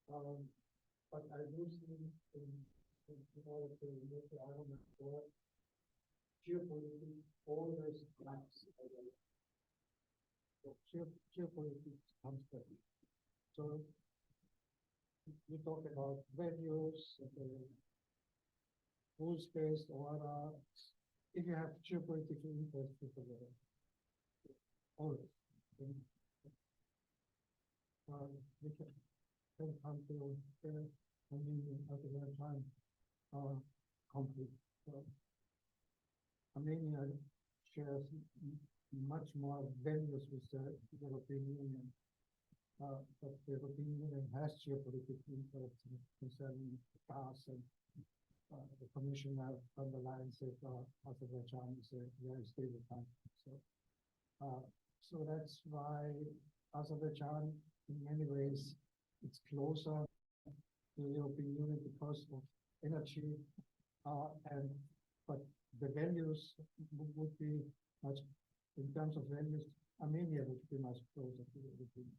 But I do see in order to make the argument for geopolitics, all those types of ideology. So geopolitics comes first. So you talk about values, rules-based order. If you have geopolitical interests, people will always. We can come to Azerbaijan conflict. Armenia shares much more values with the European Union. But the European Union has geopolitical interests concerning gas, and the Commissioner underlines that Azerbaijan is a very stable country. So that's why Azerbaijan, in many ways, it's closer the European Union because of energy, but the values would be much, in terms of values, Armenia would be much closer to the European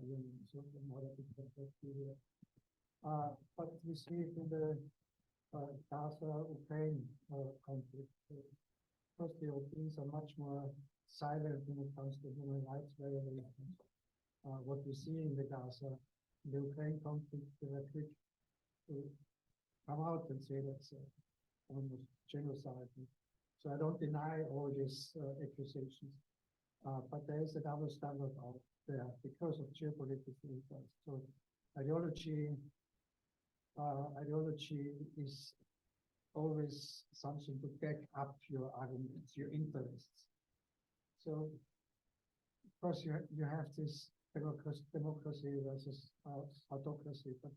Union. So in order to compare here. But we see it in the Gaza-Ukraine conflict. First, the Europeans are much more silent when it comes to human rights violations. What we see in the Gaza, the Ukraine conflict, they were quick to come out and say that's almost genocide. So I don't deny all these accusations, but there is a double standard out there because of geopolitical interests. So ideology is always something to back up your arguments, your interests. So, of course, you have this democracy versus autocracy, but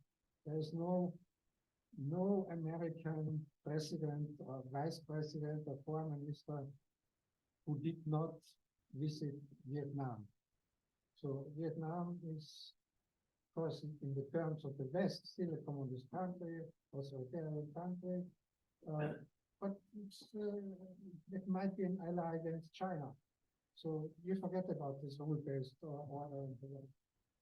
there is no American president or vice president or foreign minister who did not visit Vietnam. So Vietnam is, of course, in the terms of the West, still a communist country, authoritarian country, but it might be an ally against China. So you forget about this rule-based order and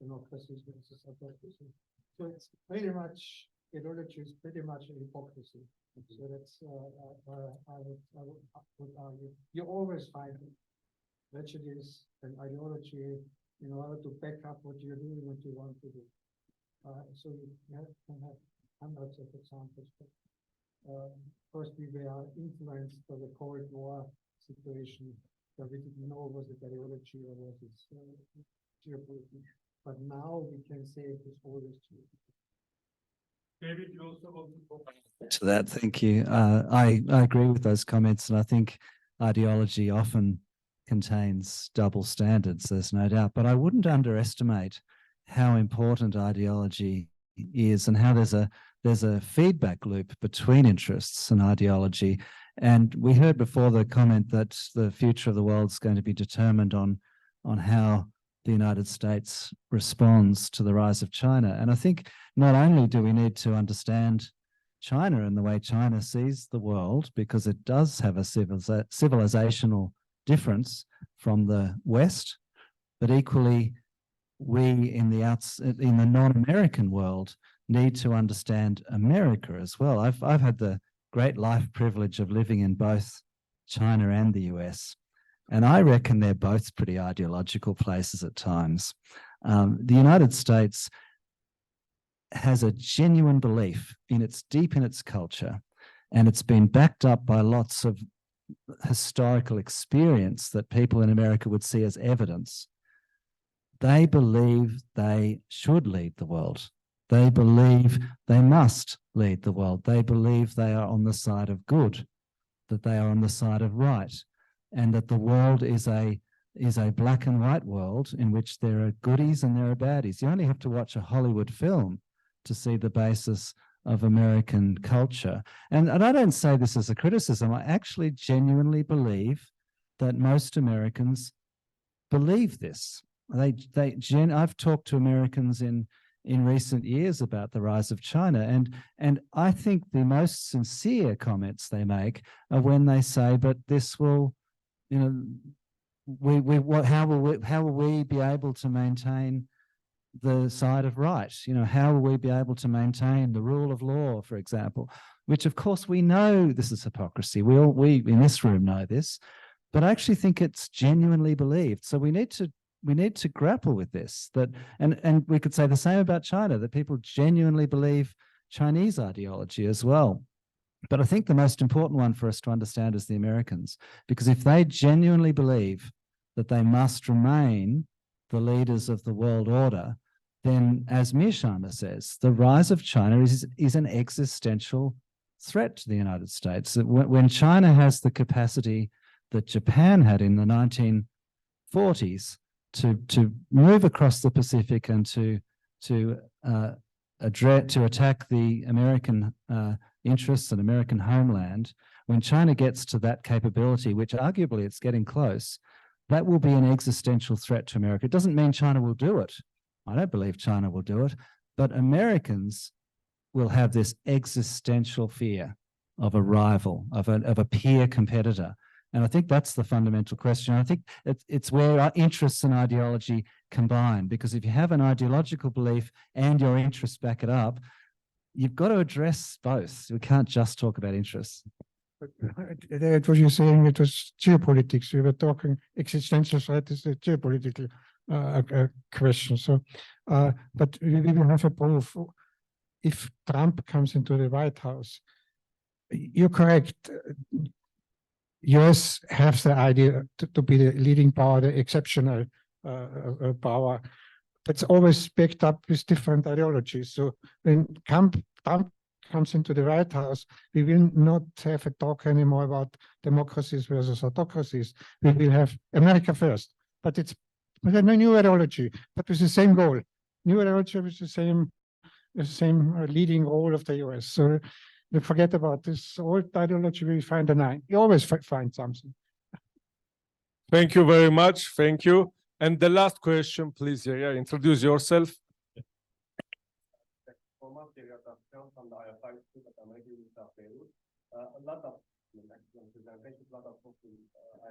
democracies versus autocracy. So it's pretty much, ideology is pretty much a hypocrisy. So that's I would argue. You always find prejudice and ideology in order to back up what you're doing, what you want to do. So you can have hundreds of examples. But, of course, we were influenced by the Cold War situation. So we didn't know was it ideology or was it geopolitics. But now we can say it is always geopolitics. David, you also want to go back to that. Thank you. I agree with those comments, and I think ideology often contains double standards, there's no doubt, but I wouldn't underestimate how important ideology is and how there's a feedback loop between interests and ideology. And we heard before the comment that the future of the world is going to be determined on how the United States responds to the rise of China. And I think not only do we need to understand China and the way China sees the world, because it does have a civilizational difference from the West, but equally we in the non-American world need to understand America as well. I've had the great life privilege of living in both China and the US, and I reckon they're both pretty ideological places at times. The United States has a genuine belief deep in its culture, and it's been backed up by lots of historical experience that people in America would see as evidence. They believe they should lead the world. They believe they must lead the world. They believe they are on the side of good, that they are on the side of right, and that the world is a black and white world in which there are goodies and there are baddies. You only have to watch a Hollywood film to see the basis of American culture. And I don't say this as a criticism. I actually genuinely believe that most Americans believe this. I've talked to Americans in recent years about the rise of China, and I think the most sincere comments they make are when they say, "But this will, how will we be able to maintain the side of right? How will we be able to maintain the rule of law, for example?" Which, of course, we know this is hypocrisy. We in this room know this, but I actually think it's genuinely believed. So we need to grapple with this. And we could say the same about China, that people genuinely believe Chinese ideology as well. But I think the most important one for us to understand is the Americans, because if they genuinely believe that they must remain the leaders of the world order, then, as Mearsheimer says, the rise of China is an existential threat to the United States. When China has the capacity that Japan had in the 1940s to move across the Pacific and to attack the American interests and American homeland, when China gets to that capability, which arguably it's getting close, that will be an existential threat to America. It doesn't mean China will do it. I don't believe China will do it, but Americans will have this existential fear of a rival, of a peer competitor. And I think that's the fundamental question. I think it's where our interests and ideology combine, because if you have an ideological belief and your interests back it up, you've got to address both. We can't just talk about interests. But it was you saying it was geopolitics. We were talking existential threat is a geopolitical question. So, but we will have a proof. If Trump comes into the White House, you're correct. US has the idea to be the leading power, the exceptional power. That's always backed up with different ideologies. So when Trump comes into the White House, we will not have a talk anymore about democracies versus autocracies. We will have America first, but it's with a new ideology, but with the same goal. New ideology with the same leading role of the US. So we forget about this old ideology. We find a nine. You always find something. Thank you very much. Thank you. And the last question, please, yeah, introduce yourself. A lot of presentations, a lot of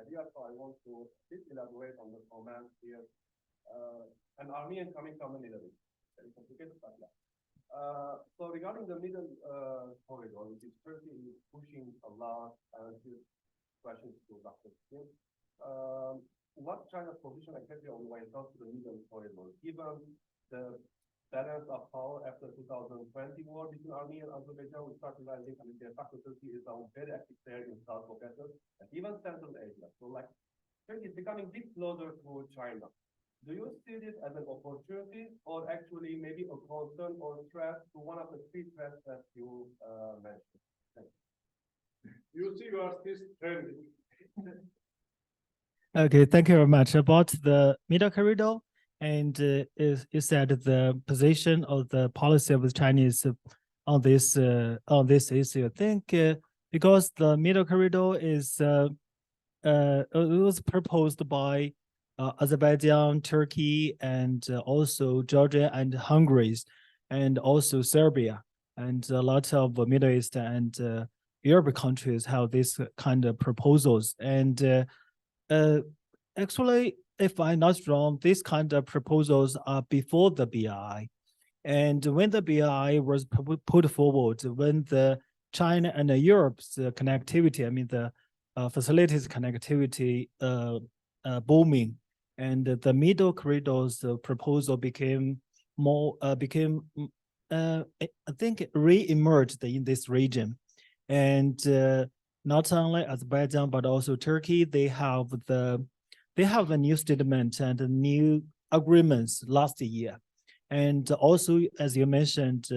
ideas, so I want to elaborate on the comment here. An Armenian coming from the Middle East. Very complicated, but yeah. So regarding the middle corridor, which is Turkey pushing a lot, questions to Dr. Kim. What China's position exactly on when it comes to the middle corridor, given the balance of power after 2020 war between Armenia and Azerbaijan, we start realizing, I mean, the fact that Turkey is now very active there in South Caucasus and even Central Asia. So like Turkey is becoming a bit closer to China. Do you see this as an opportunity or actually maybe a concern or threat to one of the three threats that you mentioned? Thank you. You see, you are still trending. Okay, thank you very much. About the middle corridor, and you said the position of the policy of the Chinese on this issue. I think because the middle corridor is it was proposed by Azerbaijan, Turkey, and also Georgia and Hungary, and also Serbia, and a lot of Middle East and Europe countries have this kind of proposals. And actually, if I'm not wrong, these kind of proposals are before the BRI. And when the BRI was put forward, when the China and Europe's connectivity, I mean the facilities connectivity booming, and the middle corridors proposal became more I think re-emerged in this region. And not only Azerbaijan but also Turkey, they have the new statement and the new agreements last year. And also, as you mentioned,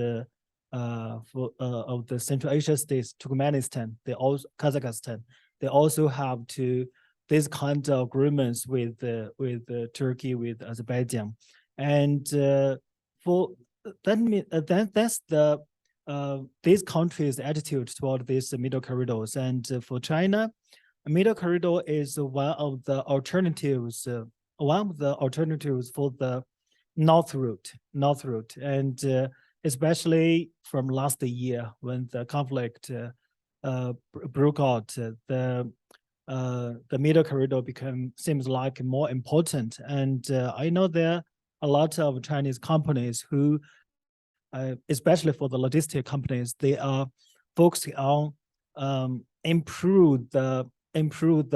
of the Central Asia states, Turkmenistan, Kazakhstan, they also have these kind of agreements with Turkey, with Azerbaijan, and for that that's the these countries' attitude toward these middle corridors. And for China, a middle corridor is one of the alternatives for the north route, and especially from last year when the conflict broke out, the middle corridor seems like more important. And I know there are a lot of Chinese companies who, especially for the logistic companies, they are focusing on improve the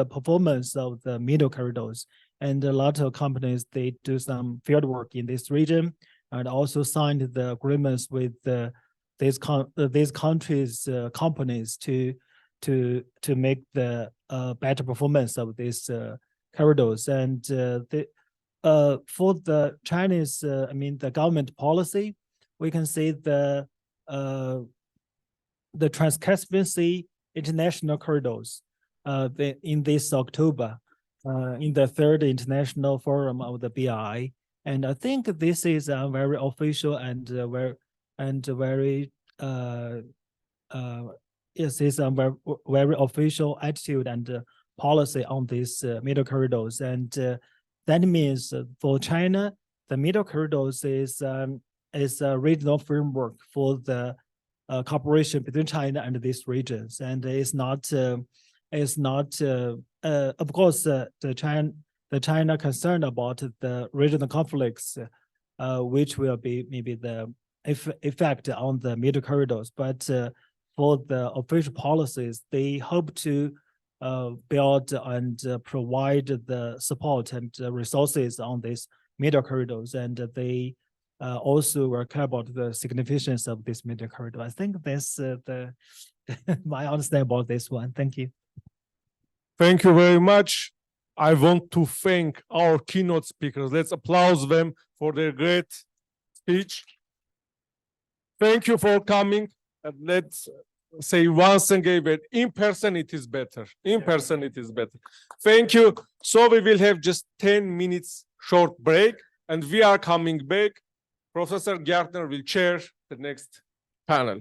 performance of the middle corridors. And a lot of companies, they do some field work in this region and also signed the agreements with these countries' companies to make the better performance of these corridors. And for the Chinese, the government policy, we can see the Trans-Caspian Sea international corridors in this October, in the third international forum of the BRI. And I think this is a very official and very official attitude and policy on these middle corridors. And that means for China, the middle corridors is a regional framework for the cooperation between China and these regions, and it's not of course the China concerned about the regional conflicts, which will be maybe the effect on the middle corridors, but for the official policies, they hope to build and provide the support and resources on these middle corridors, and they also will care about the significance of this middle corridor. I think that's the my understanding about this one. Thank you. Thank you very much. I want to thank our keynote speakers. Let's applaud them for their great speech. Thank you for coming. And let's say once again that in person it is better. In person it is better. Thank you. So we will have just 10 minutes short break, and we are coming back. Professor Gärtner will chair the next panel.